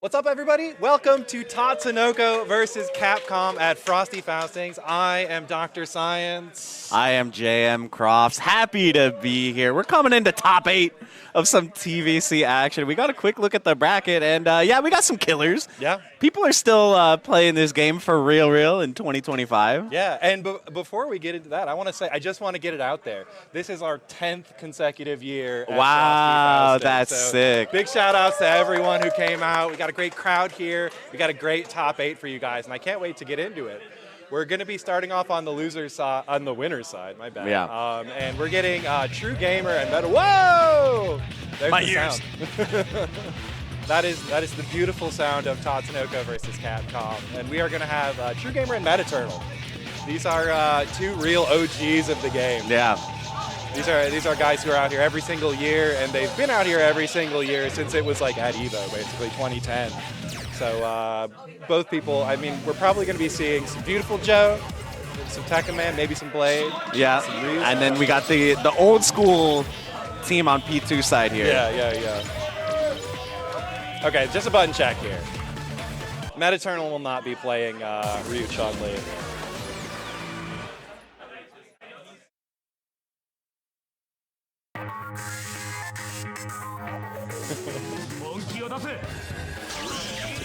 What's up, everybody? Welcome to Tatsunoko versus Capcom at Frosty Faustings. I am Dr. Science. I am JM Crofts. Happy to be here. We're coming into top 8 of some TVC action. We got a quick look at the bracket, and yeah, we got some killers. Yeah. People are still playing this game for real in 2025. Yeah, and before we get into that, I just want to get it out there. This is our 10th consecutive year at Wow, Frosty Faustings. that's sick. Big shout outs to everyone who came out. We got a great crowd here. We got a great top 8 for you guys, and I can't wait to get into it. We're going to be starting off on the loser's side, on the winner's side, my bad. Yeah. And we're getting Truegamer and Metal. Whoa! There's My the ears. sound. That is the beautiful sound of Tatsunoko versus Capcom. And we are going to have Truegamer and Metaternal. These are two real OGs of the game. Yeah. These are guys who are out here every single year, and they've been out here every single year since it was like at EVO, basically 2010. So both people, I mean, we're probably going to be seeing some Beautiful Joe, some Tekken Man, maybe some Blade. Yeah, some Ryu. and then we got the old school team on P2 side here. Yeah. Okay, just a button check here. Metaternal will not be playing Ryu Chun-Li.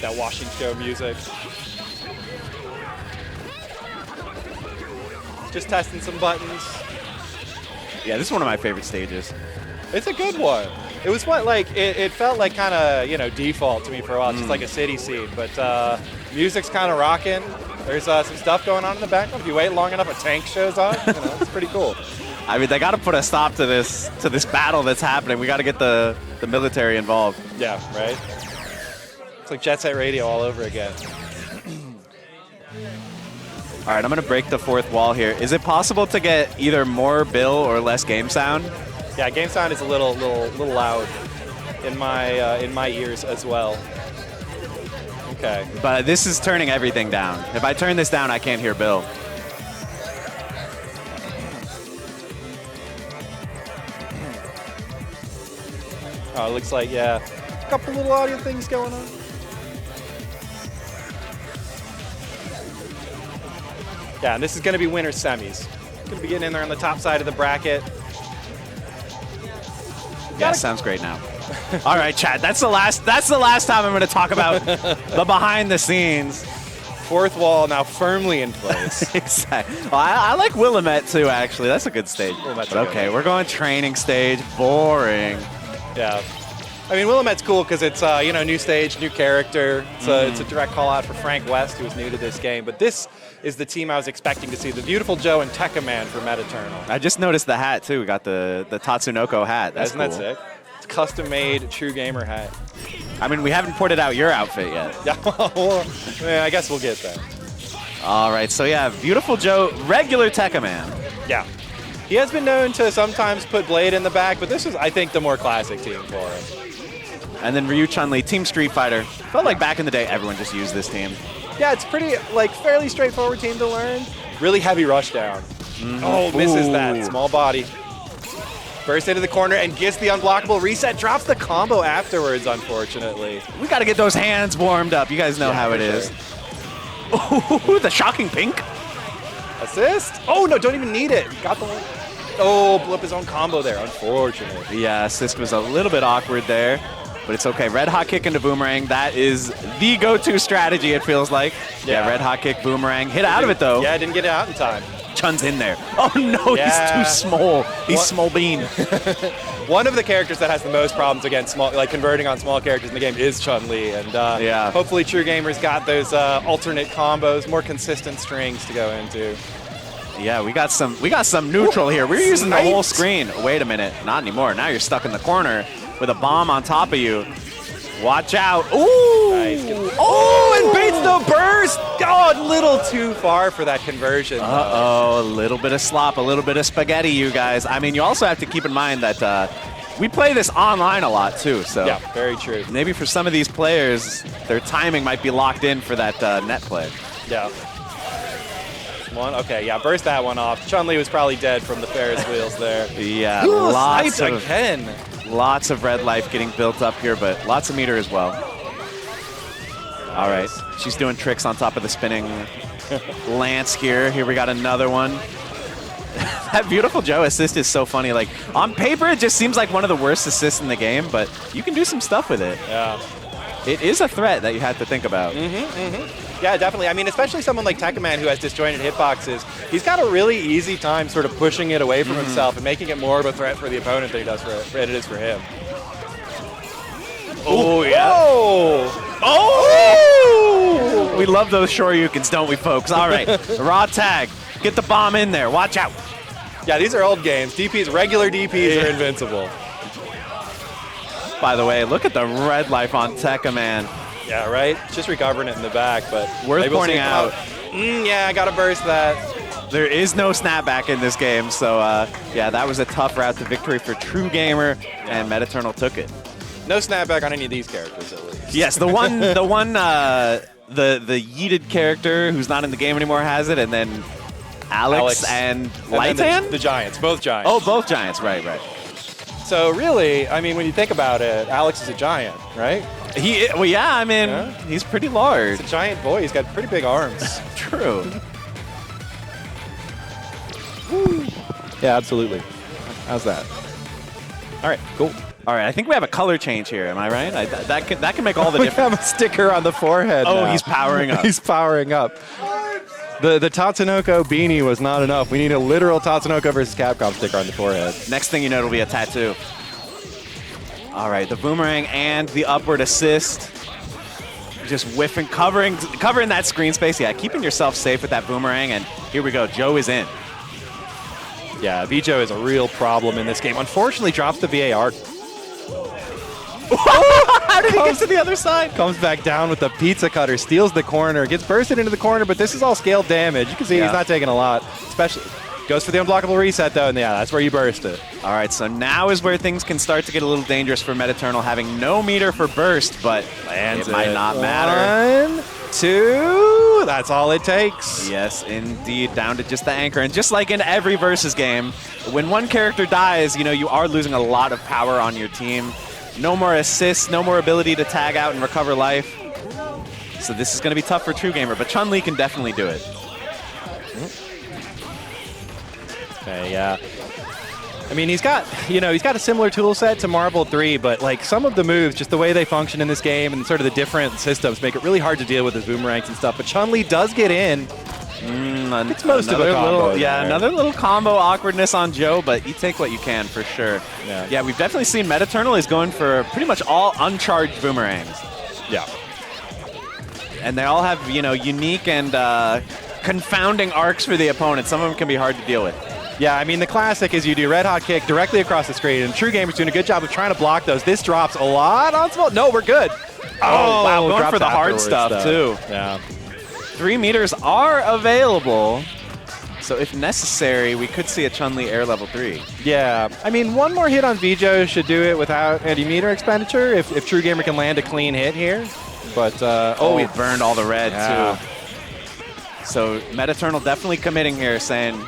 That washing show music. Just testing some buttons. Yeah, this is one of my favorite stages. It's a good one. It was what, like, it felt like kind of, you know, default to me for a while, just like a city scene. But music's kind of rocking. There's some stuff going on in the background. If you wait long enough, a tank shows up. You know, it's pretty cool. I mean, they got to put a stop to this battle that's happening. We got to get the military involved. Yeah, right? It's like Jet Set Radio all over again. All right, I'm going to break the fourth wall here. Is it possible to get either more Bill or less game sound? Yeah, game sound is a little loud in my ears as well. Okay. But this is turning everything down. If I turn this down, I can't hear Bill. Oh, it looks like, yeah, a couple little audio things going on. Yeah, and this is going to be winner semis. Going to be getting in there on the top side of the bracket. Yeah, sounds great now. All right, Chad. That's the last time I'm going to talk about the behind the scenes. Fourth wall now firmly in place. Exactly. Well, I like Willamette too. Actually, that's a good stage. Willamette's But okay, we're going training stage. Boring. Yeah. I mean, Willamette's cool because it's you know, new stage, new character. It's a direct call out for Frank West, who is new to this game. But this is the team I was expecting to see: the Beautiful Joe and Tekken Man for Metaternal. I just noticed the hat too. We got the Tatsunoko hat. That's Isn't cool. that sick? It's a custom-made Truegamer hat. I mean, we haven't ported out your outfit yet. Yeah, well, yeah, I guess we'll get there. All right, so yeah, Beautiful Joe, regular Tekken Man. Yeah. He has been known to sometimes put Blade in the back, but this was, I think, the more classic team for him. And then Ryu Chun-Li, Team Street Fighter. Felt like back in the day, everyone just used this team. Yeah, it's pretty, like, fairly straightforward team to learn. Really heavy rush down. Oh, misses that. Small body. Bursts into the corner and gets the unblockable reset. Drops the combo afterwards, unfortunately. We got to get those hands warmed up. You guys know how it is. Ooh, the shocking pink. Assist? Oh, no, don't even need it. Got the one. Oh, blew up his own combo there, unfortunately. Yeah, assist was a little bit awkward there, but it's okay. Red hot kick into boomerang. That is the go-to strategy, it feels like. Yeah, red hot kick, boomerang. Hit out of it, though. Yeah, didn't get it out in time. Chun's in there. Oh, no, Yeah. he's too small. He's small bean. One of the characters that has the most problems against small, like converting on small characters in the game, is Chun-Li, and yeah. hopefully Truegamer's got those alternate combos, more consistent strings to go into. Yeah, we got some neutral here. We're using the whole Sniped. screen. Wait a minute, not anymore. Now you're stuck in the corner with a bomb on top of you. Watch out. Ooh! Nice. Oh, and baits the burst! Oh, a little too far for that conversion. Uh-oh, a little bit of slop, a little bit of spaghetti, you guys. I mean, you also have to keep in mind that we play this online a lot, too. So Yeah, very true. maybe for some of these players, their timing might be locked in for that net play. Yeah. One, okay, yeah, burst that one off. Chun-Li was probably dead from the Ferris wheels there. Yeah, Ooh, lots sniped again. of red life getting built up here, but lots of meter as well. All right, she's doing tricks on top of the spinning lance here. Here we got another one. That beautiful Joe assist is so funny. Like, on paper, it just seems like one of the worst assists in the game, but you can do some stuff with it. Yeah. It is a threat that you have to think about. Yeah, definitely. I mean, especially someone like Tekkaman who has disjointed hitboxes. He's got a really easy time sort of pushing it away from himself and making it more of a threat for the opponent than it is for him. Oh, yeah. Oh! Oh! We love those Shoryukens, don't we, folks? All right, raw tag. Get the bomb in there. Watch out. Yeah, these are old games. DPs, regular DPs are invincible. By the way, look at the red life on Tekkaman. Yeah, right? Just recovering it in the back, but Worth pointing out. Yeah, I got to burst that. There is no snapback in this game, so yeah, that was a tough route to victory for Truegamer, and Metaternal took it. No snapback on any of these characters, at least. Yes, the yeeted character who's not in the game anymore has it, and then Alex and Lightan? The Giants, both Giants. Oh, both Giants, right. So really, I mean, when you think about it, Alex is a giant, right? Well, yeah, I mean, he's pretty large. He's a giant boy. He's got pretty big arms. True. Yeah, absolutely. How's that? All right, cool. All right, I think we have a color change here. Am I right? That can make all the We difference. have a sticker on the forehead. Oh, now. he's powering up. He's powering up. The Tatsunoko beanie was not enough. We need a literal Tatsunoko versus Capcom sticker on the forehead. Next thing you know, it'll be a tattoo. All right, the boomerang and the upward assist. Just whiffing, covering that screen space. Yeah, keeping yourself safe with that boomerang. And here we go. Joe is in. Yeah, Vijo is a real problem in this game. Unfortunately, drops the VAR. How did he get to the other side? Comes back down with the pizza cutter, steals the corner, gets bursted into the corner, but this is all scaled damage. You can see he's not taking a lot. Especially goes for the unblockable reset though, and yeah, that's where you burst it. All right, so now is where things can start to get a little dangerous for Metaternal, having no meter for burst, but it might not matter. 1, 2, that's all it takes. Yes, indeed, down to just the anchor. And just like in every versus game, when one character dies, you know, you are losing a lot of power on your team. No more assists, no more ability to tag out and recover life. So this is going to be tough for Truegamer, but Chun-Li can definitely do it. Okay, yeah. I mean, he's got a similar tool set to Marvel 3, but like some of the moves, just the way they function in this game and sort of the different systems make it really hard to deal with his boomerangs and stuff. But Chun-Li does get in. It's most of a combo. Another little combo awkwardness on Joe, but you take what you can for sure. Yeah, we've definitely seen Metaternal is going for pretty much all uncharged boomerangs. Yeah. And they all have, you know, unique and confounding arcs for the opponent. Some of them can be hard to deal with. Yeah, I mean, the classic is you do red hot kick directly across the screen, and Truegamer's doing a good job of trying to block those. This drops a lot on small. No, we're good. Oh wow, going for the hard stuff, too. Yeah. 3 meters are available, so if necessary, we could see a Chun-Li air level 3. Yeah, I mean, one more hit on Vijo should do it without any meter expenditure if Truegamer can land a clean hit here. But, he burned all the red, too. So Metaternal definitely committing here, saying,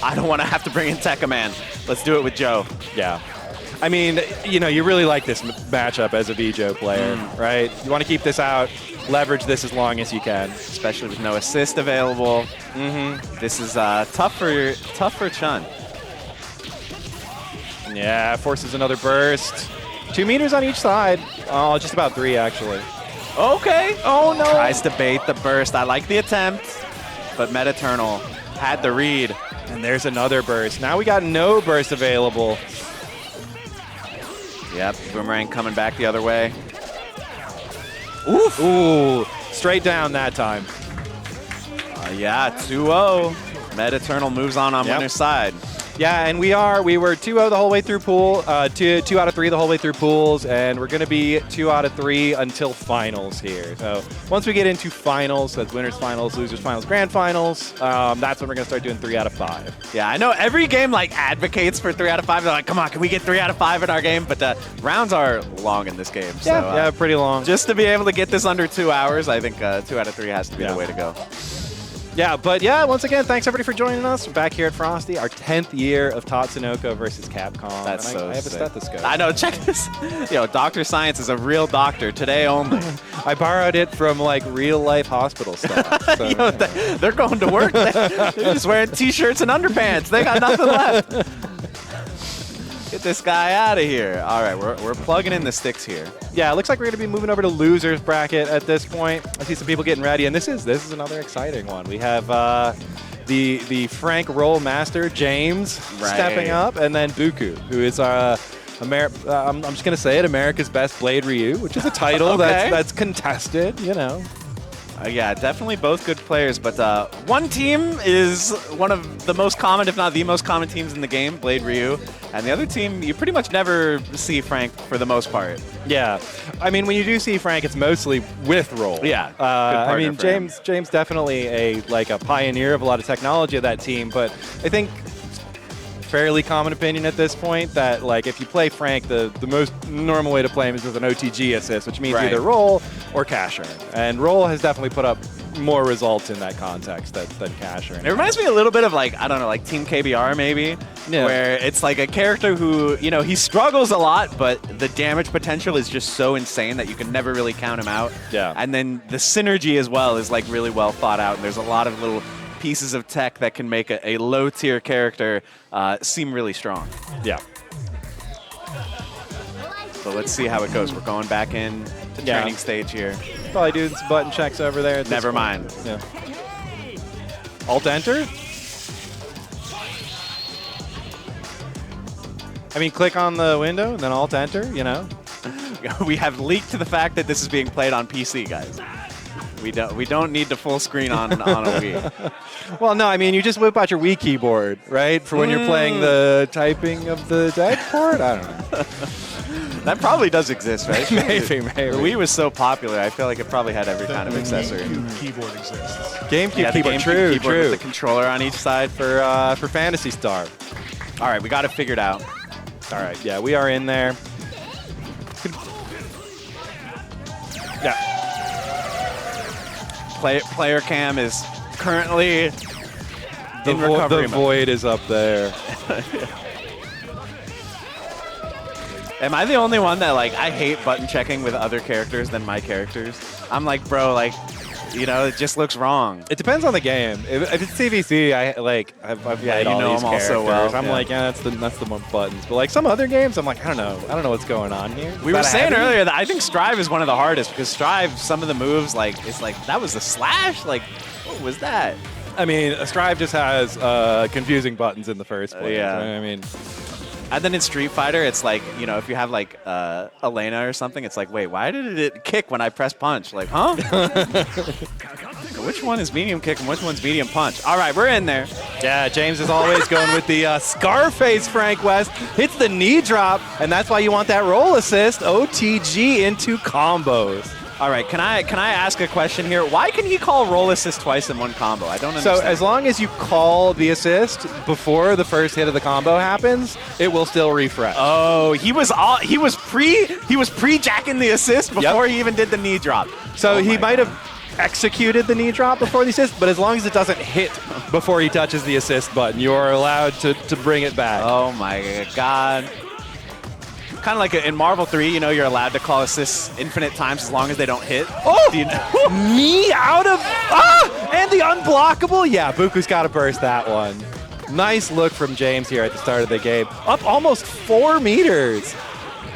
I don't want to have to bring in Tekkaman. Let's do it with Joe. Yeah. I mean, you know, you really like this matchup as a Vijo player, right? You want to keep this out, leverage this as long as you can. Especially with no assist available. This is tough for Chun. Yeah, forces another burst. 2 meters on each side. Oh, just about 3, actually. Okay. Oh, no. Tries to bait the burst. I like the attempt, but Metaternal had the read. And there's another burst. Now we got no burst available. Yep, boomerang coming back the other way. Oof. Ooh, straight down that time. Yeah, 2-0. Metaternal moves on winner's side. Yeah, and we were 2-0 the whole way through pool, 2 out of 3 the whole way through pools, and we're going to be 2 out of 3 until finals here. So once we get into finals, that's winners finals, losers finals, grand finals, that's when we're going to start doing 3 out of 5. Yeah, I know every game like advocates for 3 out of 5. They're like, come on, can we get 3 out of 5 in our game? But rounds are long in this game. So, yeah, pretty long. Just to be able to get this under 2 hours, I think 2 out of 3 has to be the way to go. Yeah, but yeah, once again, thanks everybody for joining us. We're back here at Frosty, our 10th year of Tatsunoko versus Capcom. That's and so I have a sick. stethoscope. I know, check this. Yo, Dr. Science is a real doctor, today only. I borrowed it from like real life hospital stuff. So, Yo, they're going to work. They're just wearing t-shirts and underpants. They got nothing left. Get this guy out of here. All right, we're plugging in the sticks here. Yeah, it looks like we're going to be moving over to losers bracket at this point. I see some people getting ready, and this is another exciting one. We have the Frank Roll Master James stepping up, and then Bookoo, who is I'm just going to say it, America's Best Blade Ryu, which is a title Okay. that's contested, you know. Yeah, definitely both good players, but one team is one of the most common, if not the most common teams in the game, Blade Ryu, and the other team, you pretty much never see Frank for the most part. Yeah, I mean, when you do see Frank, it's mostly with Roll. Yeah, good I partner mean, for him. James definitely a pioneer of a lot of technology of that team, but I think fairly common opinion at this point that like if you play Frank, the most normal way to play him is with an OTG assist, which means either roll or cash earn. And roll has definitely put up more results in that context than cash earn. It reminds me a little bit of like, I don't know, like Team KBR maybe, where it's like a character who, you know, he struggles a lot, but the damage potential is just so insane that you can never really count him out. Yeah. And then the synergy as well is like really well thought out, and there's a lot of little pieces of tech that can make a low-tier character seem really strong. Yeah. So let's see how it goes. We're going back in to training stage here. Probably doing some button checks over there. Never mind. Yeah. Alt enter? I mean, click on the window and then alt enter, you know? We have leaked to the fact that this is being played on PC, guys. We don't need the full screen on a Wii. Well, no, I mean, you just whip out your Wii keyboard, right? For when you're playing the typing of the deck port? I don't know. That probably does exist, right? Maybe. The Wii was so popular, I feel like it probably had every kind of accessory. GameCube keyboard exists. GameCube keyboard, GameCube true, keyboard true. with the controller on each side. For Phantasy Star. All right, we got it figured out. All right, yeah, we are in there. Yeah. Player cam is currently in recovery The mode. void is up there. Am I the only one that, like, I hate button checking with other characters than my characters? I'm like, bro, like, you know, it just looks wrong. It depends on the game. If it's TVC, I've played you all know these them all so characters. well. I'm Yeah. like, yeah, that's the more buttons. But like some other games, I'm like, I don't know what's going on here. We were saying earlier that I think Strive is one of the hardest because Strive, some of the moves, like, it's like, that was the slash? Like, what was that? I mean, Strive just has confusing buttons in the first place. Yeah. I mean, And then in Street Fighter, it's like, you know, if you have like Elena or something, it's like, wait, why did it kick when I press punch? Like, huh? Which one is medium kick and which one's medium punch? All right, we're in there. yeah, James is always going with the Scarface Frank West. Hits the knee drop, and that's why you want that roll assist. OTG into combos. All right, can I ask a question here? Why can he call roll assist twice in one combo? I don't understand. So as long as you call the assist before the first hit of the combo happens, it will still refresh. Oh, he was pre-jacking the assist before he even did the knee drop. So he might have executed the knee drop before the assist, but as long as it doesn't hit before he touches the assist button, you are allowed to bring it back. Oh my God. Kind of like in Marvel 3, you know, you're allowed to call assists infinite times as long as they don't hit. Oh! Do you know? Knee out of... Ah! And the unblockable? Yeah, Bookoo's got to burst that one. Nice look from James here at the start of the game. Up almost 4 meters.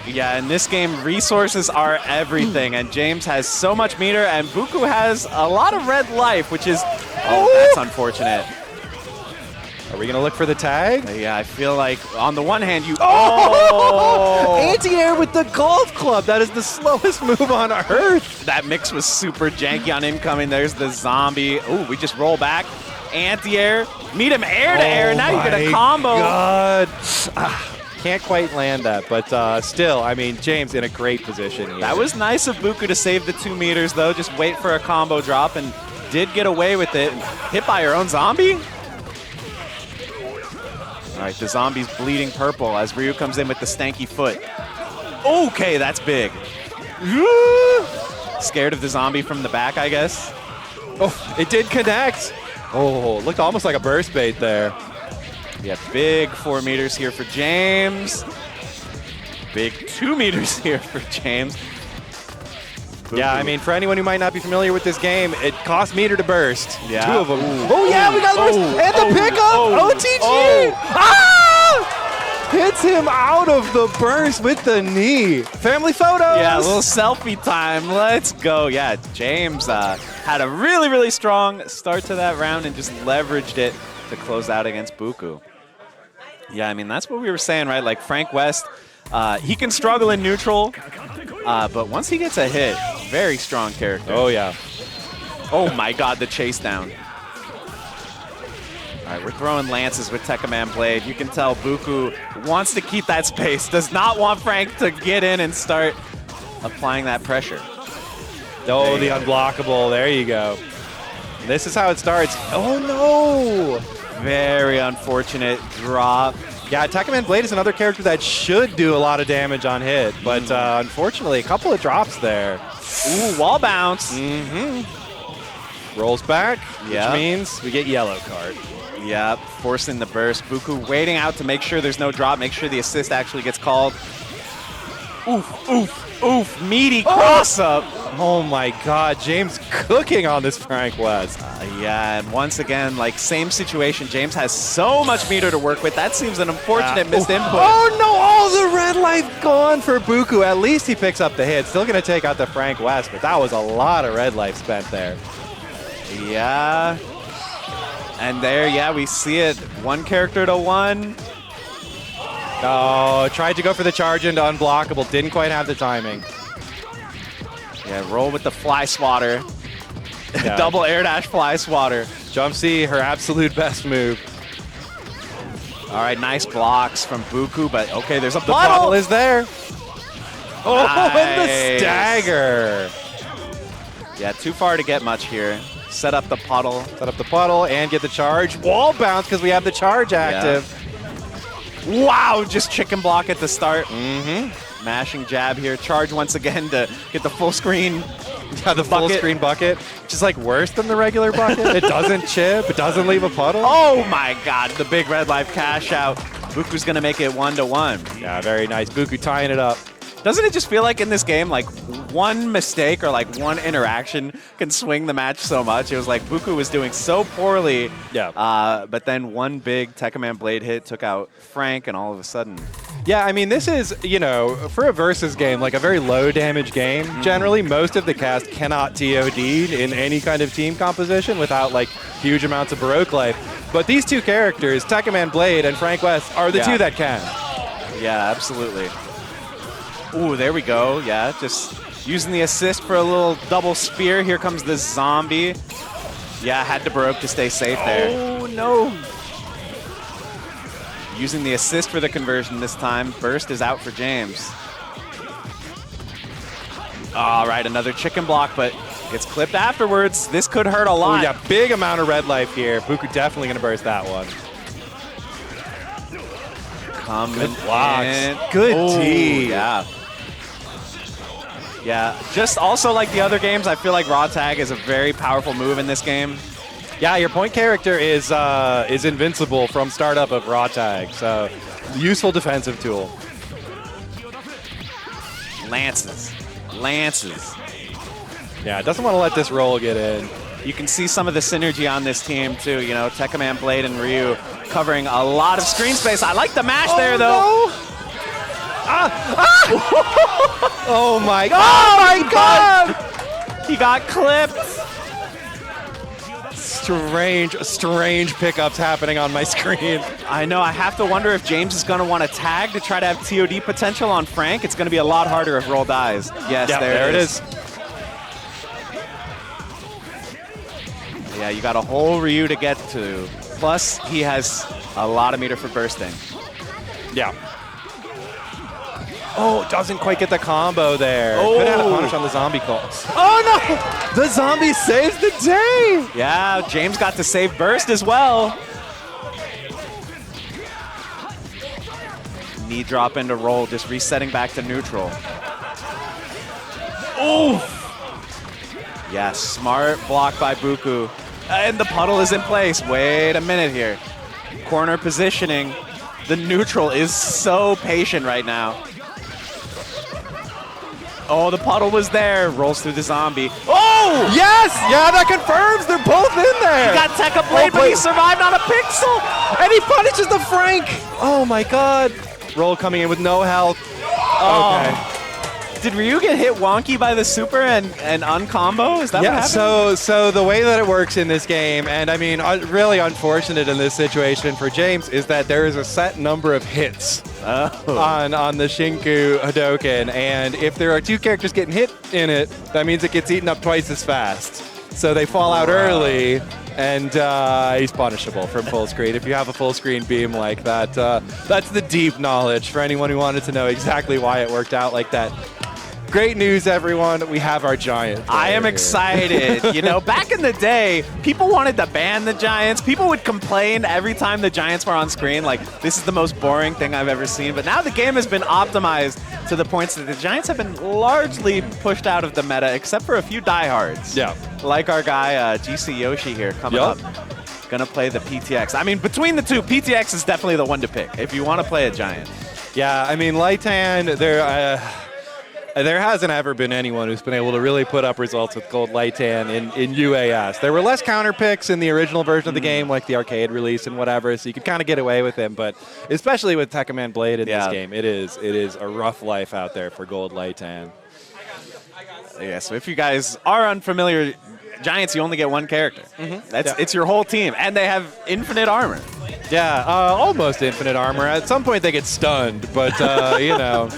Yeah, in this game, resources are everything, and James has so much meter, and Bookoo has a lot of red life, which is... Oh, that's unfortunate. Are we going to look for the tag? Yeah, I feel like on the one hand, you... Oh! Anti-air with the golf club. That is the slowest move on Earth. That mix was super janky on incoming. There's the zombie. Ooh, we just roll back. Anti-air. Meet him air to air. Now you get a combo. God. Can't quite land that, but still, I mean, James in a great position here. That was nice of Bookoo to save the 2 meters, though. Just wait for a combo drop and did get away with it. Hit by your own zombie? All right, the zombie's bleeding purple as Ryu comes in with the stanky foot. Okay, that's big. Scared of the zombie from the back, I guess. Oh, it did connect. Oh, looked almost like a burst bait there. Yeah, big 4 meters here for James. Big 2 meters here for James. Yeah, I mean, for anyone who might not be familiar with this game, it costs meter to burst. Yeah. 2 of them. Ooh. Oh, yeah, we got the burst. And the pickup. OTG. Ah! Hits him out of the burst with the knee. Family photos. Yeah, a little selfie time. Let's go. Yeah, James had a really, really strong start to that round and just leveraged it to close out against Bookoo. Yeah, I mean, that's what we were saying, right? Like, Frank West, he can struggle in neutral, but once he gets a hit, very strong character. Oh, yeah. Oh, my God, the chase down. All right, we're throwing lances with Tekkaman Blade. You can tell Bookoo wants to keep that space, does not want Frank to get in and start applying that pressure. Oh, the unblockable. There you go. This is how it starts. Oh, no. Very unfortunate drop. Yeah, Tekkaman Blade is another character that should do a lot of damage on hit, but unfortunately, a couple of drops there. Ooh, wall bounce. Rolls back, Yep. which means we get yellow card. Yep, forcing the burst. Bookoo waiting out to make sure there's no drop, make sure the assist actually gets called. Oof, oof, oof, meaty cross up. Oh my God, James cooking on this Frank West. Yeah, and once again, like, same situation. James has so much meter to work with. That seems an unfortunate missed input. Oh no, all the red life gone for Bookoo. At least he picks up the hit. Still gonna take out the Frank West, but that was a lot of red life spent there. Yeah. And there, yeah, we see it. 1 character to 1. Oh, tried to go for the charge into unblockable. Didn't quite have the timing. Yeah, roll with the fly swatter. Yeah. Double air dash fly swatter. Jump C, her absolute best move. All right, nice blocks from Bookoo, but okay, there's a The bottle is there. Oh, Nice. and the stagger. Yeah, too far to get much here. Set up the puddle. Set up the puddle and get the charge. Wall bounce because we have the charge active. Wow, just chicken block at the start. Mashing jab here. Charge once again to get the full screen. Yeah, the full bucket. screen bucket. Which is like worse than the regular bucket. It doesn't chip. It doesn't leave a puddle. Oh my God, the big red life cash out. Bookoo's gonna make it 1-1. Yeah, very nice. Bookoo tying it up. Doesn't it just feel like in this game, like, one mistake or like one interaction can swing the match so much? It was like Bookoo was doing so poorly, but then one big Tekkaman Blade hit took out Frank, and all of a sudden... Yeah, I mean, this is, you know, for a versus game, like a very low damage game. Generally, most of the cast cannot TOD in any kind of team composition without like huge amounts of Baroque life. But these 2 characters, Tekkaman Blade and Frank West, are the 2 that can. Yeah, absolutely. Ooh, there we go. Yeah, just using the assist for a little double spear. Here comes the zombie. Yeah, had to Baroque to stay safe there. Oh, no. Using the assist for the conversion this time. Burst is out for James. All right, another chicken block, but gets clipped afterwards. This could hurt a lot. Oh, yeah, big amount of red life here. Bookoo definitely going to burst that one. Good blocks. Good T. Yeah. Yeah, just also like the other games, I feel like raw tag is a very powerful move in this game. Yeah, your point character is invincible from startup of raw tag, so useful defensive tool. Lances. Lances. Yeah, doesn't want to let this roll get in. You can see some of the synergy on this team too, you know, Tekkaman Blade and Ryu covering a lot of screen space. I like the mash there though. No. Oh my God! Oh my God! He got clipped. Strange pickups happening on my screen. I know, I have to wonder if James is going to want to tag to try to have TOD potential on Frank. It's going to be a lot harder if roll dies. Yes, Yep, there it is. is. Yeah, you got a whole Ryu to get to. Plus, he has a lot of meter for bursting. Yeah. Oh, doesn't quite get the combo there. Oh. Could have had a punish on the zombie calls. Oh no! The zombie saves the day! Yeah, James got to save burst as well. Knee drop into roll, just resetting back to neutral. Oof! Yeah, smart block by Bookoo. And the puddle is in place. Wait a minute here. Corner positioning. The neutral is so patient right now. Oh, the puddle was there. Rolls through the zombie. Oh! Yes! Yeah, that confirms they're both in there. He got Tekka Blade, but he survived on a pixel. And he punishes the Frank. Oh my god. Roll coming in with no health. Okay. Did Ryu get hit wonky by the Supra and uncombo? Is that what happened? So the way that it works in this game, and I mean, really unfortunate in this situation for James, is that there is a set number of hits on the Shinku Hadoken, and if there are two characters getting hit in it, that means it gets eaten up twice as fast. So they fall out early, and he's punishable from full screen. If you have a full screen beam like that, that's the deep knowledge for anyone who wanted to know exactly why it worked out like that. Great news, everyone. We have our Giant. I am excited. You know, back in the day, people wanted to ban the Giants. People would complain every time the Giants were on screen, like, this is the most boring thing I've ever seen. But now the game has been optimized to the points that the Giants have been largely pushed out of the meta, except for a few diehards. Yeah. Like our guy, GcYoshi here, coming up. Gonna play the PTX. I mean, between the two, PTX is definitely the one to pick if you want to play a Giant. Yeah, I mean, Lightan, there hasn't ever been anyone who's been able to really put up results with Gold Lightan in UAS. There were less counter picks in the original version of the game, like the arcade release and whatever, so you could kind of get away with him. But especially with Tekka Man Blade in this game, it is a rough life out there for Gold Lightan. Yeah, so if you guys are unfamiliar, Giants, you only get one character. It's your whole team, and they have infinite armor. Yeah, almost infinite armor. At some point they get stunned, but you know.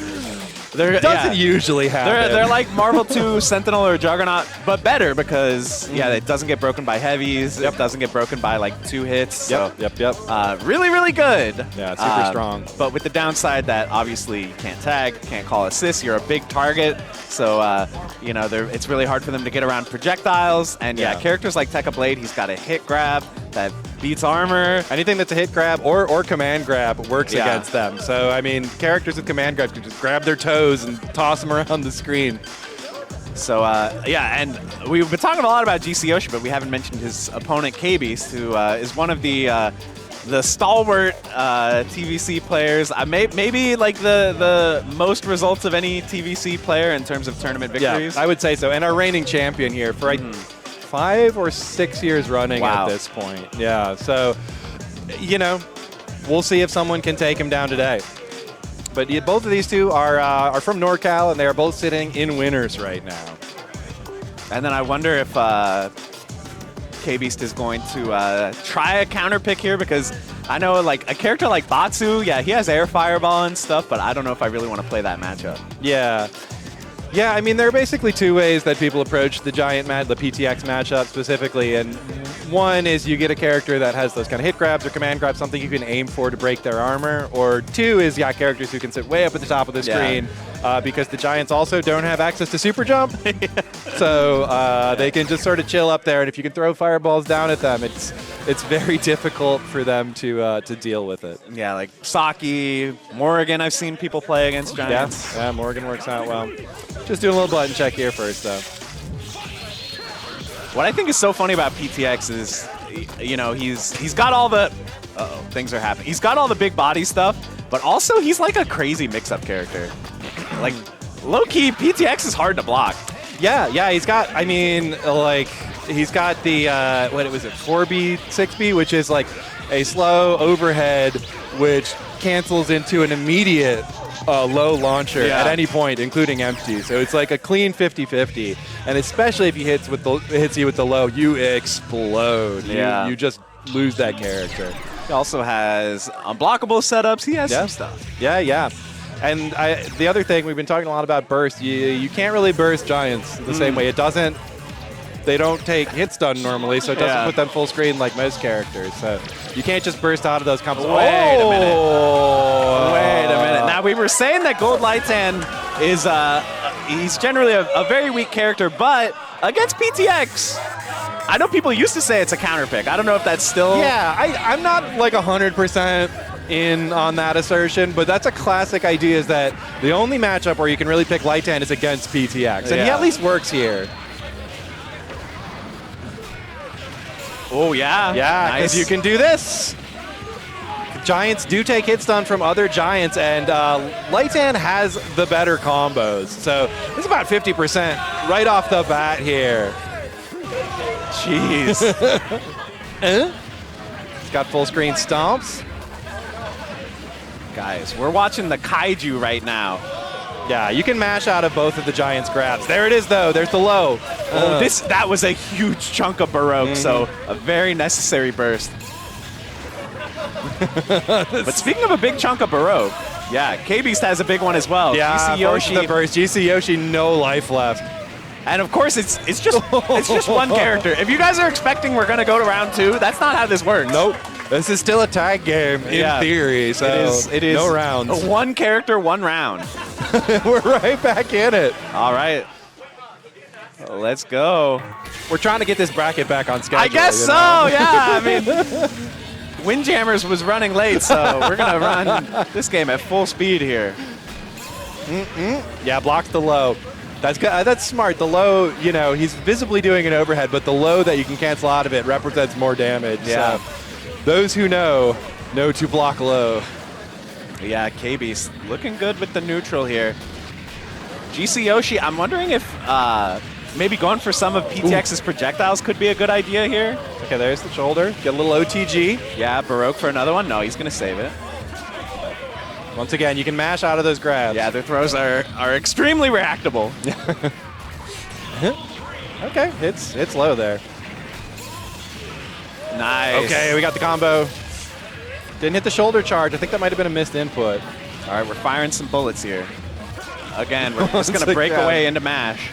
It doesn't usually happen. They're like Marvel 2 Sentinel or Juggernaut, but better because, it doesn't get broken by heavies. It doesn't get broken by, like, 2 hits. Yep. Really, really good. Yeah, super strong. But with the downside that, obviously, you can't tag, can't call assists. You're a big target. So, it's really hard for them to get around projectiles. And, characters like Tekka Blade, he's got a hit grab that beats armor. Anything that's a hit grab or command grab works against them. So, I mean, characters with command grabs can just grab their toes and toss them around the screen. So, and we've been talking a lot about GcYoshi, but we haven't mentioned his opponent, KBeast, who is one of the stalwart TVC players. Maybe like the most results of any TVC player in terms of tournament victories. Yeah, I would say so. And our reigning champion here for 5 or 6 years running at this point. Yeah, so, we'll see if someone can take him down today. But both of these two are from NorCal, and they are both sitting in winners right now. And then I wonder if KBeast is going to try a counter pick here, because I know like a character like Batsu, he has air fireball and stuff, but I don't know if I really want to play that matchup. Yeah, I mean, there are basically 2 ways that people approach the the PTX matchup specifically, and one is you get a character that has those kind of hit grabs or command grabs, something you can aim for to break their armor, or 2 is characters who can sit way up at the top of the screen because the Giants also don't have access to super jump, so they can just sort of chill up there, and if you can throw fireballs down at them, it's very difficult for them to deal with it. Yeah, like Saki, Morrigan, I've seen people play against Giants. Yeah, Morrigan works out well. Just doing a little button check here first, though. What I think is so funny about PTX is, he's got all the... things are happening. He's got all the big body stuff, but also he's like a crazy mix-up character. Like, low-key, PTX is hard to block. Yeah, he's got, he's got the, 4B, 6B, which is like a slow overhead, which cancels into an immediate low launcher at any point, including empty. So it's like a clean 50-50. And especially if he hits you with the low, you explode. Yeah. You just lose that character. He also has unblockable setups. He has some stuff. Yeah. And the other thing, we've been talking a lot about burst. You can't really burst Giants the same way. They don't take hit stun normally, so it doesn't put them full screen like most characters. So you can't just burst out of those combos. Wait a minute. Now, we were saying that Gold Lightan is he's generally a very weak character, but against PTX, I know people used to say it's a counter pick. I don't know if that's still... Yeah, I'm not like 100% in on that assertion, but that's a classic idea, is that the only matchup where you can really pick Lightan is against PTX, and he at least works here. Oh, yeah. Yeah, because nice. you can do this. Giants do take hit stun from other Giants, and Lightan has the better combos. So it's about 50% right off the bat here. Jeez. He's got full screen stomps. Guys, we're watching the Kaiju right now. Yeah, you can mash out of both of the Giants' grabs. There it is, though. There's the low. Oh, that was a huge chunk of Baroque, so a very necessary burst. But speaking of a big chunk of Baroque, yeah, KBeast has a big one as well. Yeah, GcYoshi. the burst. GcYoshi, no life left. And of course, it's just one character. If you guys are expecting we're gonna go to round 2, that's not how this works. Nope. This is still a tag game in theory, so it is no rounds. One character, one round. We're right back in it. All right. Let's go. We're trying to get this bracket back on schedule. I guess so, yeah. I mean, Windjammers was running late, so we're going to run this game at full speed here. Yeah, blocks the low. That's good. That's smart. The low, you know, he's visibly doing an overhead, but the low that you can cancel out of it represents more damage. Yeah. So those who know to block low. Yeah, KBeast looking good with the neutral here. GcYoshi, I'm wondering if maybe going for some of PTX's projectiles could be a good idea here. Okay, there's the shoulder. Get a little OTG. Yeah, Baroque for another one. No, he's going to save it. Once again, you can mash out of those grabs. Yeah, their throws are extremely reactable. Okay, it's low there. Nice. Okay, we got the combo. Didn't hit the shoulder charge. I think that might have been a missed input. All right, we're firing some bullets here. Again, we're just going to break away into mash.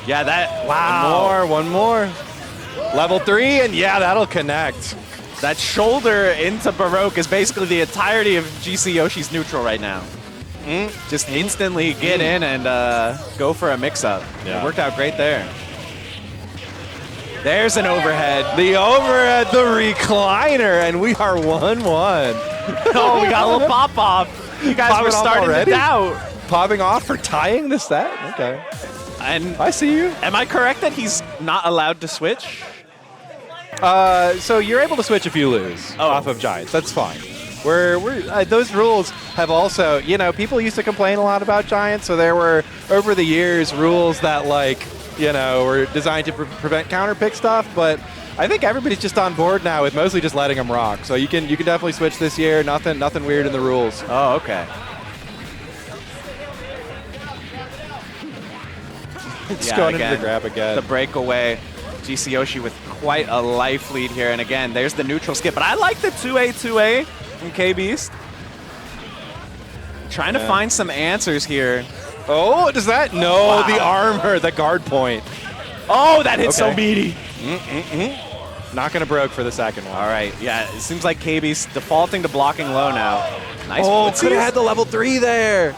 Yeah, that, wow. One more. Level 3, and yeah, that'll connect. That shoulder into Baroque is basically the entirety of GcYoshi's neutral right now. Just instantly get in and go for a mix-up. Yeah. It worked out great there. There's an overhead. The overhead, the recliner, and we are 1-1. Oh, we got a little pop-off. You guys were starting to doubt. Popping off for tying the set? Okay. And I see you. Am I correct that he's not allowed to switch? So you're able to switch if you lose off of Giants. That's fine. Those rules have also, you know, people used to complain a lot about Giants, so there were, over the years, rules that, like, you know, were designed to prevent counter pick stuff, but I think everybody's just on board now with mostly just letting them rock. So you can definitely switch this year. Nothing weird in the rules. Oh, okay. It's going into the grab again. The breakaway. GcYoshi with quite a life lead here. And again, there's the neutral skip. But I like the 2A from KBeast. Trying to find some answers here. Oh, does that? No, wow. The armor, the guard point. Oh, that hit so meaty. Not going to broke for the second one. All right, yeah, it seems like KBeast defaulting to blocking low now. Nice. Oh, could have had the level 3 there.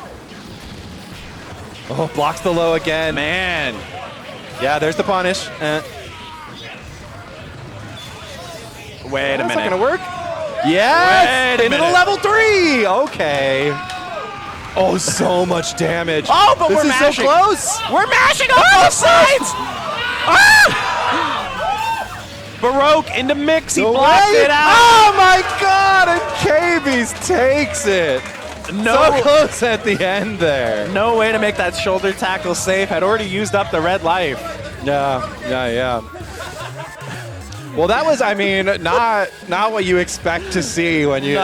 Oh, blocks the low again. Man. Yeah, there's the punish. Wait a minute. That's not going to work. Yes! Wait a into the level 3! Okay. Oh, so much damage. Oh, but we're mashing. This is so close. We're mashing on both sides. Baroque into mix. He blocked it out. Oh, my God. And KBeast takes it. So close at the end there. No way to make that shoulder tackle safe. Had already used up the red life. Yeah. Well, that was, I mean, not what you expect to see when you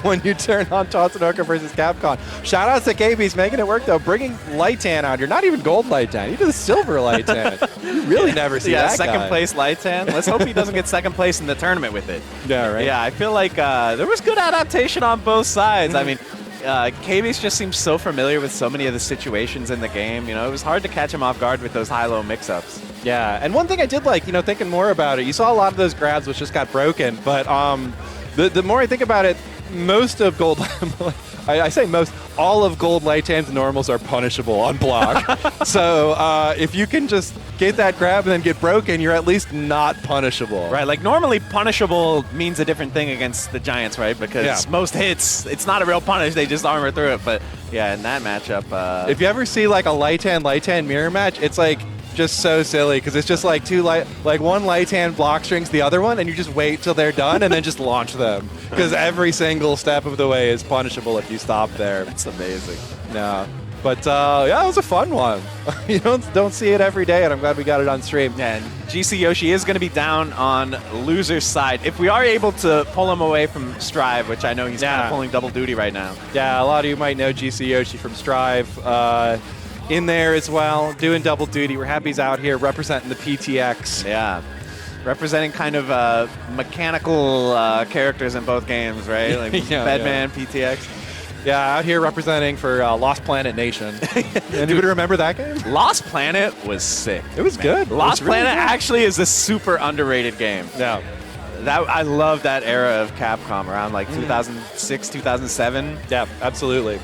when you turn on Tatsunoko versus Capcom. Shout outs to KBeast making it work though, bringing Lightan out here. Not even gold Lightan, even the silver Lightan. You really never see that second guy. place Lightan. Let's hope he doesn't get second place in the tournament with it. Yeah, right. Yeah, I feel like there was good adaptation on both sides. I mean, KBeast just seems so familiar with so many of the situations in the game. You know, it was hard to catch him off guard with those high-low mix-ups. Yeah, and one thing I did like, you know, thinking more about it, you saw a lot of those grabs which just got broken, but the more I think about it, most of gold, I say most, all of gold Lightan's normals are punishable on block. So if you can just get that grab and then get broken, you're at least not punishable. Right, like normally punishable means a different thing against the Giants, right? Because most hits, it's not a real punish, they just armor through it. But yeah, in that matchup. If you ever see like a Lightan mirror match, it's like just so silly because it's just like one light hand block strings the other one, and you just wait till they're done and then just launch them because every single step of the way is punishable if you stop there. That's amazing. No. But yeah, it was a fun one. You don't see it every day, and I'm glad we got it on stream. Yeah, and GcYoshi is going to be down on loser's side. If we are able to pull him away from Strive, which I know he's kind of pulling double duty right now. Yeah, a lot of you might know GcYoshi from Strive. In there as well, doing double duty. We're happy he's out here representing the PTX. Yeah. Representing kind of mechanical characters in both games, right? Like Bedman, PTX. Yeah, out here representing for Lost Planet Nation. Anybody remember that game? Lost Planet was sick. It was good. Lost really Planet good. Actually is a super underrated game. Yeah. I love that era of Capcom around like 2006, 2007. Yeah, absolutely.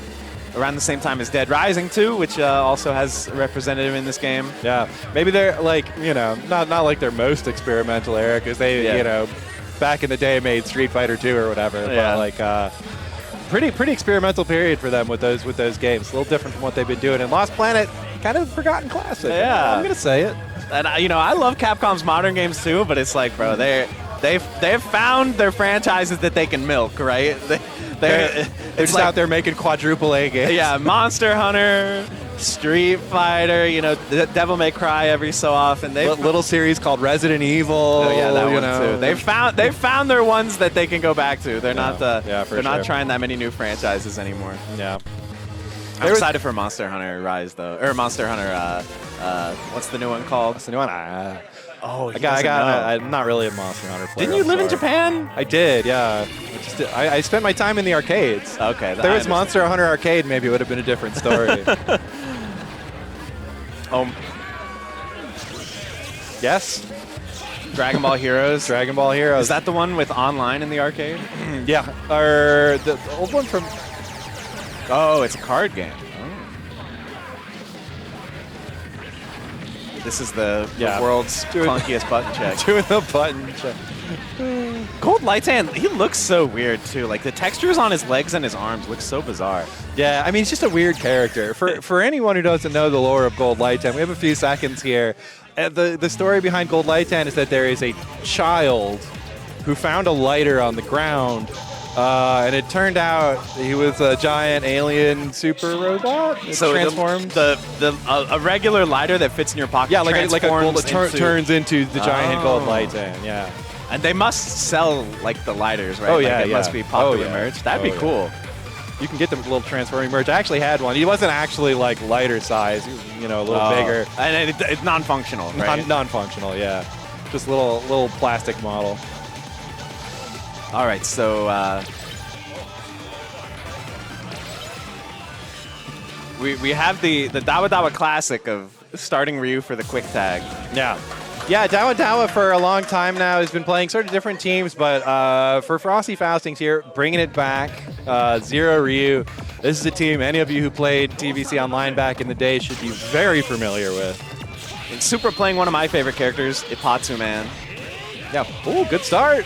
Around the same time as Dead Rising 2, which also has a representative in this game. Yeah, maybe they're like, not like their most experimental era because they, back in the day made Street Fighter 2 or whatever. Yeah. But like, pretty experimental period for them with those games. A little different from what they've been doing. And Lost Planet, kind of a forgotten classic. Yeah, I'm gonna say it. And I love Capcom's modern games too, but it's like, bro, they've found their franchises that they can milk, right? They're just out there making quadruple A games. Yeah, Monster Hunter, Street Fighter, Devil May Cry every so often. Little series called Resident Evil. Oh yeah, that one too. They've found their ones that they can go back to. They're not not trying that many new franchises anymore. Yeah. I'm excited for Monster Hunter Rise though, or Monster Hunter. What's the new one called? What's the new one? I'm not really a Monster Hunter player. Didn't you live in Japan? I did, yeah. I spent my time in the arcades. Okay. If there was Monster Hunter Arcade, maybe it would have been a different story. Yes. Dragon Ball Heroes. Dragon Ball Heroes. Is that the one with online in the arcade? Yeah. Or the old one from... Oh, it's a card game. This is the world's clunkiest button check. Doing the button check. Gold Light's hand, he looks so weird too. Like the textures on his legs and his arms look so bizarre. Yeah, I mean, he's just a weird character. For anyone who doesn't know the lore of Gold Lightan, we have a few seconds here. The story behind Gold Lightan is that there is a child who found a lighter on the ground. And it turned out he was a giant alien super robot. So transformed. A regular lighter that fits in your pocket. Yeah, like a gold turns into the giant Gold Lightan. Yeah. And they must sell like the lighters, right? Oh yeah, it must be popular merch. That'd be cool. You can get them little transforming merch. I actually had one. He wasn't actually like lighter size. He was, a little bigger. And it's non-functional, right? Non-functional, yeah. Just a little plastic model. All right, so we have the Dawadawa classic of starting Ryu for the quick tag. Yeah, Dawadawa for a long time now has been playing sort of different teams, but for Frosty Faustings here, bringing it back, Zero Ryu. This is a team any of you who played TVC Online back in the day should be very familiar with. And Supra playing one of my favorite characters, Ipatsu Man. Yeah, ooh, good start.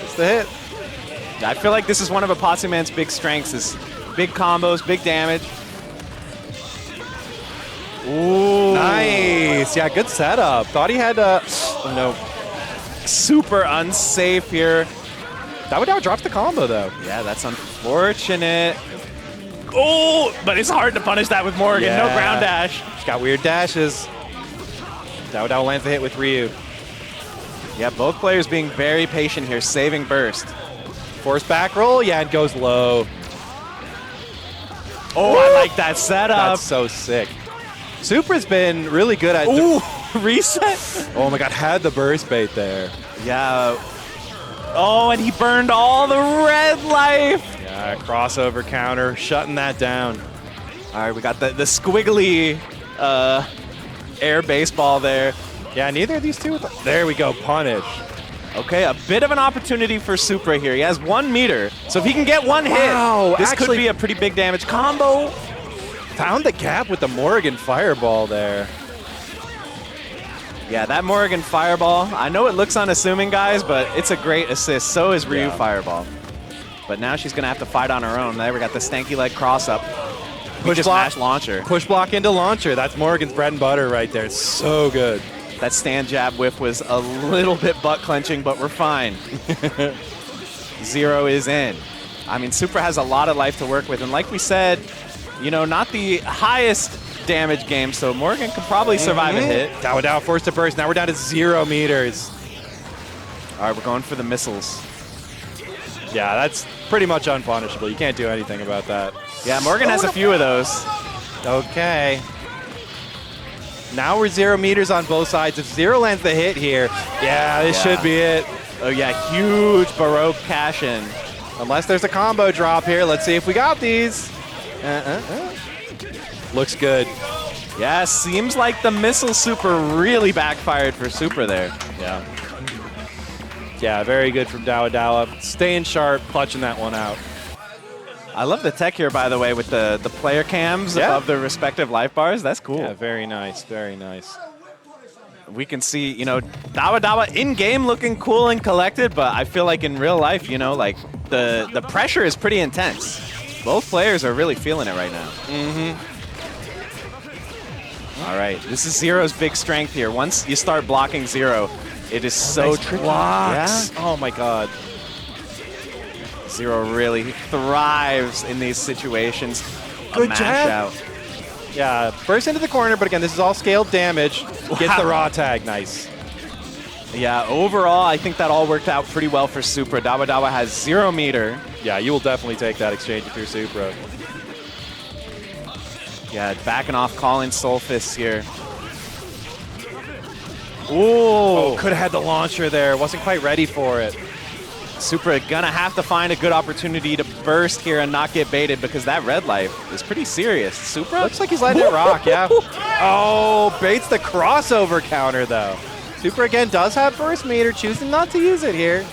That's the hit. I feel like this is one of Ipatsu Man's big strengths is big combos, big damage. Ooh. Nice. Yeah, good setup. Thought he had no. Super unsafe here. Dawadawa drops the combo, though. Yeah, that's unfortunate. Oh, but it's hard to punish that with Morgan. Yeah. No ground dash. She's got weird dashes. Dawadawa lands the hit with Ryu. Yeah, both players being very patient here, saving burst. Force back roll, yeah, and goes low. Oh, woo! I like that setup. That's so sick. Supra's been really good at... Ooh, reset. Oh my god, had the burst bait there. Yeah. Oh, and he burned all the red life. Yeah, crossover counter, shutting that down. All right, we got the squiggly air baseball there. Yeah, neither of these two... There we go, punish. Okay, a bit of an opportunity for Supra here. He has 1 meter, so if he can get one hit, this could be a pretty big damage combo. Found the gap with the Morrigan Fireball there. Yeah, that Morrigan Fireball, I know it looks unassuming, guys, but it's a great assist. So is Ryu Fireball. But now she's going to have to fight on her own. There we got the stanky leg cross-up. Push smash launcher. Push block into launcher. That's Morgan's bread and butter right there. It's so good. That stand jab whiff was a little bit butt clenching, but we're fine. Zero is in. I mean, Supra has a lot of life to work with, and like we said, you know, not the highest damage game, so Morgan can probably survive a hit. Dawadawa forced to burst. Now we're down to 0 meters. All right, we're going for the missiles. Yeah, that's pretty much unpunishable. You can't do anything about that. Yeah, Morgan has a few of those. Okay. Now we're 0 meters on both sides. If Zero lands the hit here, yeah, this should be it. Oh yeah, huge Baroque cash-in. Unless there's a combo drop here. Let's see if we got these. Looks good. Yeah, seems like the missile super really backfired for Supra there. Yeah. Yeah, very good from Dawadawa. Staying sharp, clutching that one out. I love the tech here, by the way, with the player cams above their respective life bars. That's cool. Yeah, very nice, very nice. We can see, you know, Dawadawa in-game looking cool and collected, but I feel like in real life, you know, like the pressure is pretty intense. Both players are really feeling it right now. All right, this is Zero's big strength here. Once you start blocking Zero, it is so nice tricky. Blocks. Yeah? Oh my god. Zero really thrives in these situations. Good mash jab. out. Yeah, burst into the corner, but again, this is all scaled damage. Gets the raw tag, nice. Yeah, overall, I think that all worked out pretty well for Supra. Dawadawa has 0 meter. Yeah, you will definitely take that exchange if you're Supra. Yeah, backing off, calling Soul Fists here. Ooh, Could have had the launcher there. Wasn't quite ready for it. Supra gonna have to find a good opportunity to burst here and not get baited because that red life is pretty serious. Supra? Looks like he's letting it rock, yeah. Oh, baits the crossover counter, though. Supra, again, does have burst meter, choosing not to use it here.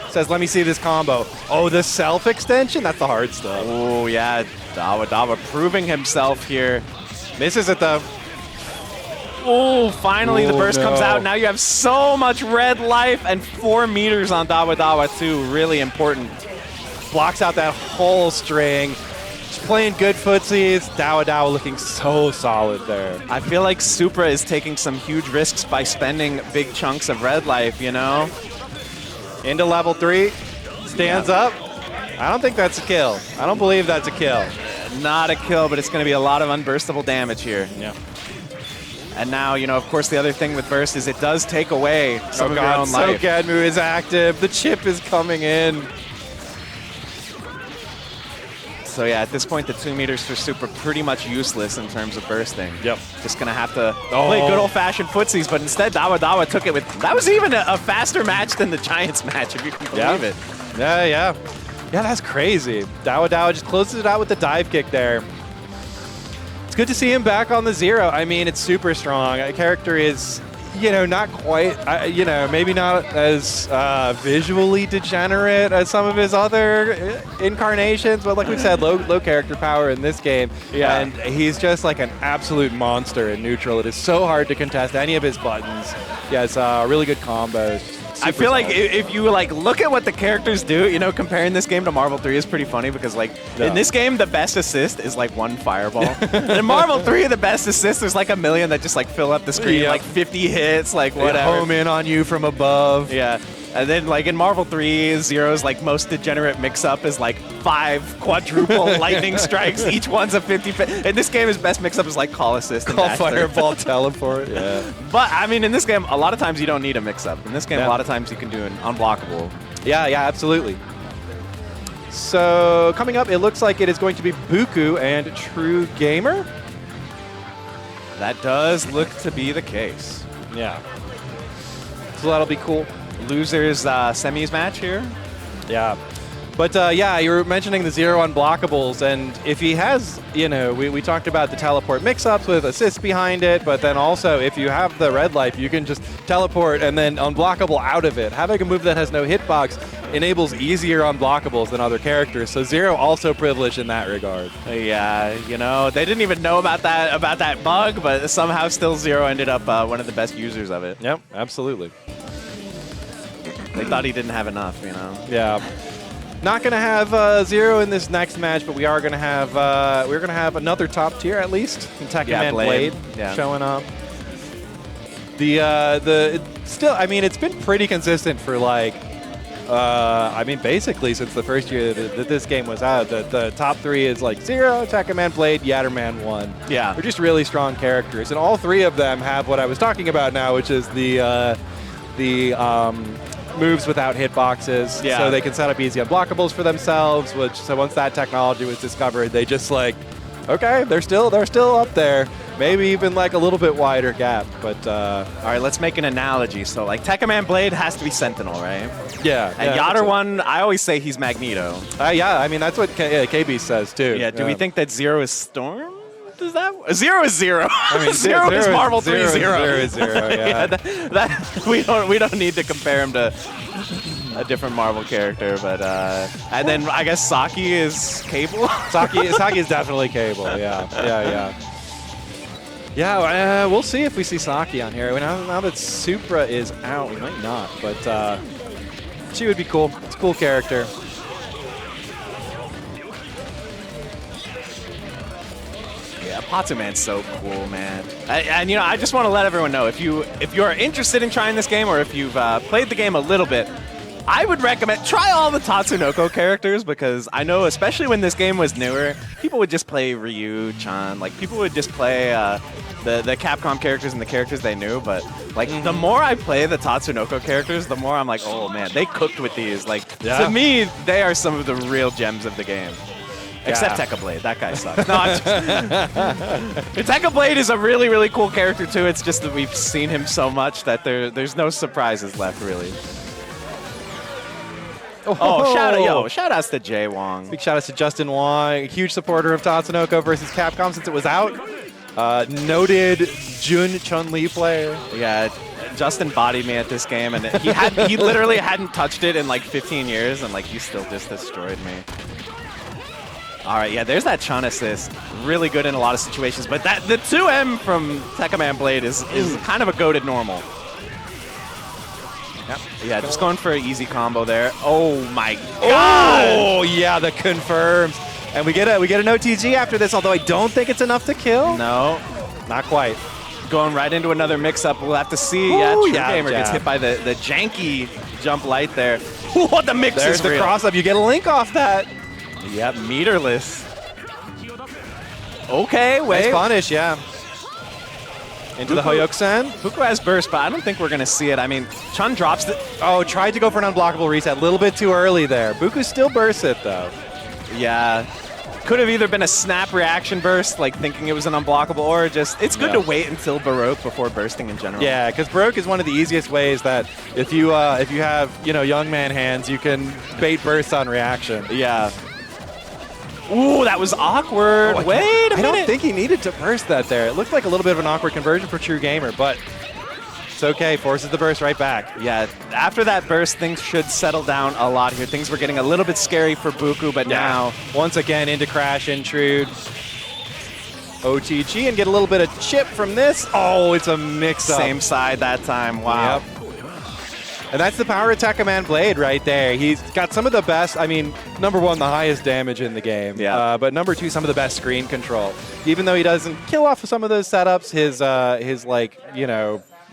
Says, let me see this combo. Oh, the self-extension? That's the hard stuff. Oh, yeah. Dawadawa proving himself here. Misses it, though. Oh, finally the burst comes out. Now you have so much red life and 4 meters on Dawadawa, too. Really important. Blocks out that whole string. Just playing good footsies. Dawadawa looking so solid there. I feel like Supra is taking some huge risks by spending big chunks of red life, you know? Into level 3. Stands up. I don't think that's a kill. I don't believe that's a kill. Not a kill, but it's going to be a lot of unburstable damage here. Yeah. And now, you know, of course, the other thing with burst is it does take away some of your own life. Sogenmu is active. The chip is coming in. So yeah, at this point, the 2 meters for Supra pretty much useless in terms of bursting. Yep. Just gonna have to play good old-fashioned footsies, but instead Dawadawa took it with. That was even a faster match than the Giants match, if you can believe it. Yeah, yeah. Yeah, that's crazy. Dawadawa just closes it out with the dive kick there. It's good to see him back on the 0. I mean, it's super strong. A character is, you know, not quite, you know, maybe not as visually degenerate as some of his other incarnations, but like we said, low character power in this game. Yeah. And he's just like an absolute monster in neutral. It is so hard to contest any of his buttons. He has really good combos. I feel like if you like look at what the characters do, you know, comparing this game to Marvel 3 is pretty funny because like in this game the best assist is like 1 fireball. And in Marvel 3 the best assist there's like a million that just like fill up the screen, like 50 hits, like whatever. They home in on you from above. Yeah. And then like in Marvel 3, Zero's like most degenerate mix-up is like 5 quadruple lightning strikes. Each one's a 50. In this game, his best mix-up is like call assist and Call dash fireball, teleport. Yeah. But I mean, in this game, a lot of times you don't need a mix-up. In this game, a lot of times you can do an unblockable. Yeah, yeah, absolutely. So coming up, it looks like it is going to be Bookoo and Truegamer. That does look to be the case. Yeah. So that'll be cool. Losers semis match here. Yeah. But yeah, you were mentioning the 0 unblockables, and if he has, you know, we talked about the teleport mix-ups with assists behind it, but then also if you have the red life, you can just teleport and then unblockable out of it. Having a move that has no hitbox enables easier unblockables than other characters, so 0 also privileged in that regard. Yeah, you know, they didn't even know about that bug, but somehow still 0 ended up one of the best users of it. Yep, absolutely. They thought he didn't have enough, you know. Yeah. Not gonna have Zero in this next match, but we are gonna have another top tier at least. Tekken Blade showing up. Still, I mean, it's been pretty consistent for like, I mean, basically since the first year that this game was out. The top 3 is like Zero, Tekken Blade, Yatterman 1. Yeah, they're just really strong characters, and all 3 of them have what I was talking about now, which is the moves without hitboxes, so they can set up easy unblockables for themselves. So once that technology was discovered, they just like, okay, they're still up there. Maybe even like a little bit wider gap, but all right, let's make an analogy. So like Tekken Blade has to be Sentinel, right? Yeah. And Yatter one, I always say he's Magneto. Yeah, I mean that's what KBeast says too. Yeah. Do we think that Zero is Storm? Does that Zero is Zero? I mean, Zero is Marvel 3-0. Zero is Zero. Yeah. We don't need to compare him to a different Marvel character, but and then I guess Saki is Cable. Saki is definitely Cable. Yeah, we'll see if we see Saki on here. Now that Supra is out, we might not, but she would be cool. It's a cool character. Yeah, Patsuman's so cool, man. And you know, I just want to let everyone know, if you're interested in trying this game, or if you've played the game a little bit, I would recommend try all the Tatsunoko characters, because I know, especially when this game was newer, people would just play Ryu, Chan, like people would just play the Capcom characters and the characters they knew. But like the more I play the Tatsunoko characters, the more I'm like, oh man, they cooked with these. Like to me, they are some of the real gems of the game. Except Tekka Blade, that guy sucks. No, Tekka Blade is a really, really cool character too. It's just that we've seen him so much that there's no surprises left, really. Oh, shout outs to Jay Wong. Big shout outs to Justin Wong, a huge supporter of Tatsunoko versus Capcom since it was out. Noted Jun Chun-Li player. Yeah, Justin bodied me at this game, and he literally hadn't touched it in like 15 years, and like he still just destroyed me. All right, yeah, there's that Chun assist. Really good in a lot of situations, but the 2M from Tekken Blade is kind of a goated normal. Yep. Yeah, just going for an easy combo there. Oh my god! Oh yeah, the confirms. And we get an OTG after this, although I don't think it's enough to kill. No, not quite. Going right into another mix-up. We'll have to see. Truegamer gets hit by the janky jump light there. What the mix There's is the real. cross-up. You get a link off that. Yep, meterless. Okay, wait. Nice punish, yeah. Into the Hoyokusen. Bookoo has burst, but I don't think we're going to see it. I mean, Chun drops the... Oh, tried to go for an unblockable reset. A little bit too early there. Bookoo still bursts it, though. Yeah. Could have either been a snap reaction burst, like thinking it was an unblockable, or just... It's good to wait until Baroque before bursting in general. Yeah, because Baroque is one of the easiest ways that if you have, young man hands, you can bait bursts on reaction. Yeah. Ooh, that was awkward. Wait a minute. I don't think he needed to burst that there. It looked like a little bit of an awkward conversion for Truegamer, but it's okay. Forces the burst right back. Yeah, after that burst, things should settle down a lot here. Things were getting a little bit scary for Bookoo, but now... Once again, into Crash Intrude. OTG and get a little bit of chip from this. Oh, it's a mix-up. Same side that time. Wow. Yep. And that's the power of Tekken Blade right there. He's got some of the best, I mean, number one, the highest damage in the game. Yeah. But number two, some of the best screen control. Even though he doesn't kill off of some of those setups, his like,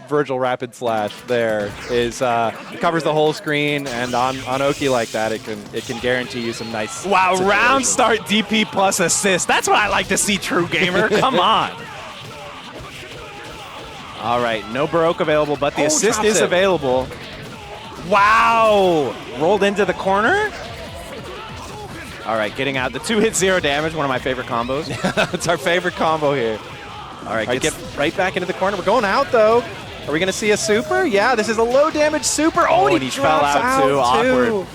Virgil Rapid Slash there is it covers the whole screen, and on Oki like that, it can guarantee you some nice. Wow, situations. round start DP plus assist. That's what I like to see, Truegamer. Come on. All right, no Baroque available, but the assist is available. Wow! Rolled into the corner. All right, getting out. The 2-hit 0 damage, one of my favorite combos. It's our favorite combo here. All right, get right back into the corner. We're going out, though. Are we going to see a super? Yeah, this is a low damage super. Oh, and he fell out too. Awkward.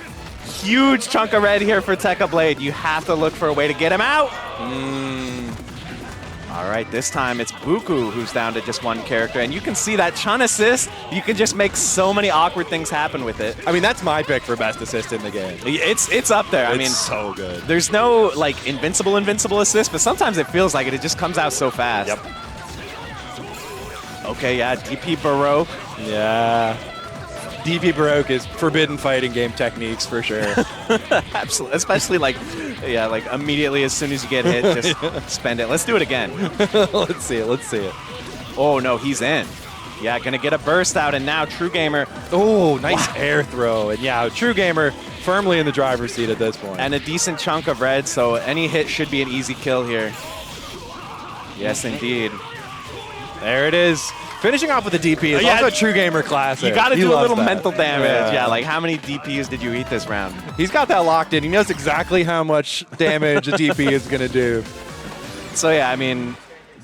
Huge chunk of red here for Tekka Blade. You have to look for a way to get him out. All right, this time it's Bookoo who's down to just one character, and you can see that Chun assist. You can just make so many awkward things happen with it. I mean, that's my pick for best assist in the game. It's up there. I mean, so good. There's no like invincible assist, but sometimes it feels like it. It just comes out so fast. Yep. Okay, yeah, DP Baroque. Yeah. DP Baroque is forbidden fighting game techniques for sure. Absolutely, especially like immediately as soon as you get hit, just spend it. Let's do it again. Let's see it. Oh no, he's in. Yeah, gonna get a burst out, and now Truegamer. Oh, nice air throw, and yeah, Truegamer firmly in the driver's seat at this point. And a decent chunk of red, so any hit should be an easy kill here. Yes, indeed. There it is. Finishing off with a DP is also a Truegamer classic. You got to He do a loves little that. mental damage. Yeah, like how many DPs did you eat this round? He's got that locked in. He knows exactly how much damage a DP is going to do. So yeah, I mean,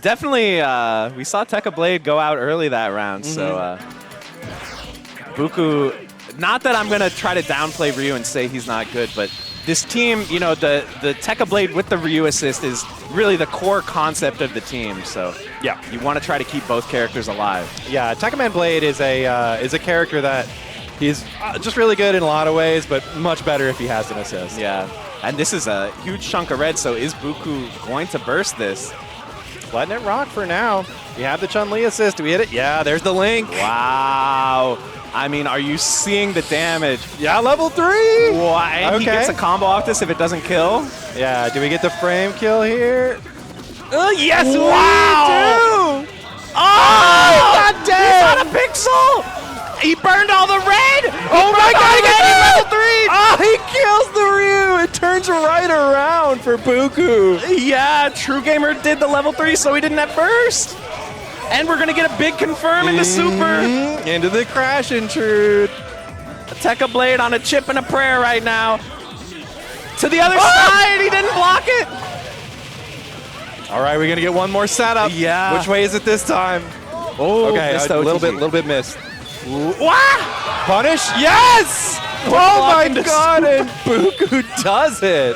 definitely we saw Tekka Blade go out early that round. So Bookoo, not that I'm going to try to downplay Ryu and say he's not good, but this team, you know, the Tekka Blade with the Ryu assist is really the core concept of the team. So Yeah. you want to try to keep both characters alive. Yeah, Tekka Man Blade is a character that he's just really good in a lot of ways, but much better if he has an assist. Yeah, and this is a huge chunk of red, so is Bookoo going to burst this? Letting it rock for now. We have the Chun-Li assist. Do we hit it? Yeah, there's the link. Wow. I mean, are you seeing the damage? Yeah, level 3. Wow, and he gets a combo off this if it doesn't kill? Yeah, do we get the frame kill here? Yes! Wow! Oh! God damn! He's on a pixel! He burned all the red! Oh my God, he gets level 3! Oh, he kills the Ryu! It turns right around for Bookoo. Yeah, Truegamer did the level 3, so he didn't have burst. And we're going to get a big confirm into Super. Into the crash intrude. Tekka Blade on a chip and a prayer right now. To the other side, he didn't block it. All right, we're going to get one more setup. Yeah. Which way is it this time? Oh, Okay, missed a little OTG. bit missed. Wah! Punish? Yes! Oh my block into God, and Bookoo does it.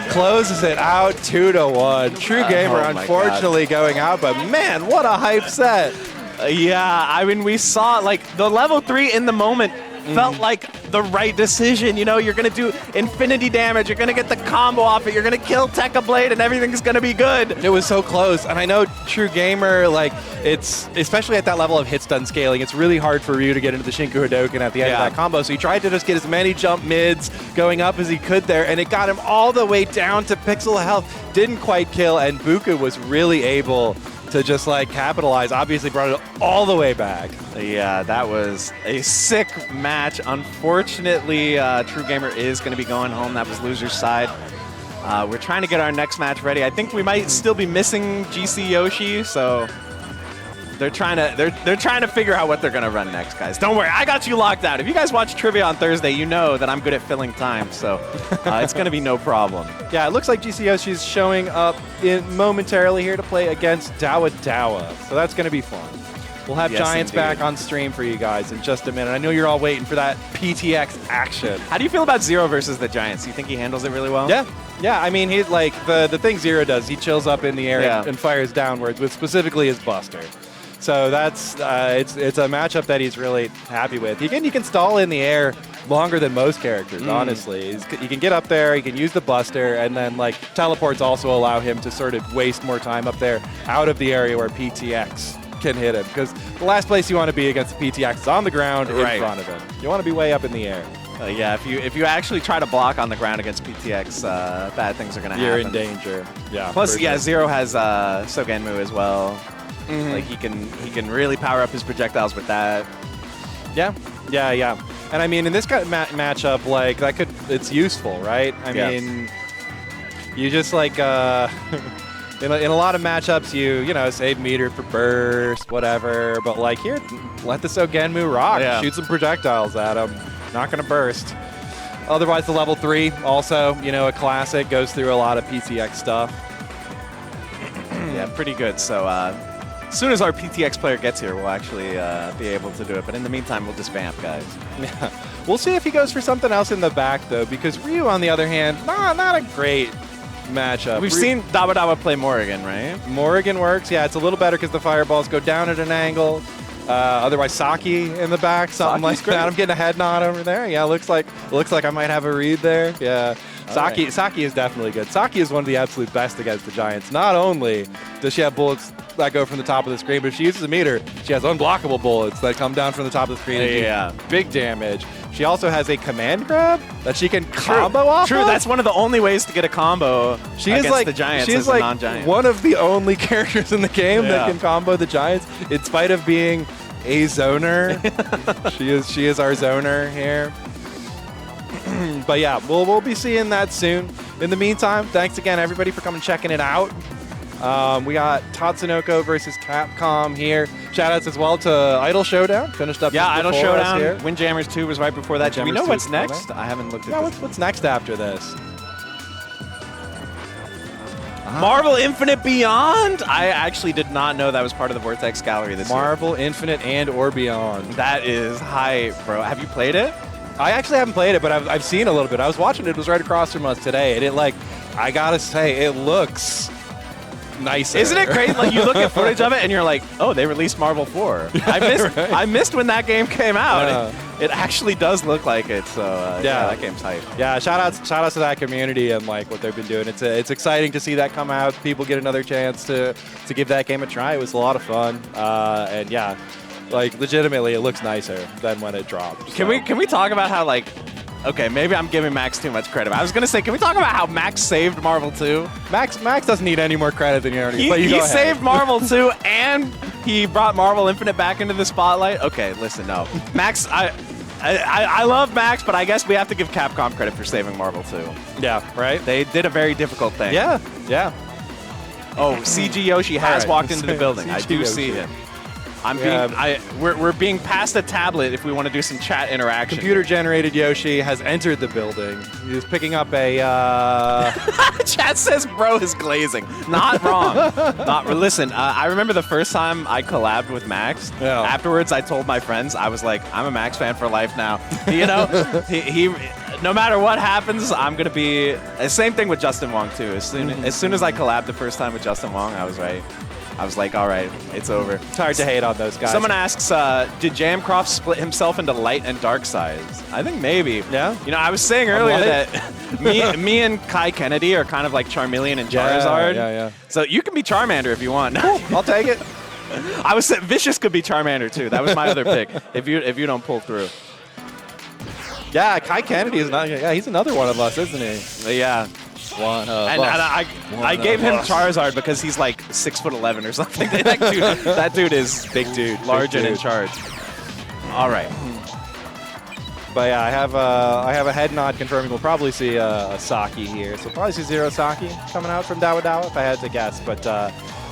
Closes it out 2-1. Truegamer Oh my unfortunately going out, but man, what a hype set. Yeah, I mean, we saw like the level 3 in the moment felt like the right decision. You know, you're going to do infinity damage. You're going to get the combo off it. You're going to kill Tekka Blade and everything's going to be good. It was so close, and I know Truegamer, like, it's, especially at that level of hit stun scaling, it's really hard for Ryu to get into the Shinku Hadoken at the end of that combo, so he tried to just get as many jump mids going up as he could there, and it got him all the way down to pixel health. Didn't quite kill, and Bookoo was really able to just like capitalize, obviously brought it all the way back. Yeah, that was a sick match. Unfortunately, Truegamer is going to be going home. That was loser's side. We're trying to get our next match ready. I think we might still be missing GcYoshi, so they're trying to figure out what they're going to run next, guys. Don't worry, I got you locked out. If you guys watch Trivia on Thursday, you know that I'm good at filling time, so it's going to be no problem. Yeah, it looks like GcYoshi's showing up momentarily here to play against Dawadawa, so that's going to be fun. We'll have Giants indeed. back on stream for you guys in just a minute. I know you're all waiting for that PTX action. How do you feel about Zero versus the Giants? Do you think he handles it really well? Yeah. I mean, he's like the thing Zero does. He chills up in the air and fires downwards with specifically his Buster. So that's it's a matchup that he's really happy with. He can stall in the air longer than most characters, honestly. He can get up there, he can use the Buster, and then like teleports also allow him to sort of waste more time up there out of the area where PTX can hit him. Because the last place you want to be against the PTX is on the ground in front of him. You want to be way up in the air. Yeah, if you actually try to block on the ground against PTX, bad things are going to happen. You're in danger. Yeah. Plus, sure. Zero has Sogenmu as well. Like he can really power up his projectiles with that. Yeah. And I mean, in this kind of matchup, like it's useful, right? I mean, you just like in a lot of matchups, you know, save meter for burst, whatever. But like here, let the Sogenmu rock. Yeah. Shoot some projectiles at him. Not gonna burst. Otherwise, the level 3 also, you know, a classic, goes through a lot of PTX stuff. Yeah, pretty good. So as soon as our PTX player gets here, we'll actually be able to do it. But in the meantime, we'll just vamp, guys. Yeah. We'll see if he goes for something else in the back, though, because Ryu, on the other hand, not a great matchup. We've seen Dawadawa play Morrigan, right? Morrigan works. Yeah, it's a little better because the fireballs go down at an angle. Otherwise, Saki in the back, something Saki's like great. that. I'm getting a head nod over there. Yeah, looks like I might have a read there. Yeah. Saki is definitely good. Saki is one of the absolute best against the Giants. Not only does she have bullets that go from the top of the screen, but if she uses a meter, she has unblockable bullets that come down from the top of the screen and do big damage. She also has a command grab that she can combo off of. That's one of the only ways to get a combo against the Giants as a non-Giant. One of the only characters in the game that can combo the Giants, in spite of being a zoner. she is our zoner here. But yeah, we'll be seeing that soon. In the meantime, thanks again everybody for coming checking it out. We got Tatsunoko versus Capcom here. Shoutouts as well to Idol Showdown. Finished up. Yeah, Idol Showdown. Windjammers 2 was right before that. Do we know what's next? I haven't looked at this. What's next after this? Marvel Infinite Beyond? I actually did not know that was part of the Vortex Gallery this year. Marvel Infinite and or Beyond. That is hype, bro. Have you played it? I actually haven't played it, but I've seen a little bit. I was watching it. It was right across from us today, and I gotta say, it looks nicer. Isn't it great? Like, you look at footage of it, and you're like, oh, they released Marvel 4. I missed when that game came out. It actually does look like it, so yeah, that game's hype. Yeah, shout outs to that community and like what they've been doing. It's exciting to see that come out. People get another chance to give that game a try. It was a lot of fun, and yeah. Like, legitimately, it looks nicer than when it dropped. Can we talk about how, like, okay, maybe I'm giving Max too much credit. I was gonna say, can we talk about how Max saved Marvel 2? Max doesn't need any more credit than you already. He saved Marvel 2 and he brought Marvel Infinite back into the spotlight. Okay, listen, no, Max, I love Max, but I guess we have to give Capcom credit for saving Marvel 2. Yeah, right. They did a very difficult thing. Yeah. Oh, GcYoshi has walked into the building. I do see him. We're being passed a tablet if we want to do some chat interaction. Computer-generated Yoshi has entered the building. He's picking up a... Chat says bro is glazing. Not wrong. Listen, I remember the first time I collabed with Max. Yeah. Afterwards, I told my friends, I was like, I'm a Max fan for life now. You know, he no matter what happens, I'm going to be... Same thing with Justin Wong, too. As soon as I collabed the first time with Justin Wong, I was right. I was like, all right, it's over. It's hard to hate on those guys. Someone asks, did Jamcroft split himself into light and dark sides? I think maybe. Yeah? You know, I was saying earlier that me and Kai Kennedy are kind of like Charmeleon and Charizard. Yeah. So you can be Charmander if you want. Cool. I'll take it. I was saying Vicious could be Charmander too. That was my other pick. If you don't pull through. Yeah, Kai Kennedy is not. Yeah, he's another one of us, isn't he? Yeah. One of and us. I gave him Charizard because he's like 6'11" or something. that dude is big dude, large and in charge. All right. But yeah, I have a head nod confirming we'll probably see a Saki here. So we'll probably see Zero Saki coming out from Dawadawa if I had to guess. But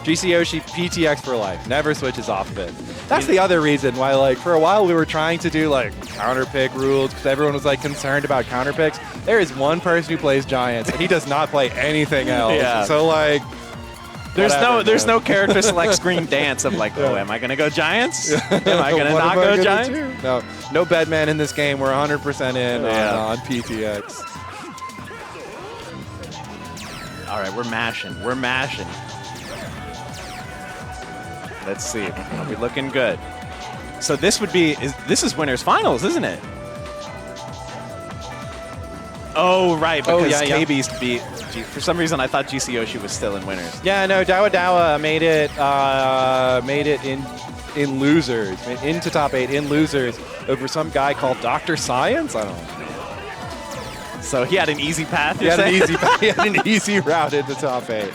GcYoshi PTX for life, never switches off of it. That's the other reason why, like, for a while we were trying to do like counter pick rules because everyone was like concerned about counter picks. There is one person who plays Giants and he does not play anything else. Yeah. So like, there's no character select screen dance of like, oh, am I gonna go Giants? Am I gonna not go Giants? No Bedman in this game. We're 100% in on PTX. All right, we're mashing. Let's see. Are we looking good? So this would be, this is winners finals, isn't it? Oh, right, because KBeast beat, for some reason I thought GcYoshi was still in winners. Yeah, no, Dawadawa made it in losers, into top 8 in losers over some guy called Dr. Science. I don't know. So he had an easy path, He had an easy route into top 8.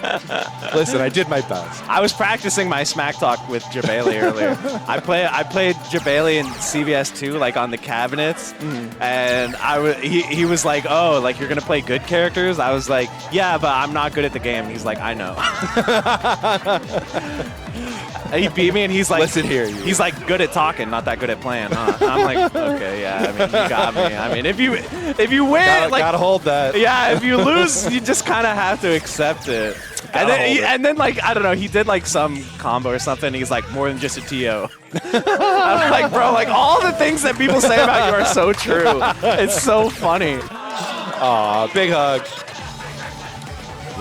Listen, I did my best. I was practicing my smack talk with Jabali earlier. I played Jabali in CVS 2, like on the cabinets, and he was like, oh, like you're gonna play good characters? I was like, yeah, but I'm not good at the game. He's like, I know. And he beat me, and he's like, listen here, he's like good at talking, not that good at playing, huh? I'm like, okay, yeah. I mean, you got me. I mean, if you win, gotta hold that. Yeah, if you lose, you just kind of have to accept it. And then like, I don't know, he did like some combo or something. He's like, more than just a TO. I'm like, bro, like all the things that people say about you are so true. It's so funny. Aw, big hug.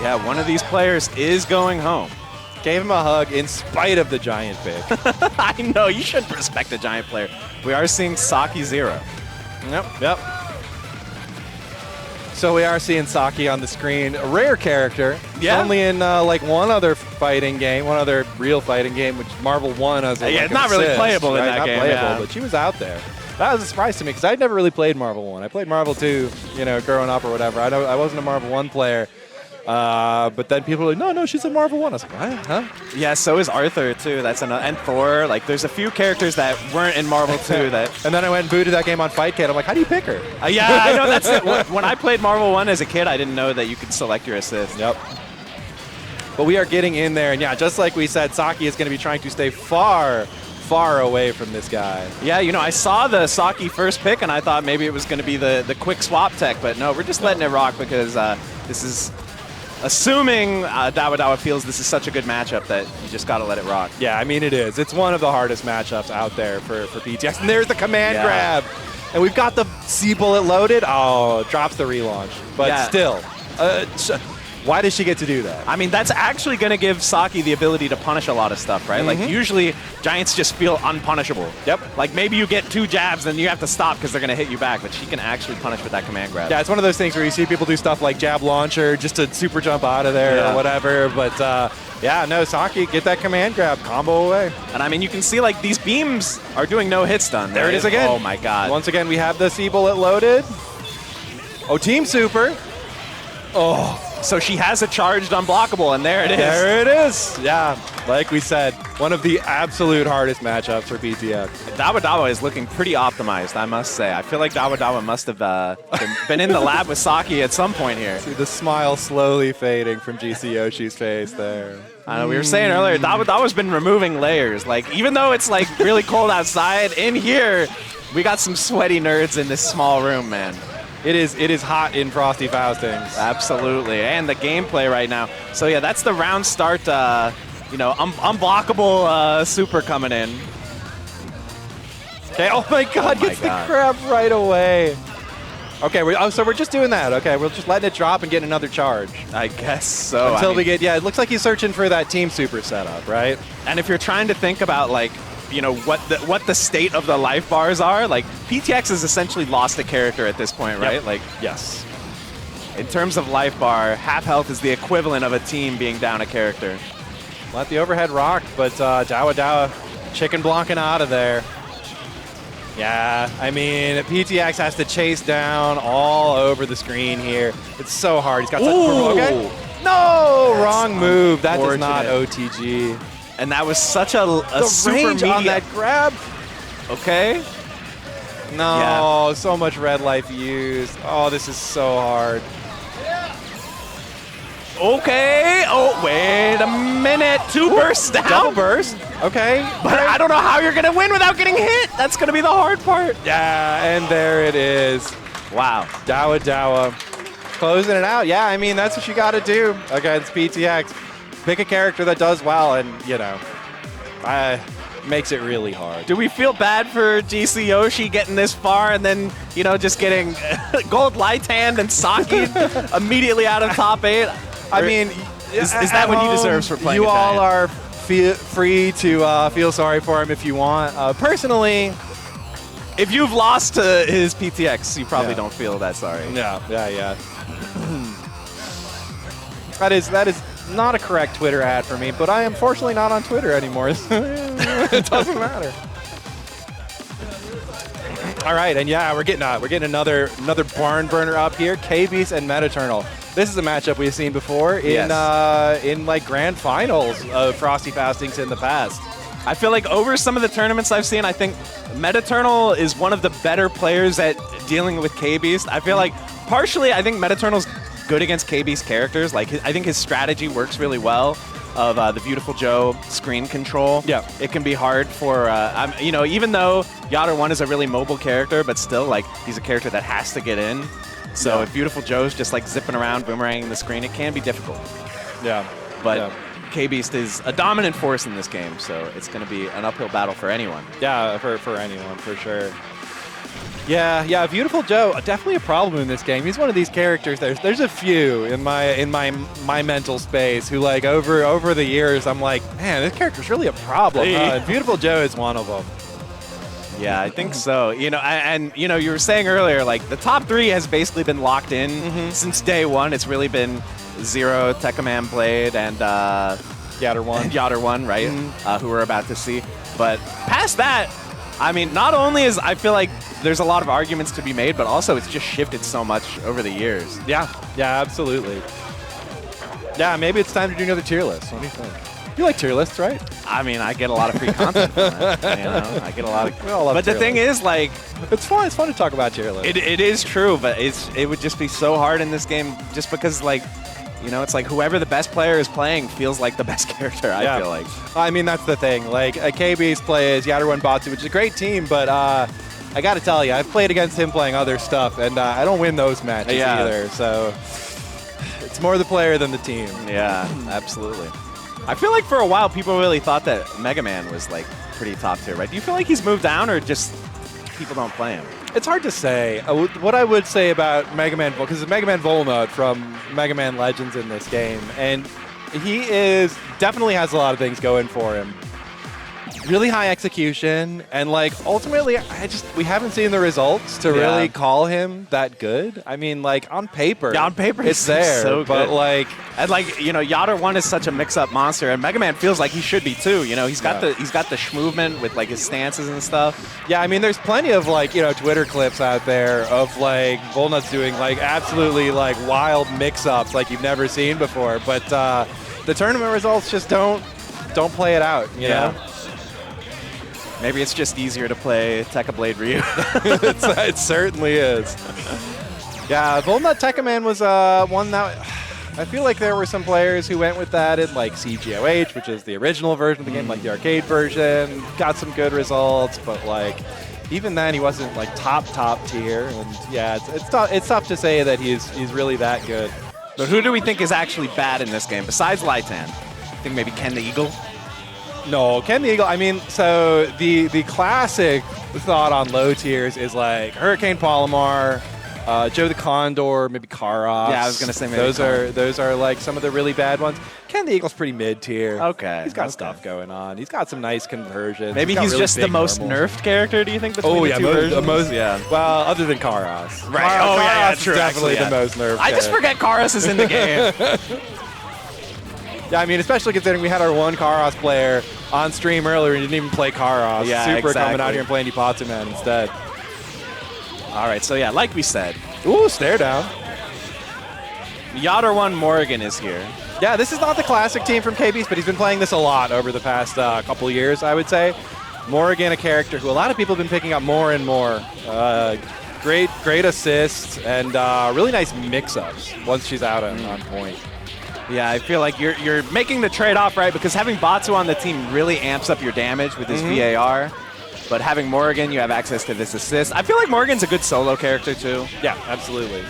Yeah, one of these players is going home. Gave him a hug in spite of the Giant pick. I know, you should respect the Giant player. We are seeing Saki 0. Yep. So we are seeing Saki on the screen, a rare character. Yeah. Only in like one other fighting game, one other real fighting game, which Marvel won as a Yeah, like, not really assist, playable in right? that Not game, playable, yeah. but she was out there. That was a surprise to me because I'd never really played Marvel 1. I played Marvel 2, growing up or whatever. I wasn't a Marvel 1 player. But then people were like, no, she's a Marvel 1. I was like, what? Huh? Yeah, so is Arthur, too. That's another. And Thor. Like, there's a few characters that weren't in Marvel 2 that... And then I went and booted that game on Fight Kit. I'm like, how do you pick her? Yeah, I know. That's it. When I played Marvel 1 as a kid, I didn't know that you could select your assist. Yep. But we are getting in there. And yeah, just like we said, Saki is going to be trying to stay far away from this guy. Yeah, I saw the Saki first pick, and I thought maybe it was going to be the quick swap tech. But no, we're just letting it rock because this is... Assuming Dawadawa feels this is such a good matchup that you just got to let it rock. Yeah, I mean, it is. It's one of the hardest matchups out there for PTX. And there's the command grab. And we've got the C bullet loaded. Oh, drops the relaunch. But still, why does she get to do that? I mean, that's actually going to give Saki the ability to punish a lot of stuff, right? Like, usually, Giants just feel unpunishable. Yep. Like, maybe you get 2 jabs, and you have to stop because they're going to hit you back, but she can actually punish with that command grab. Yeah, it's one of those things where you see people do stuff like jab launcher just to super jump out of there or whatever. But, yeah, no, Saki, get that command grab, combo away. And, I mean, you can see, like, these beams are doing no hit stun. There it is again. Oh, my God. Once again, we have the C bullet loaded. Oh, Team Super. Oh. So she has a charged unblockable, and there it is. There it is. Yeah, like we said, one of the absolute hardest matchups for PTX. Dawadawa is looking pretty optimized, I must say. I feel like Dawadawa must have been in the lab with Saki at some point here. See the smile slowly fading from GcYoshi's face there. I know, we were saying earlier, Dawadawa's been removing layers. Like, even though it's like really cold outside, in here, we got some sweaty nerds in this small room, man. It is hot in Frosty Faustings. Absolutely, and the gameplay right now. So yeah, that's the round start. Unblockable Supra coming in. Okay. Oh my God! Gets the grab right away. Okay. So we're just doing that. Okay. We're just letting it drop and getting another charge. I guess so. Until we get. Yeah. It looks like he's searching for that Team Super setup, right? And if you're trying to think about like, what the state of the life bars are, like PTX has essentially lost a character at this point, right? Like, yes. In terms of life bar, half health is the equivalent of a team being down a character. Let the overhead rock, but Dawadawa chicken blocking out of there. Yeah, I mean, PTX has to chase down all over the screen here. It's so hard. He's got such okay. No, that's wrong move. That is not OTG. And that was such a super range on that grab. Okay. No, so much red life used. Oh, this is so hard. Okay. Oh, wait a minute. 2 bursts down. Double burst. Okay. But I don't know how you're going to win without getting hit. That's going to be the hard part. Yeah, and there it is. Wow. Dawadawa closing it out. Yeah, I mean, that's what you got to do against PTX. Pick a character that does well, and, makes it really hard. Do we feel bad for GcYoshi getting this far and then, just getting gold light hand and Saki immediately out of top 8? I mean, is that what he deserves for playing? You all are free to feel sorry for him if you want. Personally, if you've lost to his PTX, you probably don't feel that sorry. Yeah. That is not a correct Twitter ad for me, but I am fortunately not on Twitter anymore. It doesn't matter. All right, and yeah, we're getting another barn burner up here. KBeast and Metaternal. This is a matchup we've seen before in like grand finals of Frosty Faustings in the past. I feel like over some of the tournaments I've seen, I think Metaternal is one of the better players at dealing with KBeast. I feel like partially, I think Metaternal's good against KBeast characters. Like, I think his strategy works really well of the Beautiful Joe screen control. Yeah. It can be hard for, even though Yada 1 is a really mobile character, but still, like, he's a character that has to get in. So if Beautiful Joe's just, like, zipping around, boomeranging the screen, it can be difficult. Yeah. But KBeast is a dominant force in this game, so it's going to be an uphill battle for anyone. Yeah, for anyone, for sure. Yeah, Beautiful Joe, definitely a problem in this game. He's one of these characters. There's a few in my mental space who, like, over the years, I'm like, man, this character's really a problem. And Beautiful Joe is one of them. Yeah, I think so. You know, and you know, you were saying earlier, like the top 3 has basically been locked in since day one. It's really been Zero, Tekkaman Blade, and Yatter 1. Yatter 1, right? Who we're about to see. But past that, I mean, not only is I feel like there's a lot of arguments to be made, but also it's just shifted so much over the years. Yeah, absolutely. Yeah, maybe it's time to do another tier list. What do you think? You like tier lists, right? I mean, I get a lot of free content from it. You know, I get a lot of. We all love But the tier thing lists. is, like, It's fun. It's fun to talk about tier lists. it is true, but it would just be so hard in this game, just because, like, you know, it's like whoever the best player is playing feels like the best character. I feel like. I mean, that's the thing. Like, KBeast plays Yatter 1 Batsu, which is a great team, but I got to tell you, I've played against him playing other stuff, and I don't win those matches either. So it's more the player than the team. Yeah, absolutely. I feel like for a while people really thought that Mega Man was like pretty top tier, right? Do you feel like he's moved down, or just people don't play him? It's hard to say. What I would say about Mega Man, because it's Mega Man Volnut from Mega Man Legends in this game, and he definitely has a lot of things going for him. Really high execution, and like ultimately, we haven't seen the results to really call him that good. I mean, like on paper, it's there, so good. but like, and like, you know, Yatter 1 is such a mix-up monster, and Mega Man feels like he should be too. You know, he's got the movement with like his stances and stuff. Yeah, I mean, there's plenty of like, you know, Twitter clips out there of like Volnut's doing like absolutely like wild mix-ups like you've never seen before, but the tournament results just don't play it out. You know. Maybe it's just easier to play Tekka Blade Ryu. It certainly is. Yeah, Volnut Tekkaman was one that I feel like there were some players who went with that in like GcYoshi, which is the original version of the game, like the arcade version, got some good results, but like even then he wasn't like top tier. And yeah, it's tough to say that he's really that good. But who do we think is actually bad in this game besides Laitan? I think maybe Ken the Eagle. No, Ken the Eagle, I mean, so the classic thought on low tiers is like Hurricane Palomar, Joe the Condor, maybe Karos. Yeah, I was going to say maybe those are like some of the really bad ones. Ken the Eagle's pretty mid tier. Okay. He's got stuff going on. He's got some nice conversions. Maybe he's really just the most nerfed character, do you think, between the two versions? Well, other than Karos. Right. Karos True. is definitely Actually, the most nerfed. I just forget Karos is in the game. Yeah, I mean, especially considering we had our one Karos player on stream earlier and didn't even play Karos. Yeah, Supra exactly. coming out here and playing Ipatsu Man instead. All right, so yeah, like we said. Ooh, stare down. Yatter 1 Morrigan is here. Yeah, this is not the classic team from KBeast, but he's been playing this a lot over the past couple years, I would say. Morrigan, a character who a lot of people have been picking up more and more. Great assists and really nice mix-ups once she's out on point. Yeah, I feel like you're making the trade-off, right? Because having Batsu on the team really amps up your damage with his VAR. But having Morrigan, you have access to this assist. I feel like Morrigan's a good solo character, too. Yeah, absolutely.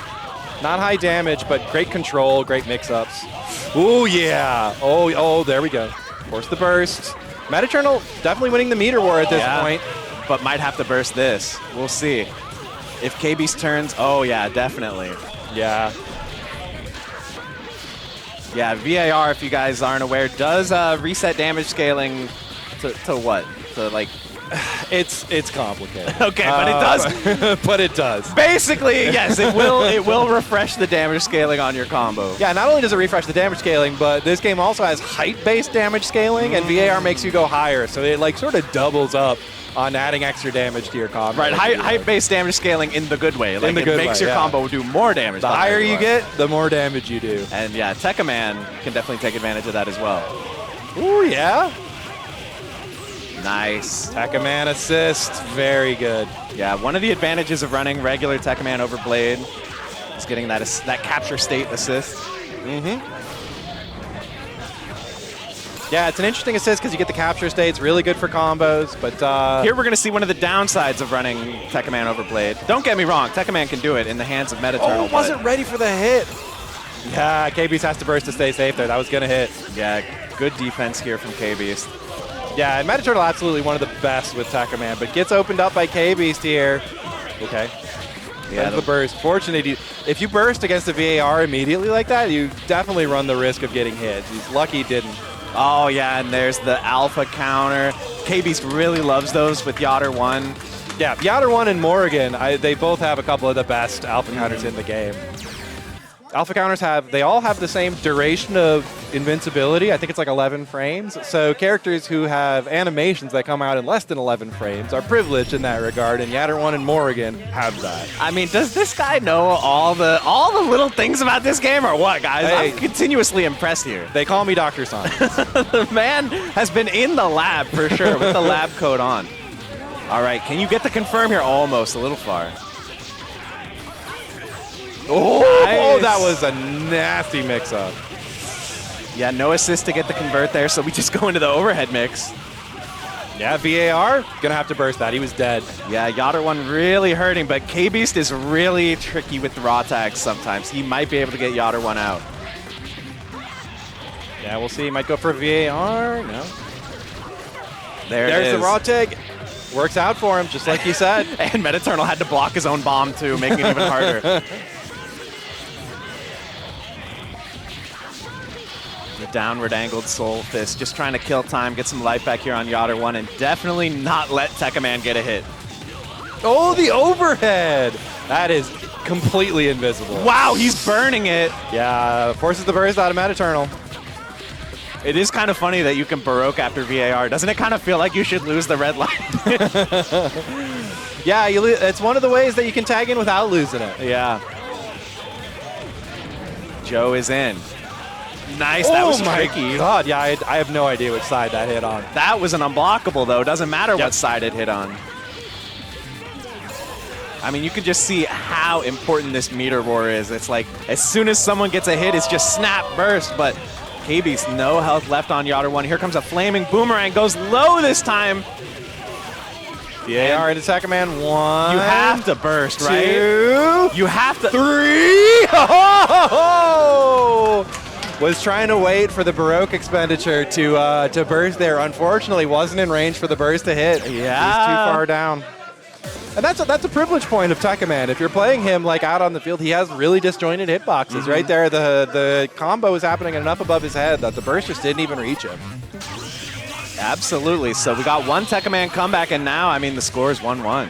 Not high damage, but great control, great mix-ups. Ooh, yeah. Oh, there we go. Force the burst. Metaternal definitely winning the meter war at this point. But might have to burst this. We'll see. If KBeast turns, oh, yeah, definitely. Yeah. Yeah, VAR, if you guys aren't aware, does reset damage scaling to what? To like... It's complicated. Okay, but it does. But it does. Basically, yes, it will refresh the damage scaling on your combo. Yeah, not only does it refresh the damage scaling, but this game also has height-based damage scaling, and VAR makes you go higher, so it like sort of doubles up on adding extra damage to your combo. Right, height-based damage scaling in the good way. Like, it makes your combo do more damage. The higher you get, the more damage you do. And yeah, Tekkaman can definitely take advantage of that as well. Ooh, yeah. Nice. Tekkaman assist, very good. Yeah, one of the advantages of running regular Tekkaman over Blade is getting that capture state assist. Yeah, it's an interesting assist because you get the capture state. It's really good for combos, but... Here we're going to see one of the downsides of running Tekkaman over Blade. Don't get me wrong, Tekkaman can do it in the hands of Metaternal. Oh, wasn't ready for the hit. Yeah, KBeast has to burst to stay safe there. That was going to hit. Yeah, good defense here from KBeast. Yeah, and Metaternal absolutely one of the best with Tekkaman, but gets opened up by KBeast here. Okay. Yeah, the burst. Fortunately, if you burst against a VAR immediately like that, you definitely run the risk of getting hit. He's lucky he didn't. Oh, yeah, and there's the alpha counter. KBeast really loves those with Yatter 1. Yeah, Yatter 1 and Morrigan, they both have a couple of the best alpha counters in the game. Alpha counters they all have the same duration of invincibility. I think it's like 11 frames. So characters who have animations that come out in less than 11 frames are privileged in that regard, and Yatter 1 and Morrigan have that. I mean, does this guy know all the little things about this game or what, guys? Hey, I'm continuously impressed here. They call me Dr. Science. The man has been in the lab for sure with the lab coat on. All right, can you get the confirm here? Almost, a little far. Oh, Nice. that was a nasty mix-up. Yeah, no assist to get the convert there, so we just go into the overhead mix. Yeah, VAR, gonna have to burst that. He was dead. Yeah, Yatter 1 really hurting, but KBeast is really tricky with the raw tags sometimes. He might be able to get Yatter 1 out. Yeah, we'll see. He might go for VAR. No. There's the raw tag. Works out for him, just like you said. And Metaternal had to block his own bomb too, making it even harder. The downward angled Soul Fist, just trying to kill time, get some life back here on Yatter 1, and definitely not let Tekkaman get a hit. Oh, the overhead! That is completely invisible. Wow, he's burning it. Yeah, forces the burst out of Metaternal. It is kind of funny that you can Baroque after VAR. Doesn't it kind of feel like you should lose the red light? Yeah, it's one of the ways that you can tag in without losing it. Yeah. Joe is in. Nice, that was tricky. Oh my god, yeah, I have no idea which side that hit on. That was an unblockable though. Doesn't matter what side it hit on. I mean, you can just see how important this meter war is. It's like, as soon as someone gets a hit, it's just snap, burst, but KBeast, no health left on Yatter 1. Here comes a flaming boomerang, goes low this time. VAR into Tekkaman. 1. You have to burst, 2. right? You have to. 3. Oh! Was trying to wait for the Baroque expenditure to burst there. Unfortunately, wasn't in range for the burst to hit. Yeah. He was too far down. And that's a privilege point of Tekkaman. If you're playing him like out on the field, he has really disjointed hitboxes. Right there, the combo is happening enough above his head that the burst just didn't even reach him. Absolutely. So we got one Tekkaman comeback, and now, I mean, the score is 1-1.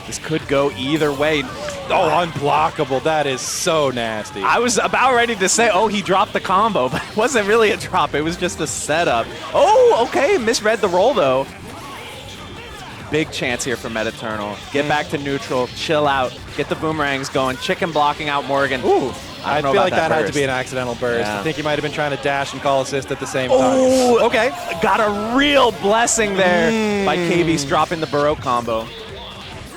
This could go either way. Oh, unblockable. That is so nasty. I was about ready to say, oh, he dropped the combo, but it wasn't really a drop. It was just a setup. Oh, okay. Misread the roll, though. Big chance here for Metaternal. Get back to neutral, chill out, get the boomerangs going, chicken blocking out Morgan. Ooh, I feel like that had to burst. be an accidental burst. Yeah. I think he might have been trying to dash and call assist at the same time. Oh, okay. Got a real blessing there by KBeast dropping the Baroque combo.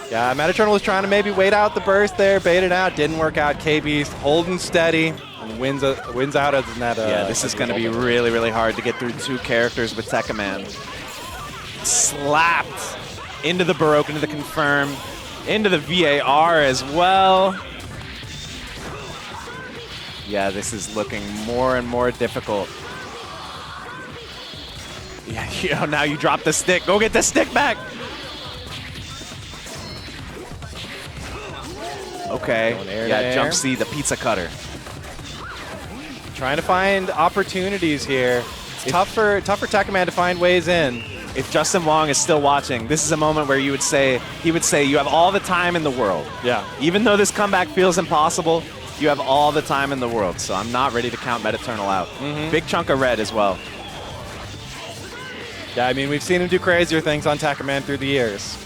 Yeah, Metaternal was trying to maybe wait out the burst there, bait it out, didn't work out. KBeast holding steady and wins out as that. Yeah, this is going to be really, really hard to get through two characters with Tekkaman. Slapped into the Baroque, into the confirm, into the VAR as well. Yeah, this is looking more and more difficult. Yeah, you know, now you drop the stick. Go get the stick back. Okay. Yeah, jump C, the pizza cutter. Trying to find opportunities here. It's tough for Tekkaman to find ways in. If Justin Wong is still watching, this is a moment where he would say, you have all the time in the world. Yeah. Even though this comeback feels impossible, you have all the time in the world. So I'm not ready to count Metaternal out. Big chunk of red as well. Yeah, I mean, we've seen him do crazier things on Tekkaman through the years.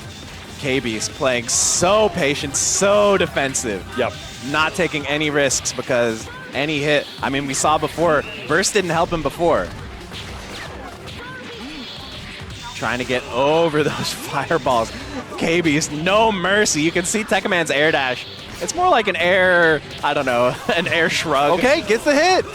KBeast playing so patient, so defensive. Yep. Not taking any risks because any hit, I mean, we saw before, burst didn't help him before. Trying to get over those fireballs. KBeast, no mercy. You can see Tekkaman's air dash. It's more like an air, I don't know, an air shrug. Okay, gets the hit.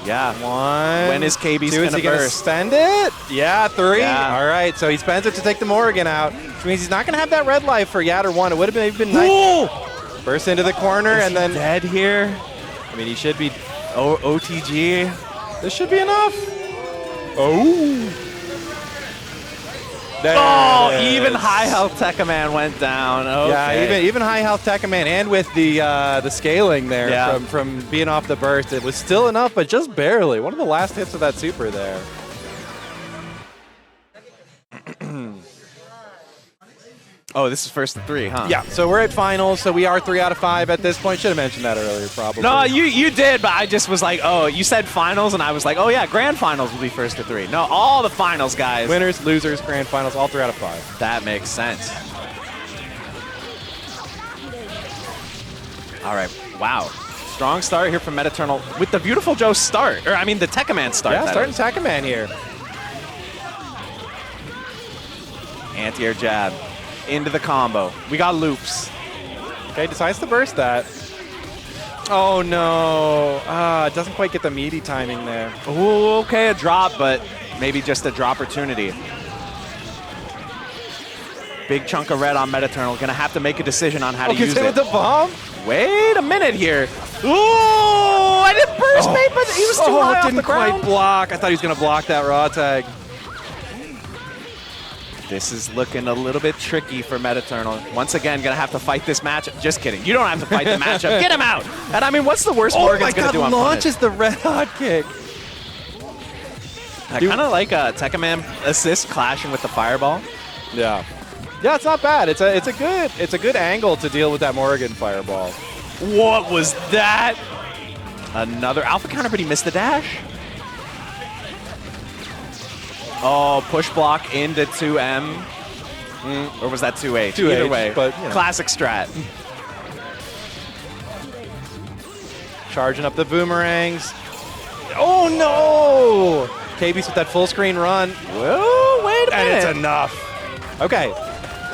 Yeah. 1. When is KBeast going to burst? spend it? Yeah, 3. Yeah. All right, so he spends it to take the Morrigan out, which means he's not going to have that red life for Yatter 1. It would have been nice. Ooh! Burst into the corner Is and he then dead here. I mean, he should be. OTG. This should be enough. Oh. Oh, There it even is. high health Tekkaman went down. Okay. Yeah, even high health Tekkaman, and with the scaling there Yeah. from being off the burst, it was still enough, but just barely. One of the last hits of that Supra there. Oh, this is first to 3, huh? Yeah, so we're at finals, so we are 3 out of 5 at this point. Should have mentioned that earlier, probably. No, you did, but I just was like, oh, you said finals, and I was like, oh yeah, grand finals will be first to 3. No, all the finals, guys. Winners, losers, grand finals, all 3 out of 5. That makes sense. All right, wow. Strong start here from Metaternal with the beautiful Joe start, or I mean the Tekkaman start. Yeah, starting Tekkaman here. Anti-air jab into the combo. We got loops. Okay, decides to burst that. Oh no, it doesn't quite get the meaty timing there. Ooh, okay, a drop, but maybe just a drop opportunity. Big chunk of red on Metaternal. Gonna have to make a decision on how to use it. With the bomb? Wait a minute here. Ooh, I didn't burst bait, but he was too high off the ground. Didn't quite block. I thought he was gonna block that raw tag. This is looking a little bit tricky for Metaternal. Once again, gonna have to fight this matchup. Just kidding. You don't have to fight the matchup. Get him out. And I mean, what's the worst Morgan's gonna do on punish? Launches the red hot kick. I kind of like a Tekkaman assist clashing with the fireball. Yeah. Yeah, it's not bad. It's a good angle to deal with that Morgan fireball. What was that? Another alpha counter, but he missed the dash. Oh, push block into 2M. Or was that 2H? 2H, either way, but you know. Classic strat. Charging up the boomerangs. Oh no! KBeast with that full screen run. Whoa, wait a minute. And it's enough. Okay,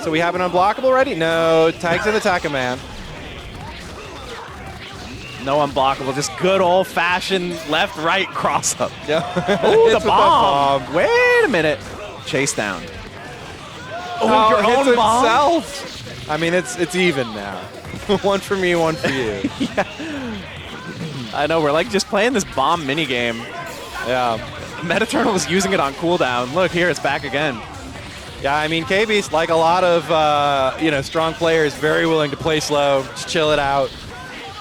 so we have an unblockable ready? No, tags in the Tekkaman. No unblockable, just good old-fashioned left-right cross-up. Yeah. Ooh, the bomb. Wait a minute. Chase down. Oh, your own hits bomb? itself. I mean, it's even now. One for me, one for you. Yeah. I know, we're like just playing this bomb minigame. Yeah. Metaternal is using it on cooldown. Look, here, it's back again. Yeah, I mean, KBeast, like a lot of strong players, very willing to play slow, just chill it out.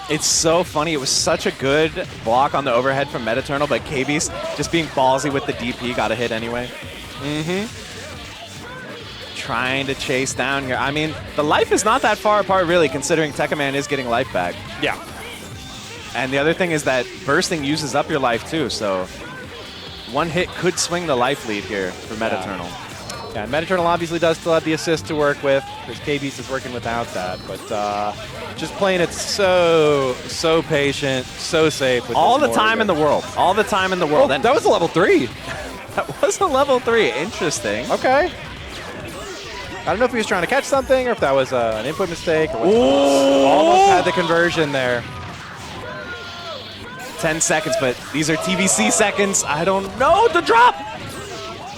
It's so funny. It was such a good block on the overhead from Metaternal, but KBeast just being ballsy with the DP got a hit anyway. Trying to chase down here. I mean, the life is not that far apart, really, considering Tekkaman is getting life back. Yeah. And the other thing is that bursting uses up your life, too, so one hit could swing the life lead here for Metaternal. Yeah, and Metaternal obviously does still have the assist to work with, because KBeast is working without that, but just playing it so patient, so safe. With all the time in the world. All the time in the world. Oh, that was a level 3. That was a level 3. Interesting. Okay. I don't know if he was trying to catch something or if that was an input mistake. Or almost had the conversion there. 10 seconds, but these are TVC seconds. I don't know. The drop.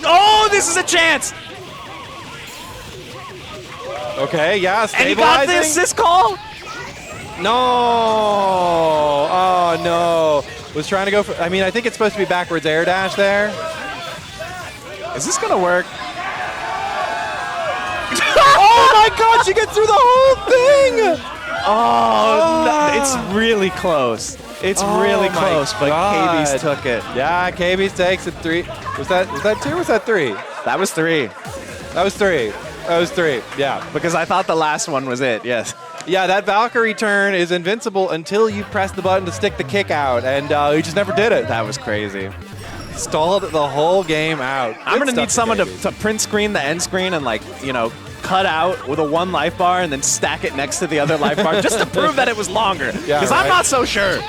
Oh, this is a chance. Okay, yeah, stabilizing. And he got the assist call. No. Oh, no. Was trying to go for, I mean, I think it's supposed to be backwards air dash there. Is this going to work? Oh, my God, she gets through the whole thing. Oh, no, it's really close. It's really close, but KBeast took it. Yeah, KBeast takes it 3. Was that 2 or was that 3? That was 3. That was 3. That was 3, yeah. Because I thought the last one was it, yes. Yeah, that Valkyrie turn is invincible until you press the button to stick the kick out, and he just never did it. That was crazy. Stalled the whole game out. I'm going to need someone to print screen the end screen and, like, you know, cut out with a 1 life bar and then stack it next to the other life bar just to prove that it was longer. Yeah, because I'm not so sure.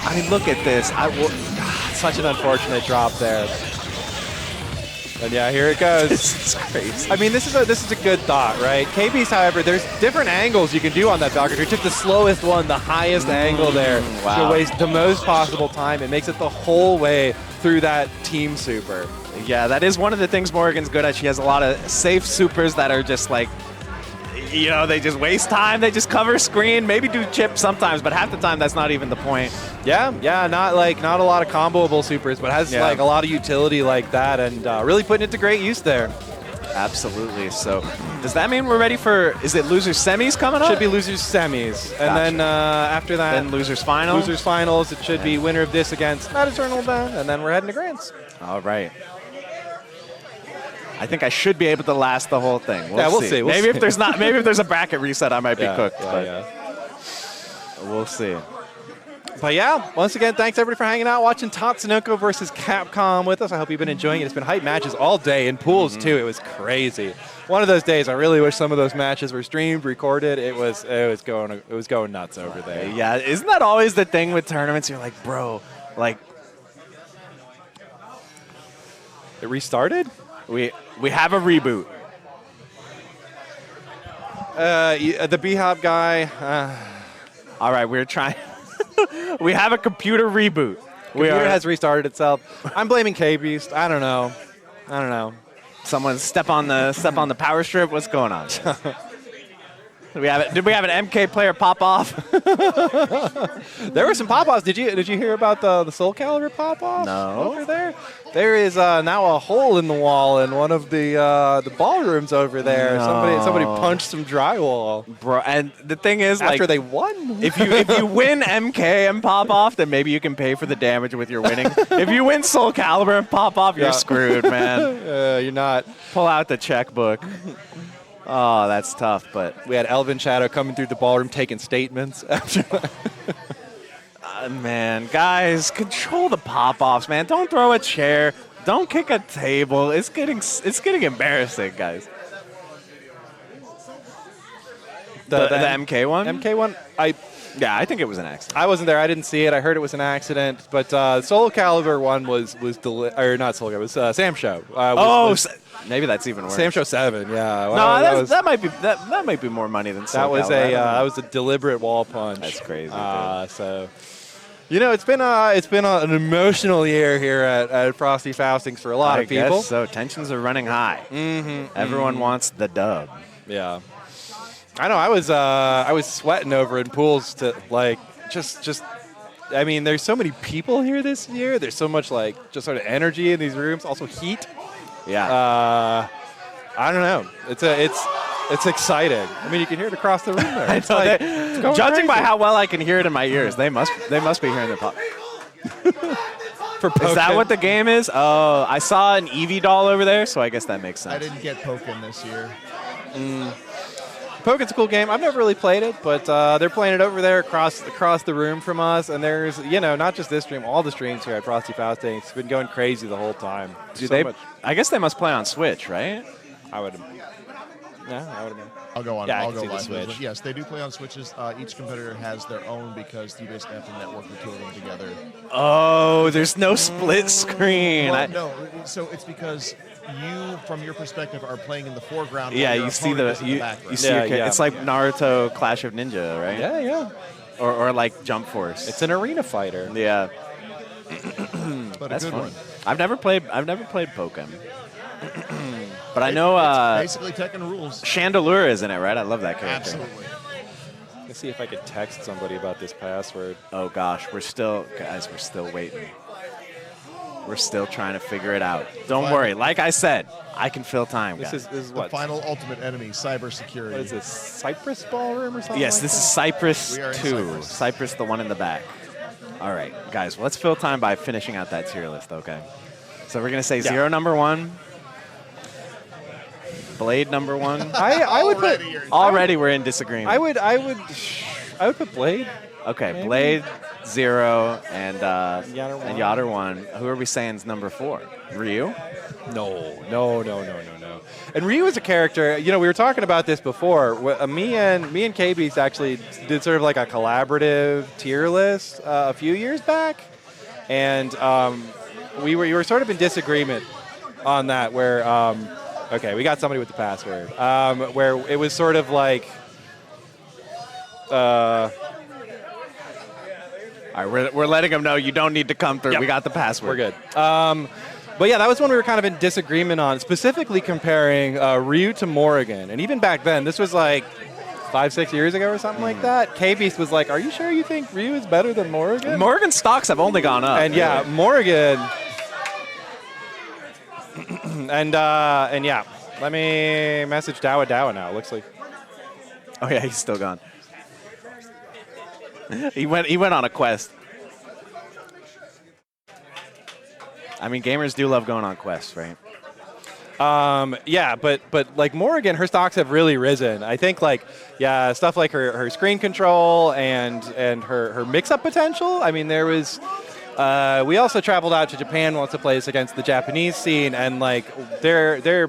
I mean, look at this. Such an unfortunate drop there. And yeah, here it goes. This is crazy. I mean, this is a good thought, right? KBeast, however, there's different angles you can do on that Valkyrie. He took the slowest one, the highest angle there to waste the most possible time. It makes it the whole way through that team super. Yeah, that is one of the things Morgan's good at. She has a lot of safe supers that are just like, you know, they just waste time. They just cover screen, maybe do chip sometimes, but half the time that's not even the point. Yeah, not a lot of comboable supers, but has like a lot of utility like that, and really putting it to great use there. Absolutely. So does that mean we're ready for, is it losers semis coming up? Should be losers semis. And then after that, then losers finals? Losers finals. It should be winner of this against Metaternal then, and then we're heading to Grands. All right. I think I should be able to last the whole thing. We'll see. Maybe if there's not, maybe if there's a bracket reset, I might be cooked. Yeah. We'll see. But yeah, once again, thanks everybody for hanging out, watching Tatsunoko versus Capcom with us. I hope you've been enjoying it. It's been hype matches all day, in pools too. It was crazy. One of those days, I really wish some of those matches were streamed, recorded. It was going nuts over there. Yeah, isn't that always the thing with tournaments? You're like, bro, like it restarted. We have a reboot. The B-Hop guy. All right, we're trying. We have a computer reboot. Computer has restarted itself. I'm blaming KBeast. I don't know. Someone step on the power strip. What's going on? Did we have an MK player pop off? There were some pop offs. Did you hear about the Soul Calibur pop off? No. Over there. There is now a hole in the wall in one of the ballrooms over there. No. Somebody punched some drywall. Bro, and the thing is, After like, they won. if you win MK and pop off, then maybe you can pay for the damage with your winning. If you win Soul Calibur and pop off, you're screwed, man. You're not. Pull out the checkbook. Oh, that's tough, but We had Elvin Shadow coming through the ballroom taking statements after that. man, guys, control the pop-offs, man. Don't throw a chair. Don't kick a table. It's getting embarrassing, guys. The MK one? MK one? Yeah, I think it was an accident. I wasn't there. I didn't see it. I heard it was an accident. But Soul Calibur one was not Soul Calibur. It was Sam Show. Maybe that's even worse. Sam Show 7. Yeah. No, that might be more money than Soul Calibur. That was a deliberate wall punch. That's crazy. So, it's been an emotional year here at Frosty Faustings for a lot of people. Guess so tensions are running high. Everyone wants the dub. Yeah. I know. I was sweating over in pools to just. I mean, there's so many people here this year. There's so much just sort of energy in these rooms. Also heat. Yeah. I don't know. It's exciting. I mean, you can hear it across the room there. It's judging crazy. by how well I can hear it in my ears, they must be hearing the pop. Is that what the game is? Oh, I saw an Eevee doll over there, so I guess that makes sense. I didn't get Pokken this year. Pokken's a cool game. I've never really played it, but they're playing it over there across the room from us. And there's, not just this stream, all the streams here at Frosty Faustings. It's been going crazy the whole time. I guess they must play on Switch, right? I would. Yeah, I would have been. I'll go on. Yeah, I'll I go can see the live. Switch. Yes, they do play on Switches. Each competitor has their own because you basically have to network the two of them together. Oh, there's no split screen. Well, no, so it's because you, from your perspective, are playing in the foreground. Yeah, while your you see opponent is in the background. you see it's like Naruto Clash of Ninja, right? Yeah. Or like Jump Force. It's an arena fighter. Yeah. But That's a good fun. one. I've never played Pokken. But I know It's basically Tekken rules. Chandelure is in it, right? I love that character. Absolutely. Let's see if I could text somebody about this password. Oh gosh, we're still waiting. We're still trying to figure it out. Don't worry. Like I said, I can fill time, guys. This is The what? final ultimate enemy, cybersecurity. What is this? Cypress Ballroom or something? Yes, like this that? is Cypress We are in 2. Cypress. Cypress, the one in the back. All right, guys, let's fill time by finishing out that tier list, okay? So we're going to say Zero number 1, Blade number 1. I would put. Already we're in disagreement. I would put Blade. Okay, maybe. Blade 0 and Yatter 1. and Yatter 1. Who are we saying is number 4? Ryu? No. And Ryu is a character. We were talking about this before. Me and KBeast actually did sort of like a collaborative tier list a few years back, and we were sort of in disagreement on that. Where okay, we got somebody with the password. Where it was sort of like. All right, we're letting them know you don't need to come through. Yep. We got the password. We're good. But yeah, that was one we were kind of in disagreement on, specifically comparing Ryu to Morrigan. And even back then, this was like 5-6 years ago or something like that. KBeast was like, "Are you sure you think Ryu is better than Morrigan?" Morrigan's stocks have only gone up. And yeah, Morrigan. and yeah, let me message Dawadawa now. Looks like. Oh yeah, he's still gone. He went on a quest. I mean, gamers do love going on quests, right? Yeah, but like Morrigan, her stocks have really risen. I think like stuff like her screen control and her mix-up potential. I mean, there was. We also traveled out to Japan once to place against the Japanese scene, and like their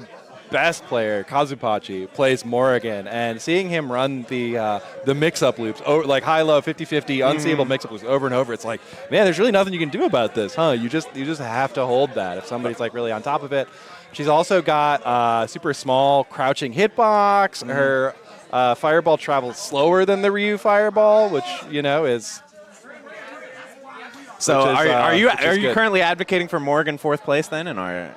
best player Kazupachi plays Morrigan, and seeing him run the mix-up loops, like high-low 50-50 unseeable mix-up loops over and over, it's like, man, there's really nothing you can do about this, huh? You just have to hold that if somebody's like really on top of it. She's also got super small crouching hitbox. Her fireball travels slower than the Ryu fireball, which is. So are you good. currently advocating for Morrigan 4th place then in our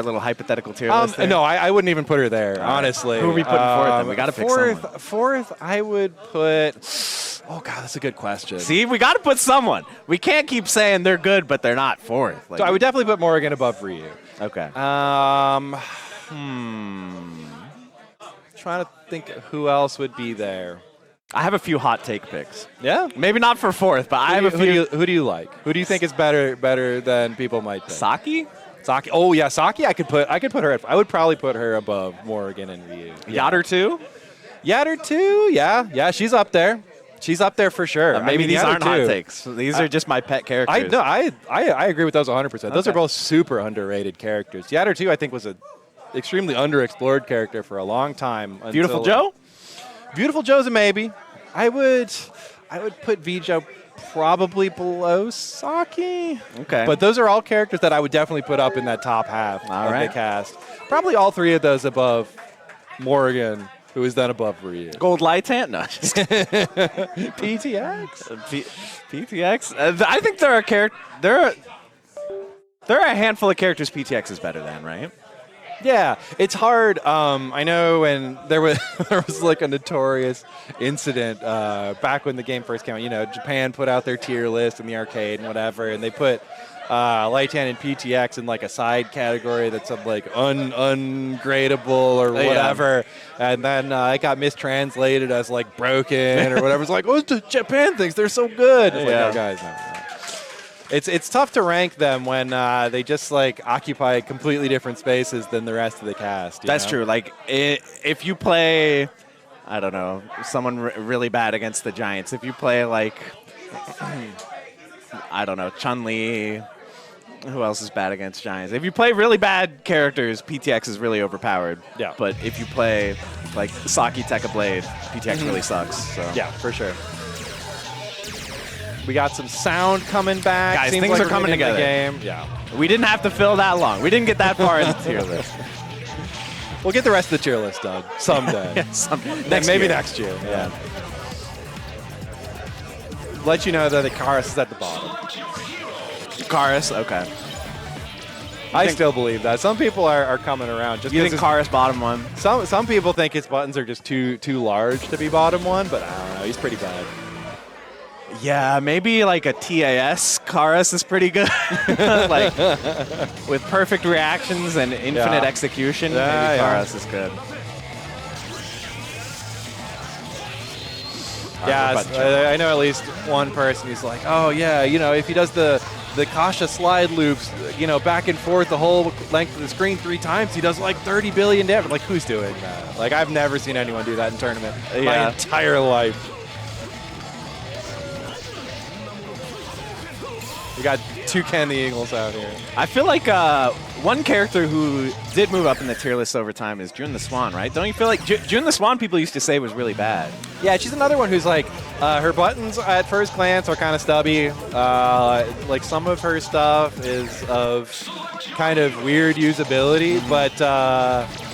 little hypothetical tier list? No, I wouldn't even put her there, honestly. Who are we putting 4th then? We got to pick someone. 4th, I would put. Oh God, that's a good question. See, we got to put someone. We can't keep saying they're good, but they're not 4th. Like, So I would definitely put Morrigan above Ryu. Okay. Trying to think who else would be there. I have a few hot take picks. Yeah. Maybe not for 4th, but I have a few. Who do you like? Who do you think is better than people might think? Saki? Saki. Oh yeah, Saki. I could put her. I would probably put her above Morrigan and Ryu. Yatter 2? Yatter 2. Yeah. She's up there. She's up there for sure. Maybe these Yatter aren't 2. hot takes. These are just my pet characters. I agree with those 100%. Those are both super underrated characters. Yatter 2, I think, was an extremely underexplored character for a long time. Beautiful Joe? Beautiful Joe's a maybe. I would put Vjo probably below Saki. Okay. But those are all characters that I would definitely put up in that top half of the cast. Probably all 3 of those above Morrigan, who is then above Ryu. Gold Lightant? No. PTX? PTX? I think there are a handful of characters PTX is better than, right? Yeah, it's hard. I know when there was like a notorious incident back when the game first came out. Japan put out their tier list in the arcade and whatever, and they put Lightan and PTX in like a side category that's like ungradable or whatever, and then it got mistranslated as like broken or whatever. It's like, oh, Japan thinks they're so good. It's like, no, guys, no. It's tough to rank them when they just like occupy completely different spaces than the rest of the cast. That's true. Like if you play, I don't know, someone really bad against the Giants. If you play like, I don't know, Chun-Li. Who else is bad against Giants? If you play really bad characters, PTX is really overpowered. Yeah. But if you play like Saki Tekka Blade, PTX really sucks. So. Yeah, for sure. We got some sound coming back. Guys, Seems things like are coming in the together. Game. Yeah. We didn't have to fill that long. We didn't get that far in the tier list. We'll get the rest of the tier list done someday. Maybe next year. Yeah. Let you know that the Karis is at the bottom. Karis, okay. I still believe that. Some people are coming around. Just you think Karis bottom 1? Some people think his buttons are just too large to be bottom 1, but I don't know. He's pretty bad. Yeah, maybe like a TAS Karis is pretty good. Like with perfect reactions and infinite execution, maybe Karis is good. Yeah, I know at least one person who's like, oh yeah, if he does the Kasha slide loops, back and forth the whole length of the screen 3 times, he does like 30 billion damage. Like, who's doing that? Like, I've never seen anyone do that in tournament my entire life. We got Toucan the Eagles out here. I feel like one character who did move up in the tier list over time is June the Swan, right? Don't you feel like June the Swan people used to say was really bad? Yeah, she's another one who's like, her buttons at first glance are kind of stubby. Like some of her stuff is of kind of weird usability, but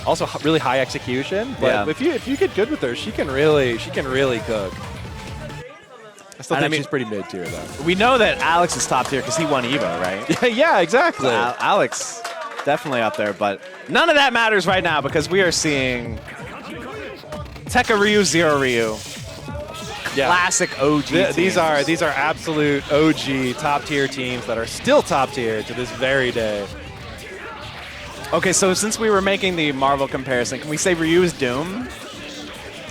also really high execution. But if you get good with her, she can really cook. I still think she's pretty mid-tier, though. We know that Alex is top tier because he won EVO, right? Yeah, exactly. Alex, definitely up there, but none of that matters right now because we are seeing Tekka Ryu, Zero Ryu. Classic OG teams. These are absolute OG top-tier teams that are still top-tier to this very day. Okay, so since we were making the Marvel comparison, can we say Ryu's Doom?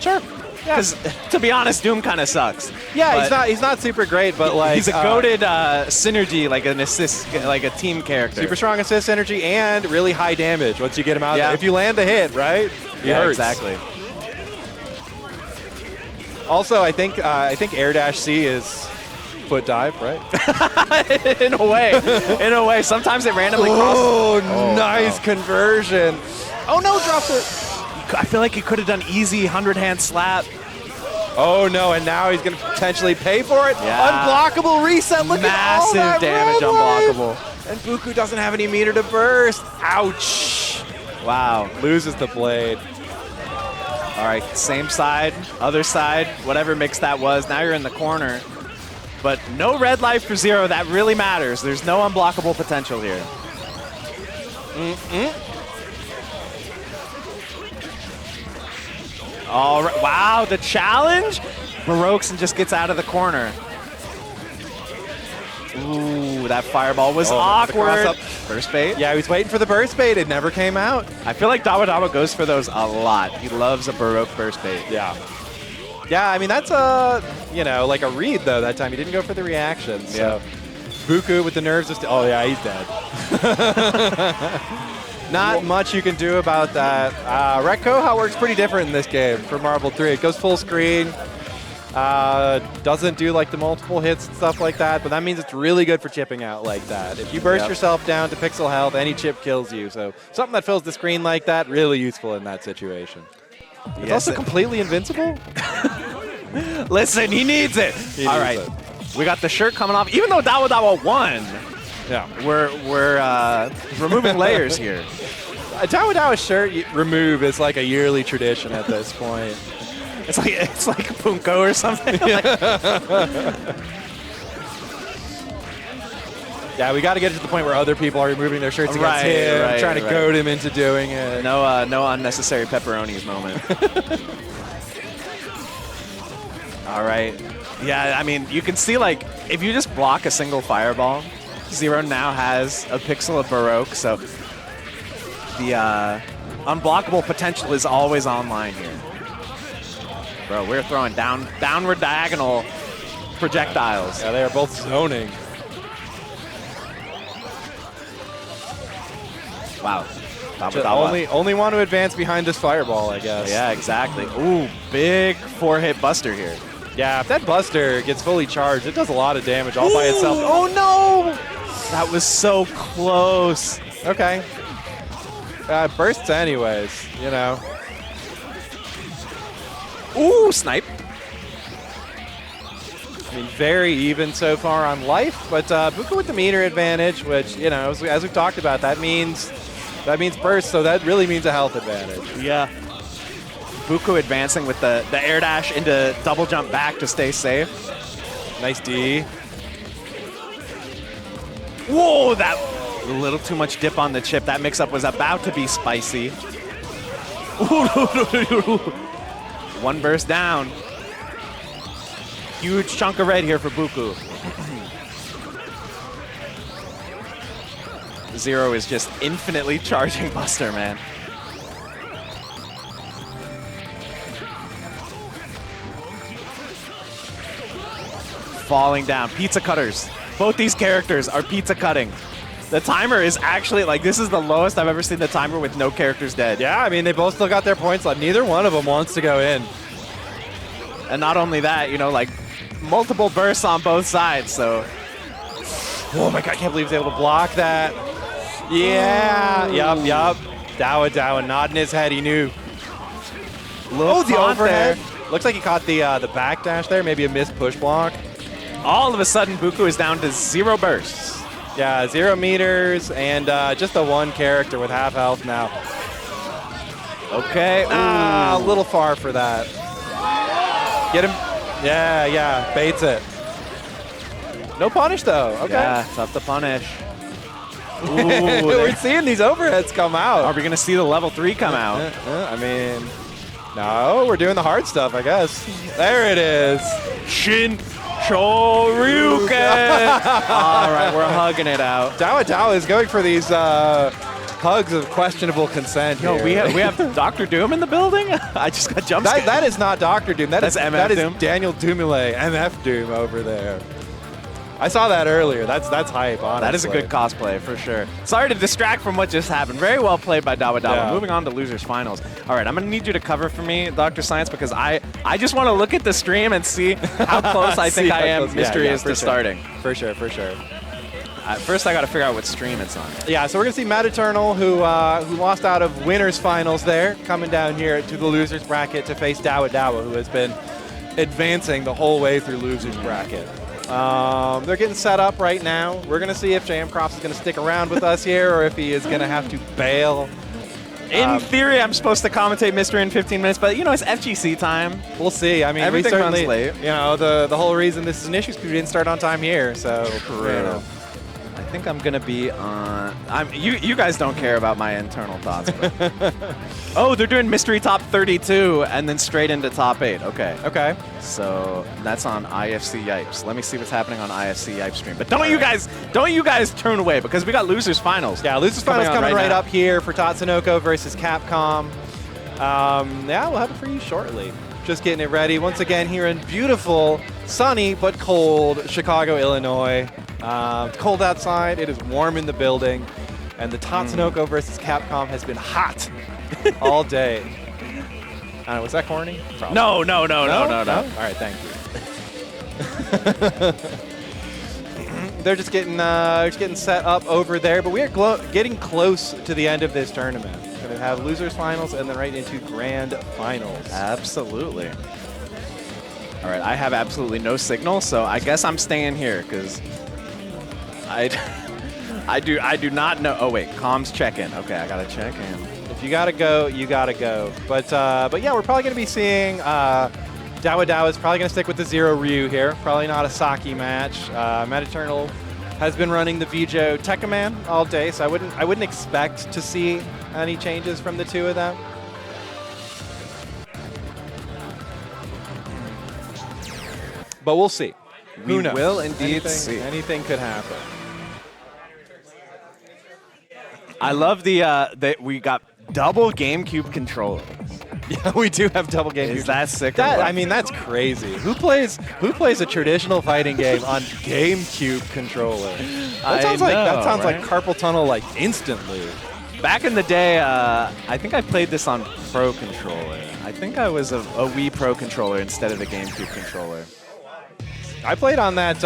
Sure. Because to be honest, Doom kind of sucks. Yeah, But he's not super great, but like he's a goated synergy, like an assist, like a team character. super strong assist energy and really high damage once you get him out Yeah. there. If you land the hit, right? He Yeah, hurts. exactly. Also, I think air dash C is foot dive, right? In a way, in a way. Sometimes it randomly crosses. Oh, nice conversion. Oh no, drops it. I feel like he could have done easy 100-hand slap. Oh no, and now he's going to potentially pay for it. Yeah. Unblockable reset. Look at all that Massive damage, red life. unblockable. And Bookoo doesn't have any meter to burst. Ouch. Wow. Loses the blade. All right, same side, other side, whatever mix that was. Now you're in the corner. But no red life for Zero. That really matters. There's no unblockable potential here. All right. Wow, the challenge? Baroques and just gets out of the corner. Ooh, that fireball was Oh, the awkward. cross-up. Burst bait? Yeah, he was waiting for the burst bait. It never came out. I feel like Dawadawa goes for those a lot. He loves a Baroque burst bait. Yeah. Yeah, I mean, that's like a read, though, that time. He didn't go for the reaction. So Bookoo with the nerves of oh, yeah, he's dead. Not much you can do about that. Retco works pretty different in this game for Marble 3. It goes full screen. Doesn't do like the multiple hits and stuff like that, but that means it's really good for chipping out like that. If you burst yourself down to pixel health, any chip kills you. So something that fills the screen like that, really useful in that situation. It's also completely invincible. Listen, he needs it. All right, we got the shirt coming off. Even though Dawadawa won, Yeah. we're removing layers here. A Dawadawa shirt remove is like a yearly tradition at this point. It's like Punko or something. Yeah, we got to get to the point where other people are removing their shirts against him, trying to goad him into doing it. No unnecessary pepperonis moment. All right. Yeah, I mean, you can see, like, if you just block a single fireball, Zero now has a pixel of Baroque, so the unblockable potential is always online here. Bro, we're throwing downward diagonal projectiles. Yeah, they are both zoning. Wow. Only want to advance behind this fireball, I guess. Yeah, exactly. Ooh, big 4-hit buster here. Yeah, if that buster gets fully charged, it does a lot of damage all by itself. Oh no! That was so close. Okay. Bursts anyways, you know. Ooh, snipe. I mean, very even so far on life, but Bookoo with the meter advantage, which, you know, as we've talked about, that means burst, so that really means a health advantage. Yeah. Bookoo advancing with the air dash into double jump back to stay safe. Nice D. Whoa, that a little too much dip on the chip. That mix-up was about to be spicy. One burst down. Huge chunk of red here for Bookoo. Zero is just infinitely charging Buster, man. Falling down. Pizza cutters. Both these characters are pizza cutting. The timer is actually, like, this is the lowest I've ever seen the timer with no characters dead. Yeah, I mean, they both still got their points left. Neither one of them wants to go in. And not only that, you know, like, multiple bursts on both sides, so. Oh my god, I can't believe he was able to block that. Yeah, yup. Dawadawa nodding his head, he knew. Oh, the overhead. Looks like he caught the backdash there, maybe a missed push block. All of a sudden, Bookoo is down to 0 bursts. Yeah, 0 meters, and just the one character with half health now. Okay. A little far for that. Get him. Yeah, baits it. No punish, though. Okay. Yeah, tough to punish. Ooh, we're seeing these overheads come out. Are we going to see the level 3 come out? I mean, no, we're doing the hard stuff, I guess. There it is. Shin Shoryuken! All right, we're hugging it out. Dawadawa is going for these Hugs of questionable consent. Yo, here. we have Dr. Doom in the building? I just got jump scared. That is not Dr. Doom. That's MF Doom? Is Daniel Dumoulet, MF Doom over there. I saw that earlier. That's hype, honestly. That is a good cosplay, for sure. Sorry to distract from what just happened. Very well played by Dawadawa. Yeah. Moving on to Losers Finals. All right, I'm going to need you to cover for me, Dr. Science, because I just want to look at the stream and see how close I think I am Mystery is to starting. For sure, for sure. First, I got to figure out what stream it's on. Yeah, so we're going to see Metaternal, who lost out of Winners Finals there, coming down here to the Losers bracket to face Dawadawa, who has been advancing the whole way through Losers bracket. They're getting set up right now. We're going to see if JM Crops is going to stick around with us here or if he is going to have to bail. In theory, I'm supposed to commentate Mystery in 15 minutes, but, you know, it's FGC time. We'll see. I mean, Everything we certainly, runs late. You know, the whole reason this is an issue is because we didn't start on time here, so. You know. I think I'm going to be on... You guys don't care about my internal thoughts. But oh, they're doing Mystery Top 32 and then straight into Top 8. Okay. Okay. So that's on IFC Yipes. Let me see what's happening on IFC Yipes stream. But don't you guys turn away because we got Losers Finals. Yeah, Losers Finals coming right now. up here for Tatsunoko versus Capcom. Yeah, we'll have it for you shortly. Just getting it ready. Once again, here in beautiful, sunny but cold Chicago, Illinois. It's cold outside. It is warm in the building. And the Tatsunoko versus Capcom has been hot all day. Was that corny? Probably. No. All right, thank you. They're just getting set up over there, but we are getting close to the end of this tournament. We're going to have Losers Finals and then right into Grand Finals. Absolutely. All right, I have absolutely no signal, so I guess I'm staying here because I do not know. Oh wait, comms check in. Okay, I gotta check in. If you gotta go, you gotta go. But yeah, we're probably gonna be seeing Dawadawa is probably gonna stick with the Zero Ryu here. Probably not a Saki match. Metaternal has been running the Vijo Tekkaman all day, so I wouldn't expect to see any changes from the two of them. But we'll see. Who knows? We will indeed see. Anything could happen. I love that we got double GameCube controllers. Yeah, we do have double GameCube. Is that sick? I mean, that's crazy. Who plays a traditional fighting game on GameCube controller? That sounds like carpal tunnel like instantly. Back in the day, I think I played this on Pro Controller. I think I was a Wii Pro Controller instead of the GameCube controller. I played on that.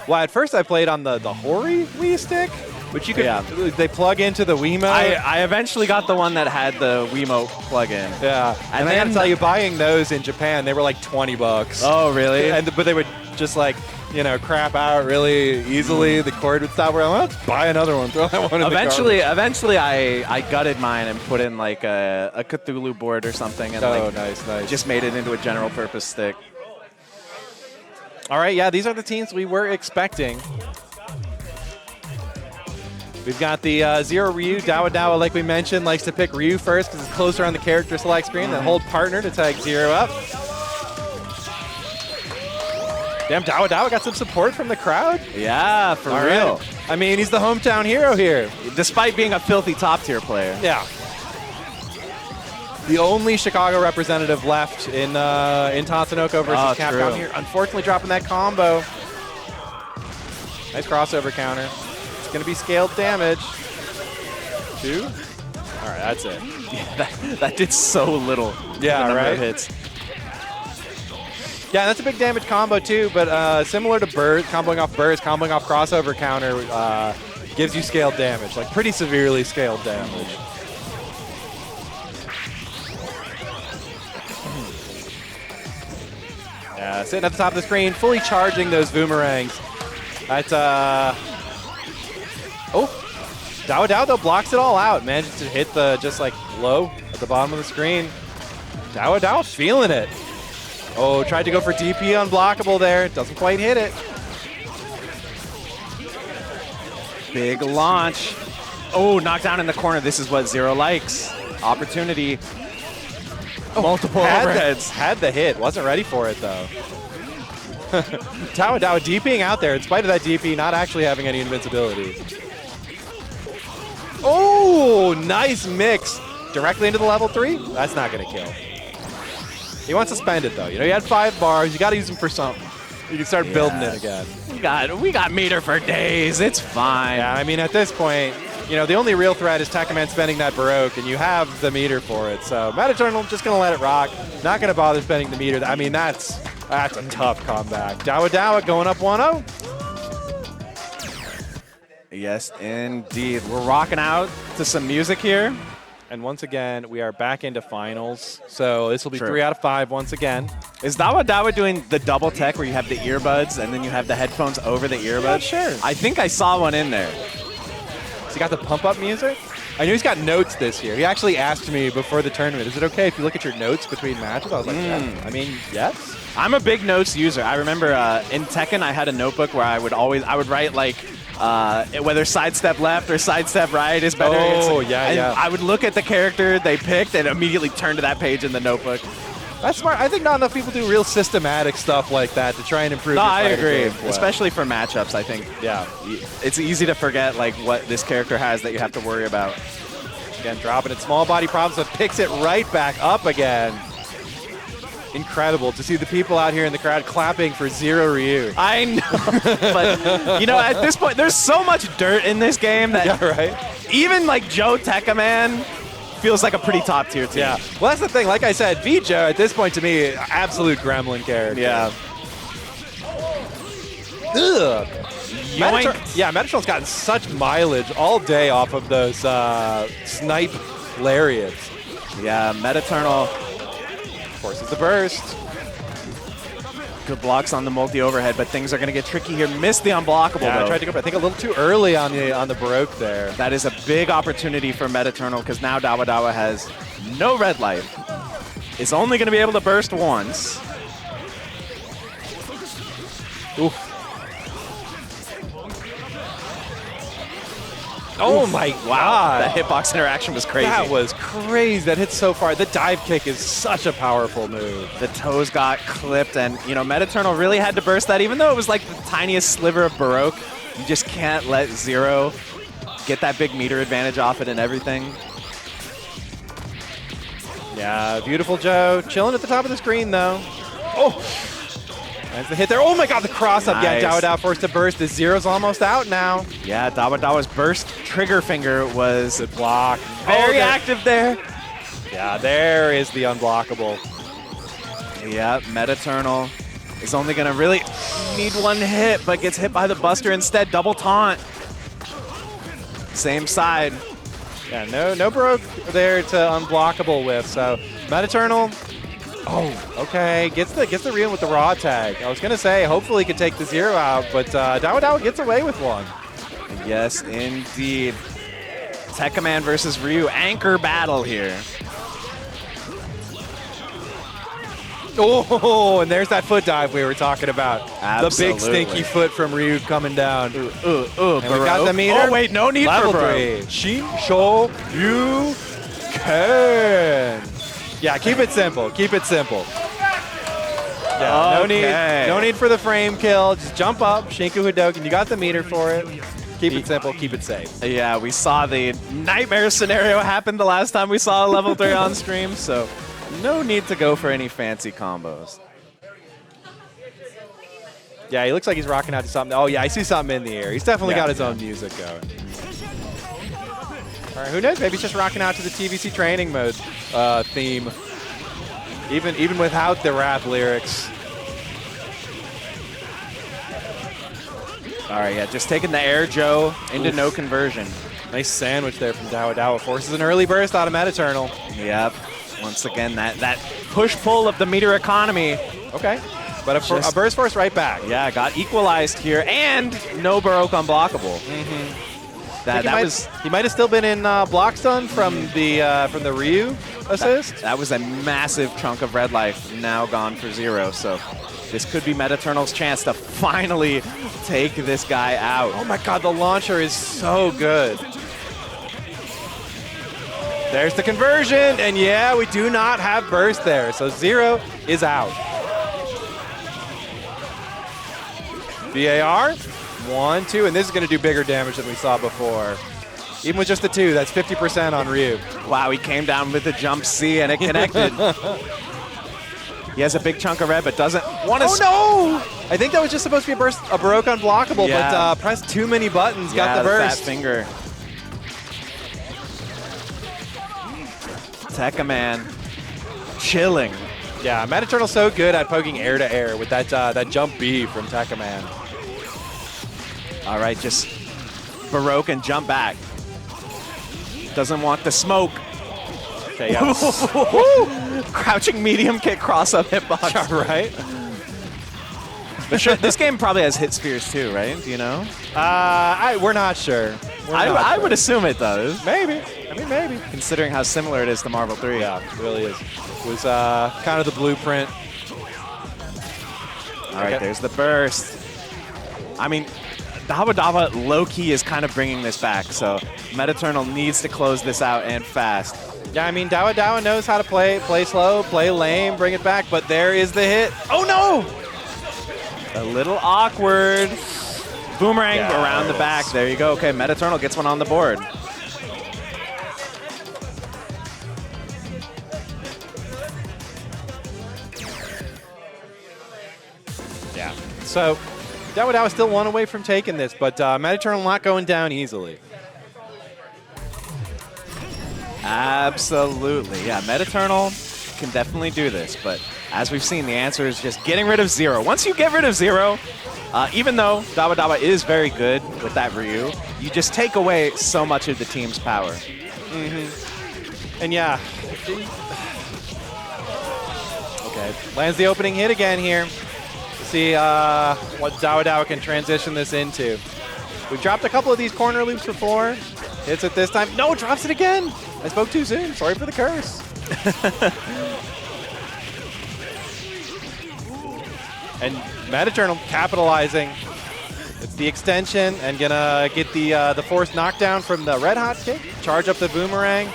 Well, at first I played on the Hori Wii stick, which you could. Yeah. They plug into the Wiimote. I eventually got the one that had the Wiimote plug-in. Yeah, and I gotta tell you, buying those in Japan, they were like $20. Oh, really? But they would just like crap out really easily. The cord would stop. We're like, let's buy another one. Throw that one in Eventually, I gutted mine and put in like a Cthulhu board or something, and nice. Just made it into a general purpose stick. All right, yeah, these are the teams we were expecting. We've got the Zero Ryu. Dawadawa, like we mentioned, likes to pick Ryu first because it's closer on the character select screen, then hold partner to tag Zero up. Damn, Dawadawa got some support from the crowd. Yeah, for All real. Right. I mean, he's the hometown hero here. Despite being a filthy top-tier player. Yeah. The only Chicago representative left in Tatsunoko versus Capcom here. Unfortunately, dropping that combo. Nice crossover counter. It's going to be scaled damage. 2. All right, that's it. Yeah, that did so little. Yeah, the number right. of hits. Yeah, that's a big damage combo too, but similar to Burst, comboing off crossover counter gives you scaled damage, like pretty severely scaled damage. Sitting at the top of the screen, fully charging those boomerangs. That's Dawadawa though blocks it all out, manages to hit the just like low at the bottom of the screen. Dawadawa feeling it. Oh, tried to go for DP unblockable there. Doesn't quite hit it. Big launch. Oh, knocked down in the corner. This is what Zero likes. Opportunity. Multiple overheads. Had the hit. Wasn't ready for it, though. Dawadawa DPing out there in spite of that DP not actually having any invincibility. Oh, nice mix. Directly into the level 3? That's not going to kill. He wants to spend it, though. You know, you had 5 bars. You got to use them for something. You can start building it again. We got meter for days. It's fine. Yeah, I mean, at this point, you know, the only real threat is Tekkaman spending that Baroque, and you have the meter for it. So Metaternal just going to let it rock. Not going to bother spending the meter. I mean, that's a tough comeback. Dawadawa going up 1-0. Yes, indeed. We're rocking out to some music here. And once again, we are back into finals. So this will be True. 3 out of 5 once again. Is Dawadawa doing the double tech where you have the earbuds and then you have the headphones over the earbuds? Yeah, sure. I think I saw one in there. So he got the pump-up music? I know he's got notes this year. He actually asked me before the tournament, is it okay if you look at your notes between matches? I was like, yeah. I mean, yes. I'm a big notes user. I remember in Tekken, I had a notebook where I would write like whether sidestep left or sidestep right is better. Oh, yeah. I would look at the character they picked and immediately turn to that page in the notebook. That's smart. I think not enough people do real systematic stuff like that to try and improve. No, your I fighting agree. gameplay. Especially for matchups, I think. Yeah. It's easy to forget like what this character has that you have to worry about. Again, dropping it. Small body problems, but picks it right back up again. Incredible to see the people out here in the crowd clapping for Zero Ryu. I know, but you know, at this point, there's so much dirt in this game that Yeah, right? even like Joe Tekkaman feels like a pretty top tier team. Yeah. Well, that's the thing. Like I said, Vijo, at this point to me, absolute gremlin character. Yeah. Ugh. Yoink. Metatronal's gotten such mileage all day off of those snipe lariats. Yeah, Metaternal. Forces the burst. Good blocks on the multi-overhead, but things are going to get tricky here. Missed the unblockable, Yeah, though. I tried to go, I think, a little too early on the Baroque there. That is a big opportunity for Metaternal because now Dawadawa has no red life. It's only going to be able to burst once. Oof. Oh my God. That hitbox interaction was crazy. That was crazy. That hit so far. The dive kick is such a powerful move. The toes got clipped, and you know Metaternal really had to burst that, even though it was like the tiniest sliver of Baroque. You just can't let Zero get that big meter advantage off it and everything. Yeah, beautiful Joe. Chilling at the top of the screen, though. Oh! That's the hit there. Oh my God, the cross-up. Nice. Yeah, Dawadawa forced to burst. The Zero's almost out now. Yeah, Dawadawa's burst trigger finger was Good block. very there. active there. Yeah, there is the unblockable. Yeah, Metaternal is only going to really need one hit, but gets hit by the Buster instead. Double taunt. Same side. Yeah, no Baroque there to unblockable with. So Metaternal, okay, gets the Ryu with the raw tag. I was gonna say hopefully he could take the Zero out, but Dawadawa gets away with one. Yes, indeed. Tekkaman versus Ryu, anchor battle here. Oh, and there's that foot dive we were talking about. Absolutely. The big stinky foot from Ryu coming down. And we got the meter. Oh wait, no need Level for Baroque. 3. Shin Sho Yu Ken. Yeah, keep it simple. Keep it simple. Yeah, Okay. no need for the frame kill. Just jump up, Shinku Hadoken. You got the meter for it. Keep it simple. Keep it safe. Yeah, we saw the nightmare scenario happen the last time we saw a level 3 on stream, so no need to go for any fancy combos. Yeah, he looks like he's rocking out to something. Oh yeah, I see something in the air. He's definitely Yeah. got his own music going. All right, who knows? Maybe he's just rocking out to the TVC training mode theme, even without the rap lyrics. All right, yeah, just taking the air Joe into no conversion. Nice sandwich there from Dawadawa. Forces an early burst out of Metaternal. Yep. Once again, that push-pull of the meter economy. Okay, but a burst force right back. Yeah, got equalized here, and no Baroque unblockable. He might have still been in block stun from the Ryu assist. That was a massive chunk of red life now gone for Zero, so this could be Metaternal's chance to finally take this guy out. Oh my God, the launcher is so good. There's the conversion, and yeah, we do not have burst there, so Zero is out. VAR, 1, 2, and this is going to do bigger damage than we saw before. Even with just the 2, that's 50% on Ryu. Wow, he came down with a jump C and it connected. He has a big chunk of red, but doesn't want to. Oh no! I think that was just supposed to be a Baroque unblockable, but pressed too many buttons, got the burst. Fat finger. Tekka-Man, chilling. Yeah, Metaternal's so good at poking air to air with that jump B from Tekka-Man. All right, just Baroque and jump back. Doesn't want the smoke. Okay, yeah. Crouching medium kick cross up hitbox. Yeah, right? But sure, this game probably has hit spheres too, right? Do you know? We're not sure. I would assume it does. Maybe. I mean, maybe. Considering how similar it is to Marvel 3. Yeah, it really is. It was kind of the blueprint. All right, there's the burst. I mean, Dawadawa low-key is kind of bringing this back, so Metaternal needs to close this out and fast. Yeah, I mean, Dawadawa knows how to play slow, play lame, bring it back, but there is the hit. Oh, no! A little awkward. Boomerang around the back. There you go. Okay, Metaternal gets one on the board. Yeah. So, Dawadawa still one away from taking this, but Metaternal not going down easily. Absolutely. Yeah, Metaternal can definitely do this, but as we've seen, the answer is just getting rid of Zero. Once you get rid of Zero, even though Dawadawa is very good with that Ryu, you just take away so much of the team's power. Mm-hmm. And yeah. Okay, lands the opening hit again here. See what Dawadawa can transition this into. We've dropped a couple of these corner loops before. Hits it this time. No, drops it again. I spoke too soon. Sorry for the curse. And Metaternal capitalizing. It's the extension and gonna get the forced knockdown from the red hot kick. Charge up the boomerang.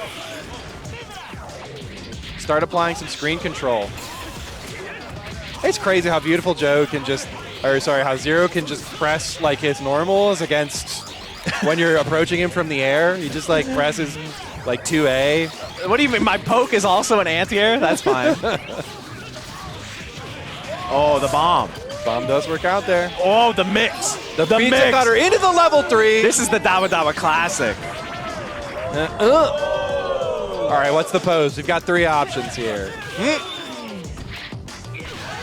Start applying some screen control. It's crazy how Beautiful Joe can just, or sorry, how Zero can just press like his normals against when you're approaching him from the air. He just like presses like 2A. What do you mean? My poke is also an anti-air? That's fine. Oh, the bomb. Bomb does work out there. Oh, the mix. The pizza cutter into the level 3. This is the Dawadawa classic. All right, what's the pose? We've got 3 options here.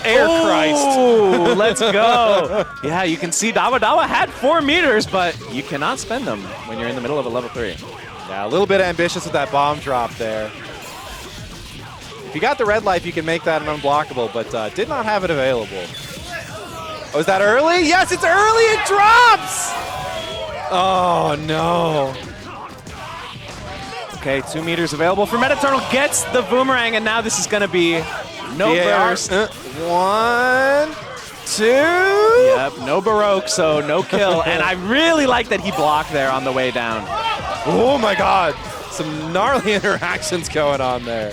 Air Christ. Let's go. Yeah, you can see Dawadawa had 4 meters, but you cannot spend them when you're in the middle of a level 3. Yeah, a little bit ambitious with that bomb drop there. If you got the red life, you can make that an unblockable, but did not have it available. Oh, is that early? Yes, it's early. It drops. Oh, no. Okay, 2 meters available for Metaternal. Gets the boomerang, and now this is going to be no burst. 1, 2. Yep, no Baroque, so no kill. And I really like that he blocked there on the way down. Oh my God, some gnarly interactions going on there.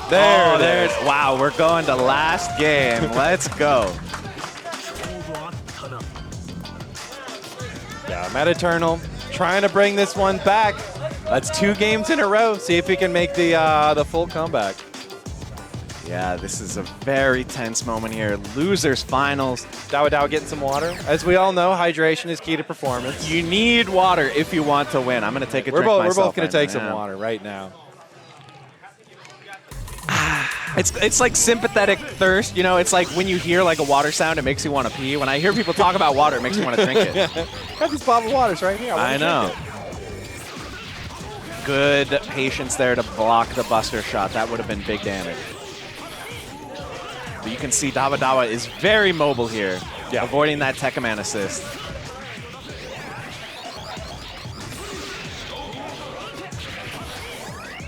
There it is. Wow, we're going to last game. Let's go. Yeah, Metaternal trying to bring this one back. That's 2 games in a row. See if he can make the full comeback. Yeah, this is a very tense moment here. Losers finals. Dawadawa getting some water. As we all know, hydration is key to performance. You need water if you want to win. I'm going to take a drink myself. We're both going to take some water right now. It's like sympathetic thirst, you know. It's like when you hear like a water sound, it makes you want to pee. When I hear people talk about water, it makes me want to drink it. Got these bottled waters right here. I know. Good patience there to block the buster shot. That would have been big damage. But you can see Dawadawa is very mobile here, avoiding that Tekka-Man assist.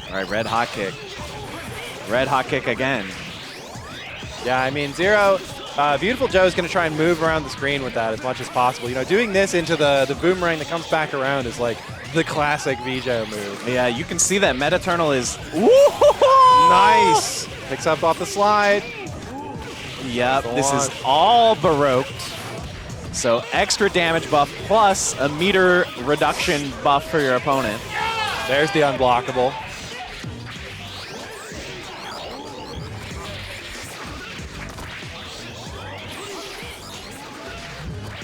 All right, red hot kick. Red hot kick again. Yeah, I mean, Zero, Beautiful Joe is going to try and move around the screen with that as much as possible. You know, doing this into the boomerang that comes back around is like the classic VJo move. Yeah, you can see that Metaternal is nice. Picks up off the slide. Yep, this is all Baroqued. So extra damage buff plus a meter reduction buff for your opponent. There's the unblockable.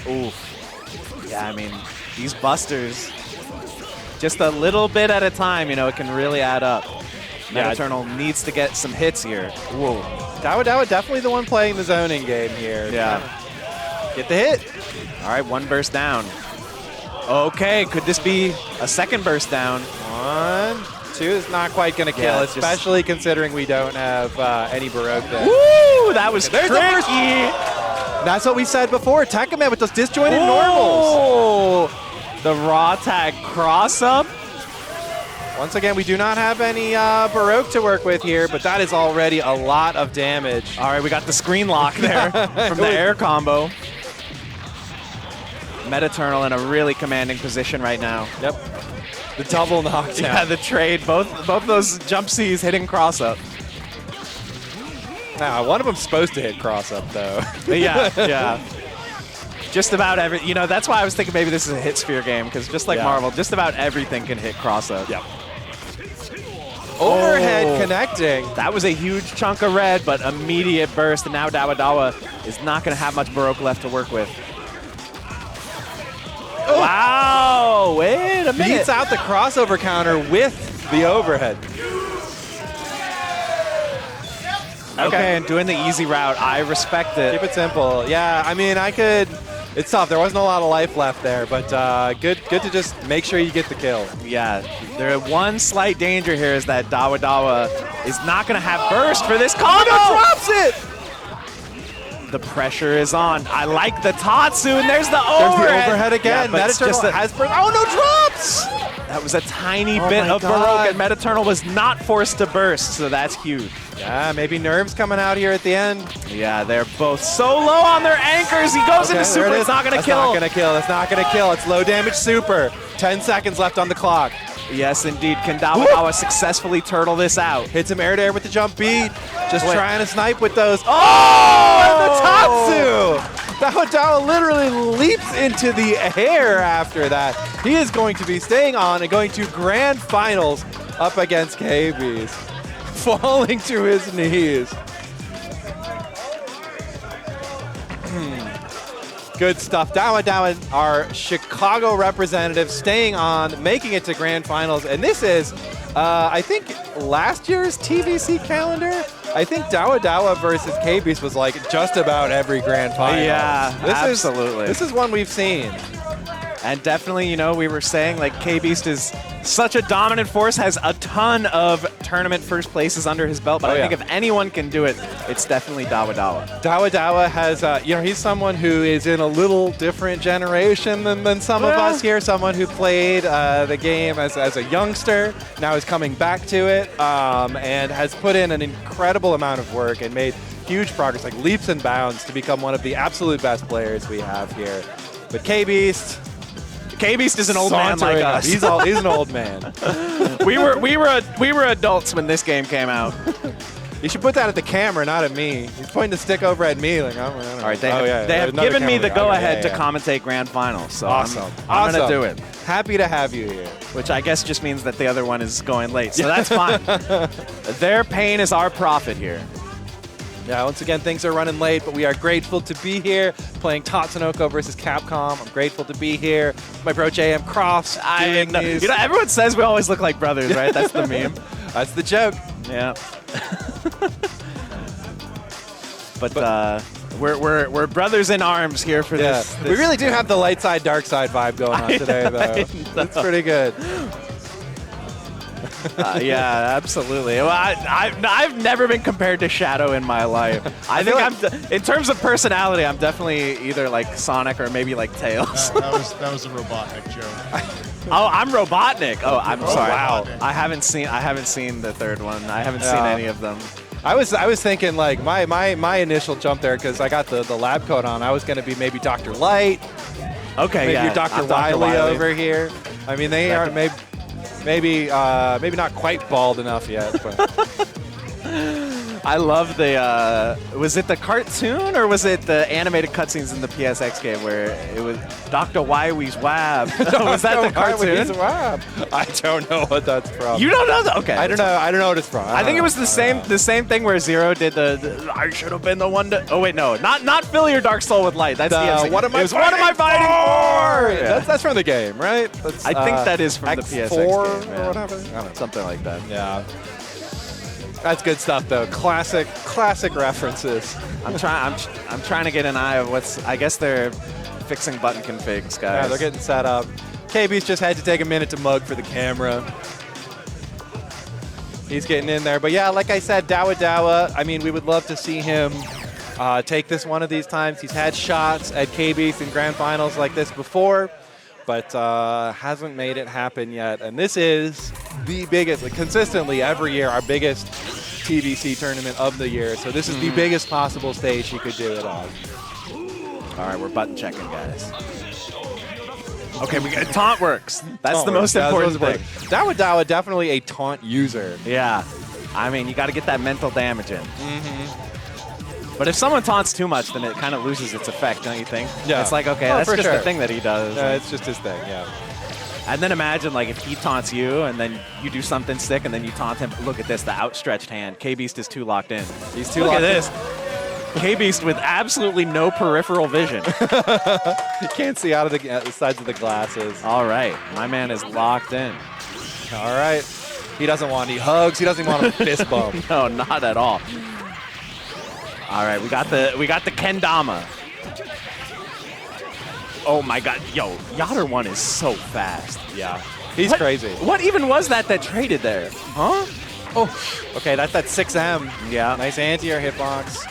Oof. Yeah, I mean, these busters, just a little bit at a time, you know, it can really add up. Yeah. Metaternal needs to get some hits here. Whoa. Dawadawa definitely the one playing the zoning game here. Yeah. Get the hit. All right, one burst down. Okay, could this be a second burst down? 1, 2 is not quite going to kill, Yeah, especially considering we don't have any Baroque there. Woo! That was There's the tricky. first. That's what we said before. Tekkaman with those disjointed normals. Oh, the raw tag cross up. Once again, we do not have any Baroque to work with here, but that is already a lot of damage. All right, we got the screen lock there from the air combo. Metaternal in a really commanding position right now. Yep. The double knockdown. Yeah, the trade. Both those jump Cs hitting cross up. Now, one of them's supposed to hit cross up, though. Yeah. Just about every, you know, that's why I was thinking maybe this is a hit sphere game, because just like Marvel, just about everything can hit cross up. Yep. Overhead connecting. That was a huge chunk of red, but immediate burst, and now Dawadawa is not going to have much Baroque left to work with. Oh. Wow, wait a minute. Beats out the crossover counter with the overhead. Okay, and doing the easy route. I respect it. Keep it simple. Yeah, I mean, it's tough. There wasn't a lot of life left there, but good to just make sure you get the kill. Yeah, there one slight danger here is that Dawadawa is not going to have burst for this combo. Drops it! The pressure is on. I like the Tatsu, and there's the overhead. There's the overhead again. Yeah, Metaternal has burst. Oh, no, drops! That was a tiny bit of Baroque, and Metaternal was not forced to burst, so that's huge. Yeah, maybe Nerves coming out here at the end. Yeah, they're both so low on their anchors. He goes into Super. It's not going to kill. That's not going to kill. That's not going to kill. It's low damage Super. 10 seconds left on the clock. Yes, indeed. Can Dawadawa successfully turtle this out? Hits him air to air with the jump beat. Just trying to snipe with those. Oh! And the Tatsu! Dawadawa literally leaps into the air after that. He is going to be staying on and going to grand finals up against KBeast. Falling to his knees. Good stuff. Dawadawa, our Chicago representative, staying on, making it to grand finals. And this is, I think, last year's TVC calendar. I think Dawadawa versus KBeast was like just about every grand final. Yeah, absolutely. This is one we've seen. And definitely, you know, we were saying like KBeast is such a dominant force, has a ton of tournament first places under his belt. But I think if anyone can do it, it's definitely Dawadawa. Dawadawa has, you know, he's someone who is in a little different generation than some of us here. Someone who played the game as a youngster, now is coming back to it, and has put in an incredible amount of work and made huge progress, like leaps and bounds, to become one of the absolute best players we have here. But KBeast is an old man like us. He's an old man. we were adults when this game came out. You should put that at the camera, not at me. He's pointing the stick over at me. Like, I don't know. All right, they have given me the go-ahead to commentate grand finals. So awesome. I'm going to do it. Happy to have you here. Which I guess just means that the other one is going late. So that's fine. Their pain is our profit here. Yeah, once again, things are running late, but we are grateful to be here playing Tatsunoko versus Capcom. I'm grateful to be here. My bro JM Crofts doing these. You know, everyone says we always look like brothers, right? That's the meme. That's the joke. Yeah. But we're brothers in arms here for this. We really do have the light side, dark side vibe going on today, though. That's pretty good. Yeah, absolutely. Well, I've never been compared to Shadow in my life. I think in terms of personality, I'm definitely either like Sonic or maybe like Tails. That was a Robotnik joke. Oh, I'm Robotnik. Oh, I'm sorry. Wow. I haven't seen the third one. I haven't seen any of them. I was thinking like my initial jump there, because I got the lab coat on. I was going to be maybe Dr. Light. Okay, maybe yeah. you're Dr. Wily over here. I mean, they are maybe not quite bald enough yet. But. I love the, was it the cartoon or was it the animated cutscenes in the PSX game where it was Dr. Wywie's Wab? Was that the cartoon? I don't know what that's from. You don't know that? Okay. I don't know. I don't know what it's from. I think it was the same thing where Zero did the I should have been the one to. Oh wait, no, not fill your dark soul with light. That's the what am I fighting for? Yeah. That's from the game, right? That's, I think that is from the PSX game, or yeah. whatever. I don't know. Something like that. Yeah. That's good stuff, though. Classic references. I'm trying to get an eye of what's. I guess they're fixing button configs, guys. Yeah, they're getting set up. KBeast just had to take a minute to mug for the camera. He's getting in there. But yeah, like I said, Dawadawa, I mean, we would love to see him take this one of these times. He's had shots at KBeast in grand finals like this before, but hasn't made it happen yet. And this is the biggest, like, consistently every year, our biggest TVC tournament of the year. So this is the biggest possible stage he could do it on. All right, we're button checking, guys. Okay, we got taunt works. That's the most important thing. Dawadawa definitely a taunt user. Yeah, I mean, you got to get that mental damage in. But if someone taunts too much, then it kind of loses its effect, don't you think? Yeah. It's like, okay, that's just the thing that he does. Yeah, it's just his thing, yeah. And then imagine, like, if he taunts you, and then you do something sick, and then you taunt him. Look at this, the outstretched hand. KBeast is too locked in. He's too locked in. Look at this. KBeast with absolutely no peripheral vision. You can't see out of the sides of the glasses. All right, my man is locked in. All right. He doesn't want any hugs. He doesn't want a fist bump. No, not at all. All right, we got the kendama. Oh my God, yo, Yatter 1 is so fast. Yeah, he's crazy. What even was that traded there? Huh? Oh, okay, that's that 6M. Yeah. Nice anti-air hitbox.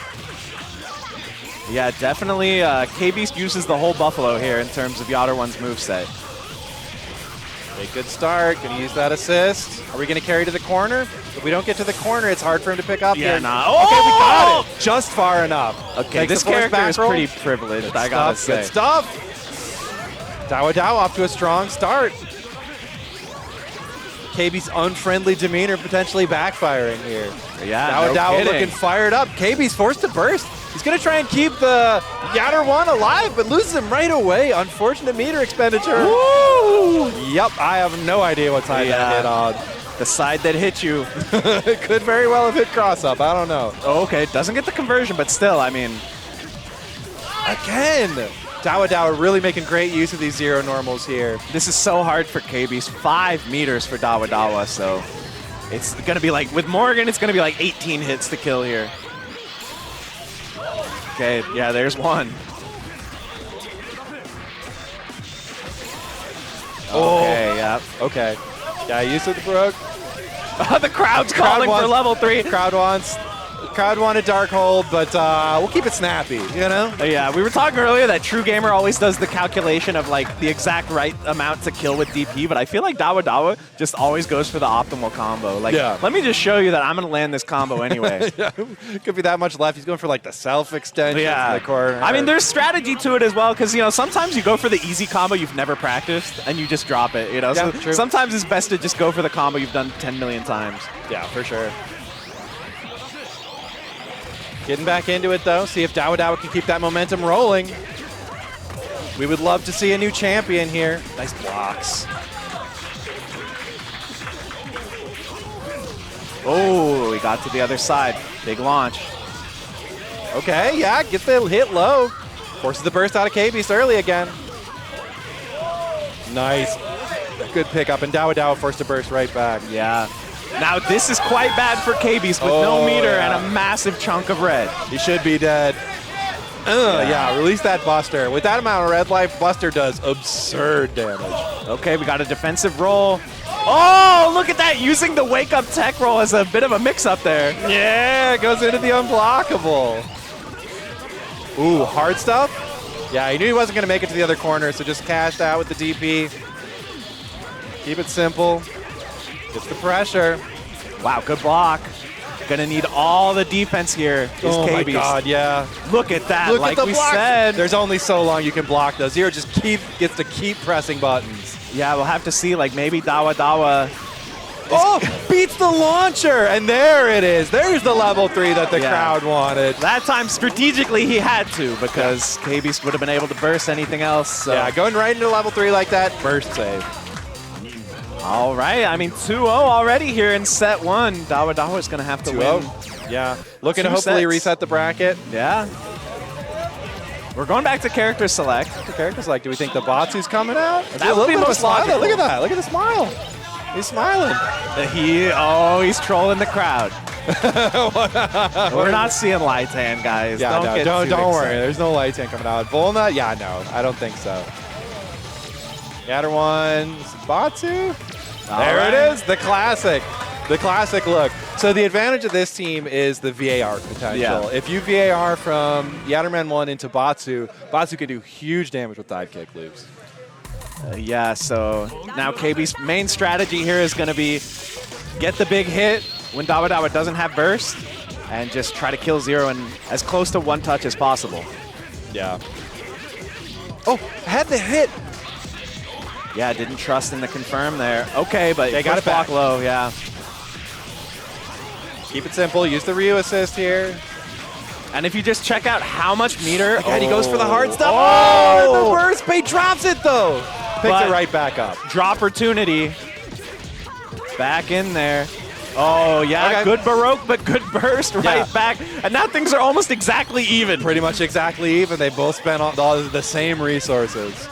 Yeah, definitely. KBeast uses the whole Buffalo here in terms of Yatter 1's moveset. A good start. Gonna use that assist. Are we gonna carry to the corner? If we don't get to the corner, it's hard for him to pick up here. Nah. Oh! Okay, we got it. Just far enough. Okay, this character is pretty privileged, I gotta say. Good stuff. Dawadawa off to a strong start. KBeast's unfriendly demeanor potentially backfiring here. Yeah, Dawadawa looking fired up. KBeast forced to burst. He's going to try and keep the Yatter 1 alive, but loses him right away. Unfortunate meter expenditure. Woo! Yep, I have no idea what side that hit on. The side that hit you. It could very well have hit cross-up. I don't know. Oh, okay, doesn't get the conversion, but still, I mean. Again, Dawadawa really making great use of these zero normals here. This is so hard for KBeast. 5 meters for Dawadawa, so it's going to be like, with Morgan, it's going to be like 18 hits to kill here. Okay, yeah, there's one. Okay, yeah. Okay. Yeah, use of the Brook. The crowd's calling for level 3. Crowd wanted Dark Hold, but we'll keep it snappy, you know? Yeah, we were talking earlier that Truegamer always does the calculation of like the exact right amount to kill with DP, but I feel like Dawadawa just always goes for the optimal combo. Like, let me just show you that I'm going to land this combo anyway. Could be that much left. He's going for like the self-extension in the corner. I mean, there's strategy to it as well, because, you know, sometimes you go for the easy combo you've never practiced and you just drop it, you know? Yeah, so true. Sometimes it's best to just go for the combo you've done 10 million times. Yeah, for sure. Getting back into it, though. See if Dawadawa can keep that momentum rolling. We would love to see a new champion here. Nice blocks. Oh, he got to the other side. Big launch. Okay, yeah, get the hit low. Forces the burst out of KBeast early again. Nice. Good pickup, and Dawadawa forced to burst right back. Yeah. Now this is quite bad for KBeast with no meter and a massive chunk of red. He should be dead. Yeah, release that Buster. With that amount of red life, Buster does absurd damage. Okay, we got a defensive roll. Oh, look at that, using the wake up tech roll as a bit of a mix up there. Yeah, goes into the unblockable. Ooh, hard stuff? Yeah, he knew he wasn't going to make it to the other corner, so just cashed out with the DP. Keep it simple. Gets the pressure. Wow, good block. Gonna need all the defense here. Oh KBeast. my God, yeah. Look at that, Look like at the we block. said. There's only so long you can block those. Zero just gets to keep pressing buttons. Yeah, we'll have to see, like maybe Dawadawa Oh, beats the launcher, and there it is. There's the level 3 that the crowd wanted. That time, strategically, he had to because KBeast would have been able to burst anything else. So. Yeah, going right into level 3 like that, burst save. All right, I mean 2-0 already here in set 1. Dawadawa is going to have to win. Yeah, looking to hopefully reset the bracket. Yeah. We're going back to character select. The character select. Do we think the Batsu's coming out? That would be most logical. Look at that. Look at the smile. He's smiling. He's trolling the crowd. We're not seeing Lightan, guys. Yeah, don't worry. There's no Lightan coming out. Volna? Yeah, no, I don't think so. Yatter1, Batsu. There it is, the classic. The classic look. So the advantage of this team is the VAR potential. Yeah. If you VAR from Yatterman 1 into Batsu, Batsu can do huge damage with dive kick loops. Yeah, so now KB's main strategy here is going to be get the big hit when Dawadawa doesn't have burst and just try to kill Zero in as close to one touch as possible. Yeah. Oh, had the hit. Yeah, didn't trust in the confirm there. Okay, but they got it back low, yeah. Keep it simple. Use the Ryu assist here. And if you just check out how much meter... Oh, he goes for the hard stuff. Oh! The burst, but he drops it, though. Picks it right back up. Droppertunity. Back in there. Oh, yeah, okay. Good Baroque, but good burst right back. And now things are almost exactly even. Pretty much exactly even. They both spent all the same resources.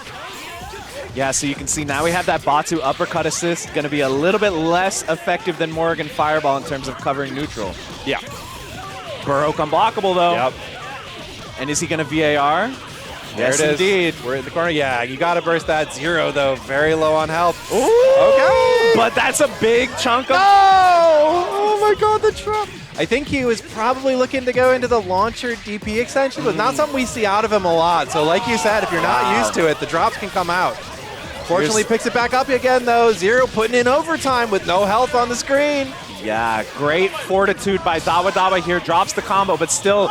Yeah, so you can see now we have that Batsu uppercut assist. Going to be a little bit less effective than Morrigan Fireball in terms of covering neutral. Yeah. Baroque unblockable, though. Yep. And is he going to VAR? Yes, indeed. We're in the corner. Yeah, you got to burst that Zero, though. Very low on health. Ooh! Okay. But that's a big chunk of... No! Oh, my God, the trap. I think he was probably looking to go into the launcher DP extension, but not something we see out of him a lot. So like you said, if you're not used to it, the drops can come out. Fortunately, picks it back up again, though. Zero putting in overtime with no health on the screen. Yeah, great fortitude by Dawadawa here. Drops the combo, but still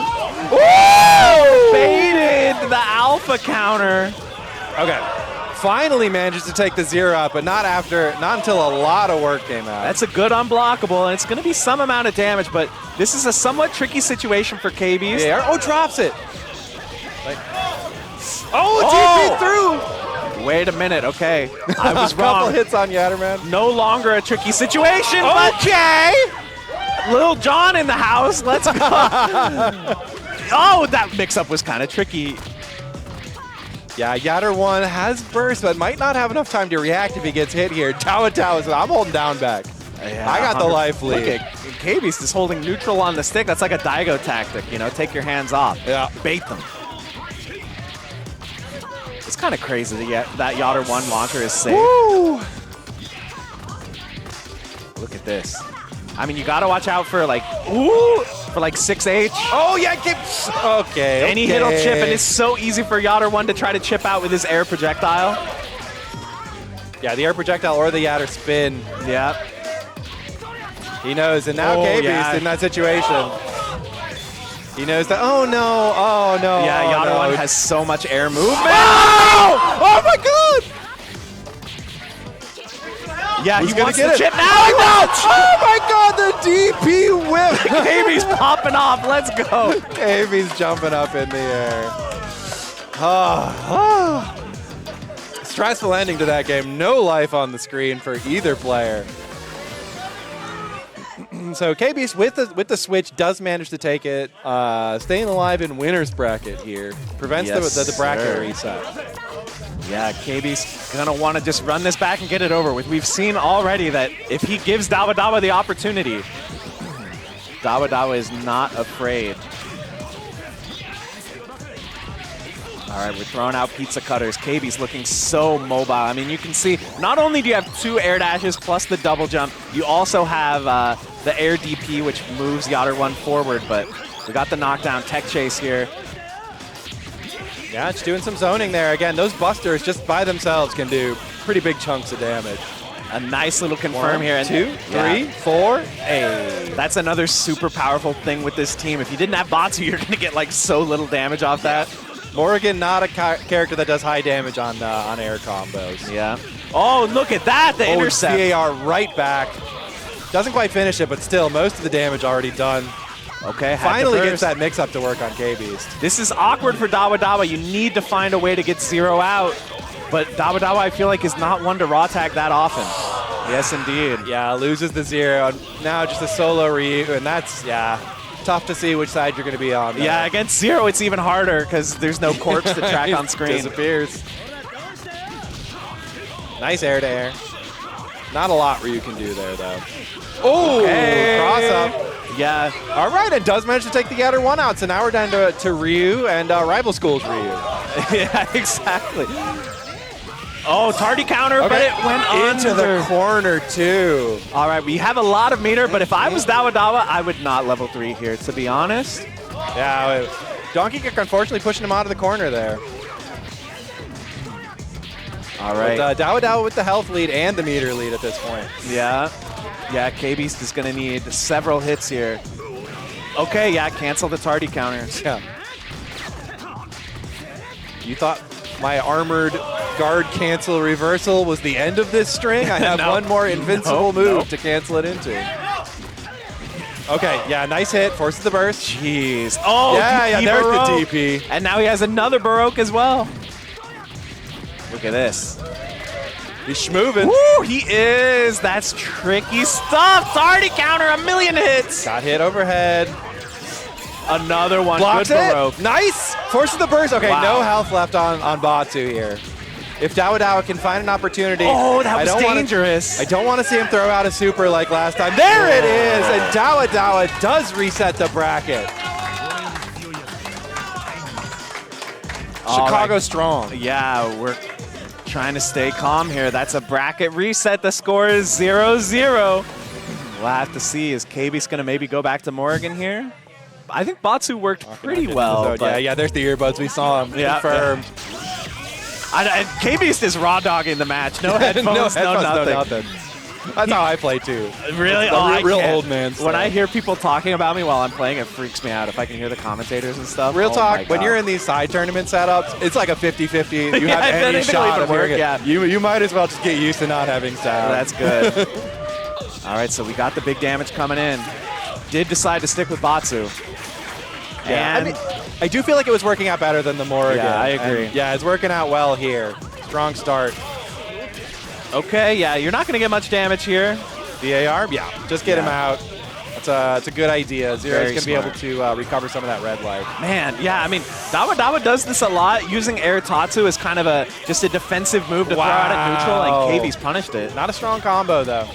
baited the alpha counter. Okay. Finally manages to take the Zero out, but not until a lot of work came out. That's a good unblockable, and it's going to be some amount of damage, but this is a somewhat tricky situation for KBeast. Yeah. Oh, drops it. TP through. Wait a minute, okay. I was wrong. Couple hits on Yatterman. No longer a tricky situation. Okay. Lil Jon in the house. Let's go. Oh, that mix-up was kind of tricky. Yeah, Yatter1 has burst, but might not have enough time to react if he gets hit here. Dawadawa, I'm holding down back. Yeah, I got the life lead. Look at KBeast is holding neutral on the stick. That's like a Daigo tactic, you know, take your hands off. Yeah. Bait them. It's kind of crazy that Yatter1 launcher is safe. Woo! Look at this. I mean, you got to watch out for like 6H. Oh, yeah, okay. Any hit will chip, and it's so easy for Yatter1 to try to chip out with his air projectile. Yeah, the air projectile or the Yatter spin. Yeah. He knows, and now KBeast in that situation. He knows that, oh no. Yeah, Yatter1 has so much air movement. Oh my God! Yeah, Who's he wants get the it? chip now. Oh my God, the DP whip! KBeast popping off, let's go. KBeast jumping up in the air. Stressful ending to that game. No life on the screen for either player. So KBeast with the switch does manage to take it, staying alive in winner's bracket here. Prevents the bracket reset. Yeah, KBeast gonna want to just run this back and get it over with. We've seen already that if he gives Dawadawa the opportunity, Dawadawa is not afraid. All right, we're throwing out pizza cutters. KBeast looking so mobile. I mean, you can see, not only do you have 2 air dashes plus the double jump, you also have the air DP, which moves Yatter1 forward, but we got the knockdown tech chase here. Yeah, it's doing some zoning there. Again, those busters just by themselves can do pretty big chunks of damage. A nice little confirm 1, here. 2, 3, 4. Hey. That's another super powerful thing with this team. If you didn't have Batsu, you're going to get like so little damage off that. Morrigan, not a character that does high damage on air combos. Yeah. Oh, look at that, the intercept. VAR right back. Doesn't quite finish it, but still, most of the damage already done. Okay, Finally gets that mix-up to work on KBeast. This is awkward for Dawadawa. You need to find a way to get 0 out. But Dawadawa, I feel like, is not one to raw tag that often. Yes, indeed. Yeah, loses the 0. Now just a solo Ryu, and that's, tough to see which side you're going to be on. Yeah, against 0, it's even harder because there's no corpse to track on screen. Disappears. Nice air-to-air. Not a lot Ryu can do there, though. Oh, cross-up. Yeah. All right, it does manage to take the outer 1 out, so now we're down to Ryu and Rival School's Ryu. Yeah, exactly. Oh, tardy counter, but it went into the corner, too. All right, we have a lot of meter, but if I was Dawadawa, I would not level 3 here, to be honest. Yeah, Donkey Kick unfortunately pushing him out of the corner there. All right. But, Dawadawa with the health lead and the meter lead at this point. Yeah. Yeah, KBeast is going to need several hits here. Okay, yeah, cancel the tardy counter. Yeah. You thought my armored guard cancel reversal was the end of this string? I have one more invincible move to cancel it into. Okay, yeah, nice hit. Forces the burst. Jeez. Oh, yeah, there's Baroque. the DP. And now he has another Baroque as well. Look at this. He's schmoving. Woo, he is. That's tricky stuff. Tardy counter, 1,000,000 hits. Got hit overhead. Another one. Blocks Good it. Baroque. Nice. Forces the burst. Okay, Wow. no health left on Batsu here. If Dawadawa can find an opportunity. Oh, that was dangerous. I don't want to see him throw out a super like last time. There it is. And Dawadawa does reset the bracket. Chicago strong. Yeah, we're trying to stay calm here. That's a bracket reset. The score is 0-0. We'll have to see. Is KBeast going to maybe go back to Morrigan here? I think Batsu worked pretty well. Yeah, there's the earbuds. We saw him. Confirmed. KBeast is raw dogging the match. No headphones, no nothing. That's how I play too. Really? Real old man stuff. When I hear people talking about me while I'm playing, it freaks me out. If I can hear the commentators and stuff. Real talk, when you're in these side tournament setups, it's like a 50-50. You have any shot of hearing it. Yeah. You might as well just get used to not having sound. That's good. All right, so we got the big damage coming in. Did decide to stick with Batsu. Yeah, and I do feel like it was working out better than the Morrigan. Yeah, I agree. And yeah, it's working out well here. Strong start. Okay, yeah, you're not going to get much damage here. VAR? Yeah, just get him out. It's a good idea. Zero's going to be able to recover some of that red life. Man, yeah, I mean, Dawadawa does this a lot, using Air Tatsu as kind of just a defensive move to throw out at neutral, and KBeast punished it. Not a strong combo, though.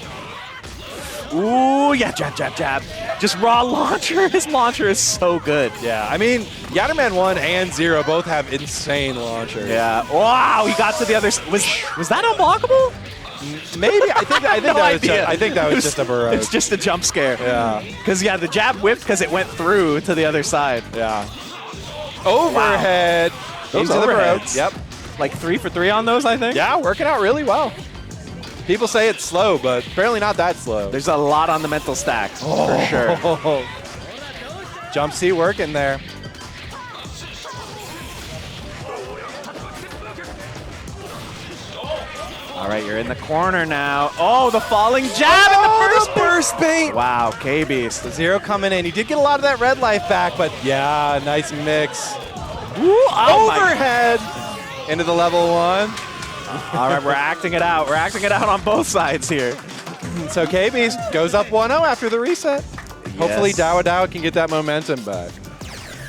Ooh, yeah, jab, jab, jab. Just raw launcher. His launcher is so good. Yeah, I mean, Yatterman 1 and 0 both have insane launchers. Yeah. Wow, he got to the other. Was that unblockable? Maybe. I think that was just a Baroque. It's just a jump scare. Yeah. Because, yeah, the jab whipped because it went through to the other side. Yeah. Overhead. Those into the Baroque. Yep. Like 3 for 3 on those, I think. Yeah, working out really well. People say it's slow, but apparently not that slow. There's a lot on the mental stacks, for sure. Jump C working there. All right, you're in the corner now. Oh, the falling jab in the first burst bait. Wow, KBeast. The 0 coming in. He did get a lot of that red life back, but yeah, nice mix. Ooh, overhead into the level 1. All right, we're acting it out. We're acting it out on both sides here. So KBeast goes up 1-0 after the reset. Hopefully Dawadawa can get that momentum back.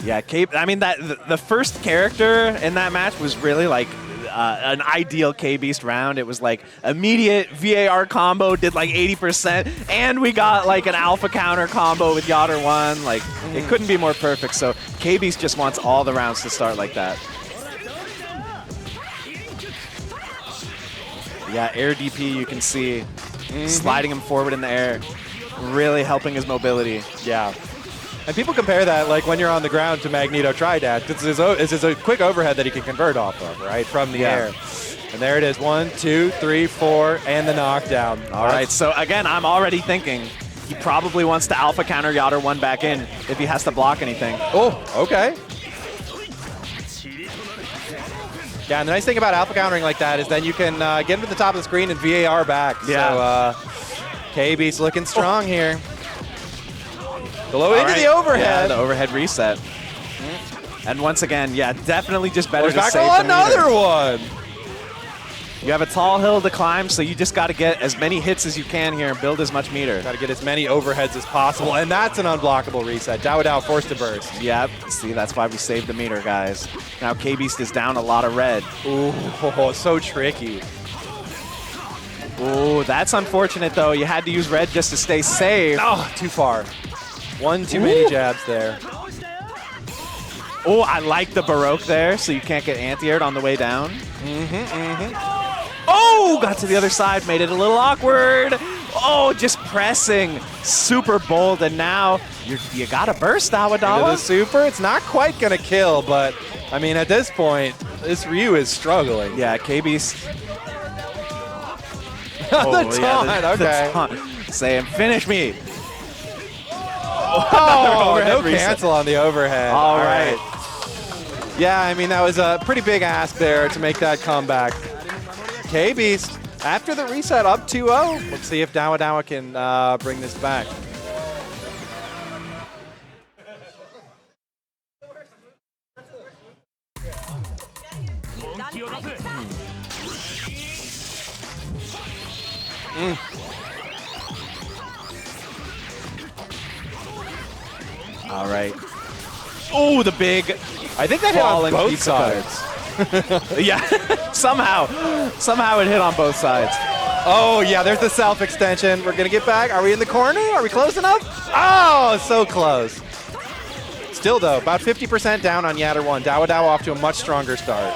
Yeah, I mean, the first character in that match was really like an ideal KBeast round. It was like immediate VAR combo, did like 80%, and we got like an alpha counter combo with Yatter 1. Like, it couldn't be more perfect. So KBeast just wants all the rounds to start like that. Yeah, air DP, you can see sliding him forward in the air, really helping his mobility. Yeah. And people compare that, like, when you're on the ground to Magneto Tri-Dash. It's a quick overhead that he can convert off of, right, from the air. And there it is, 1, 2, 3, 4, and the knockdown. All right, so again, I'm already thinking he probably wants to alpha counter Yatter 1 back in if he has to block anything. Oh, okay. Yeah, and the nice thing about alpha countering like that is then you can get him to the top of the screen and VAR back. Yeah. So KBeast looking strong here. Below All into right. the overhead. Yeah, the overhead reset. And once again, yeah, definitely just better to Back save on the meter. another one. You have a tall hill to climb, so you just got to get as many hits as you can here and build as much meter. Got to get as many overheads as possible, and that's an unblockable reset. Dawadawa forced to burst. Yep. See, that's why we saved the meter, guys. Now KBeast is down a lot of red. Ooh, so tricky. Ooh, that's unfortunate, though. You had to use red just to stay safe. Oh, too far. One too many jabs there. Oh, I like the Baroque there, so you can't get anti-aired on the way down. Oh, got to the other side, made it a little awkward. Oh, just pressing, super bold, and now you got to burst, Into the Dawadawa. super, it's not quite going to kill, but, I mean, at this point, this Ryu is struggling. Yeah, KBeast. The taunt, okay. taunt. Saying, finish me. Oh, overhead no reset. cancel on the overhead. All right. Yeah, I mean, that was a pretty big ask there to make that comeback. KBeast, after the reset, up 2-0. Let's see if Dawadawa can bring this back. All right. Oh, the big I think that hit on falling both pizza sides. cutter. Yeah, somehow it hit on both sides. Oh, yeah, there's the self-extension. We're going to get back. Are we in the corner? Are we close enough? Oh, so close. Still, though, about 50% down on Yatter 1. Dawadawa off to a much stronger start.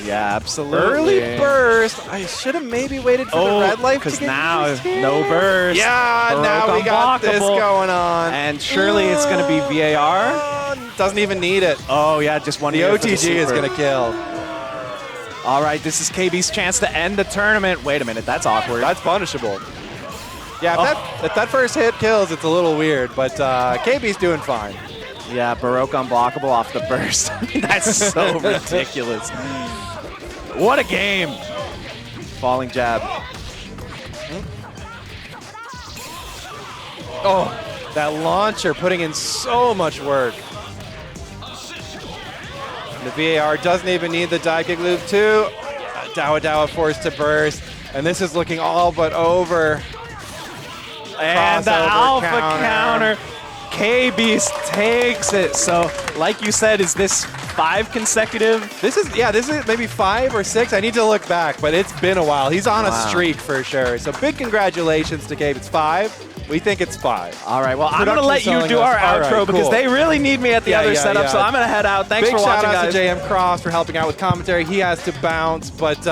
Yeah, absolutely. Early burst. I should have maybe waited for the red life to because get now used here. no burst. Yeah, Baroque now we got this unblockable. going on. And surely it's going to be VAR. Doesn't even need it. Oh, yeah, just one The here for OTG is super. going to kill. All right, this is KB's chance to end the tournament. Wait a minute, that's awkward. That's punishable. Yeah, if that first hit kills, it's a little weird, but KB's doing fine. Yeah, Baroque unblockable off the burst. That's so ridiculous. What a game. Falling jab. Oh, that launcher putting in so much work. The VAR doesn't even need the die kick loop too. Dawadawa forced to burst, and this is looking all but over. And the Crossover alpha counter. KBeast takes it. So, like you said, is this 5 consecutive? This is maybe 5 or 6. I need to look back, but it's been a while. He's on a streak for sure. So big congratulations to Gabe. It's 5. We think it's 5. All right, well, I'm going to let you Production do our selling us. All outro right, because cool. they really need me at the other setup, yeah. so I'm going to head out. Thanks Big for shout watching, outs guys. to JM Cross for helping out with commentary. He has to bounce, but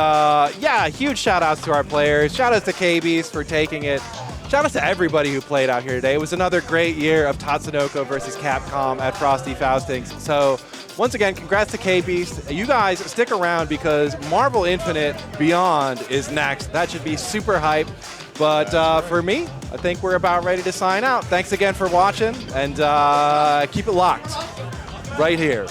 yeah, huge shout outs to our players. Shout outs to KBeast for taking it. Shout outs to everybody who played out here today. It was another great year of Tatsunoko versus Capcom at Frosty Faustings. So once again, congrats to KBeast. You guys stick around because Marvel Infinite Beyond is next. That should be super hype. But for me, I think we're about ready to sign out. Thanks again for watching, and keep it locked right here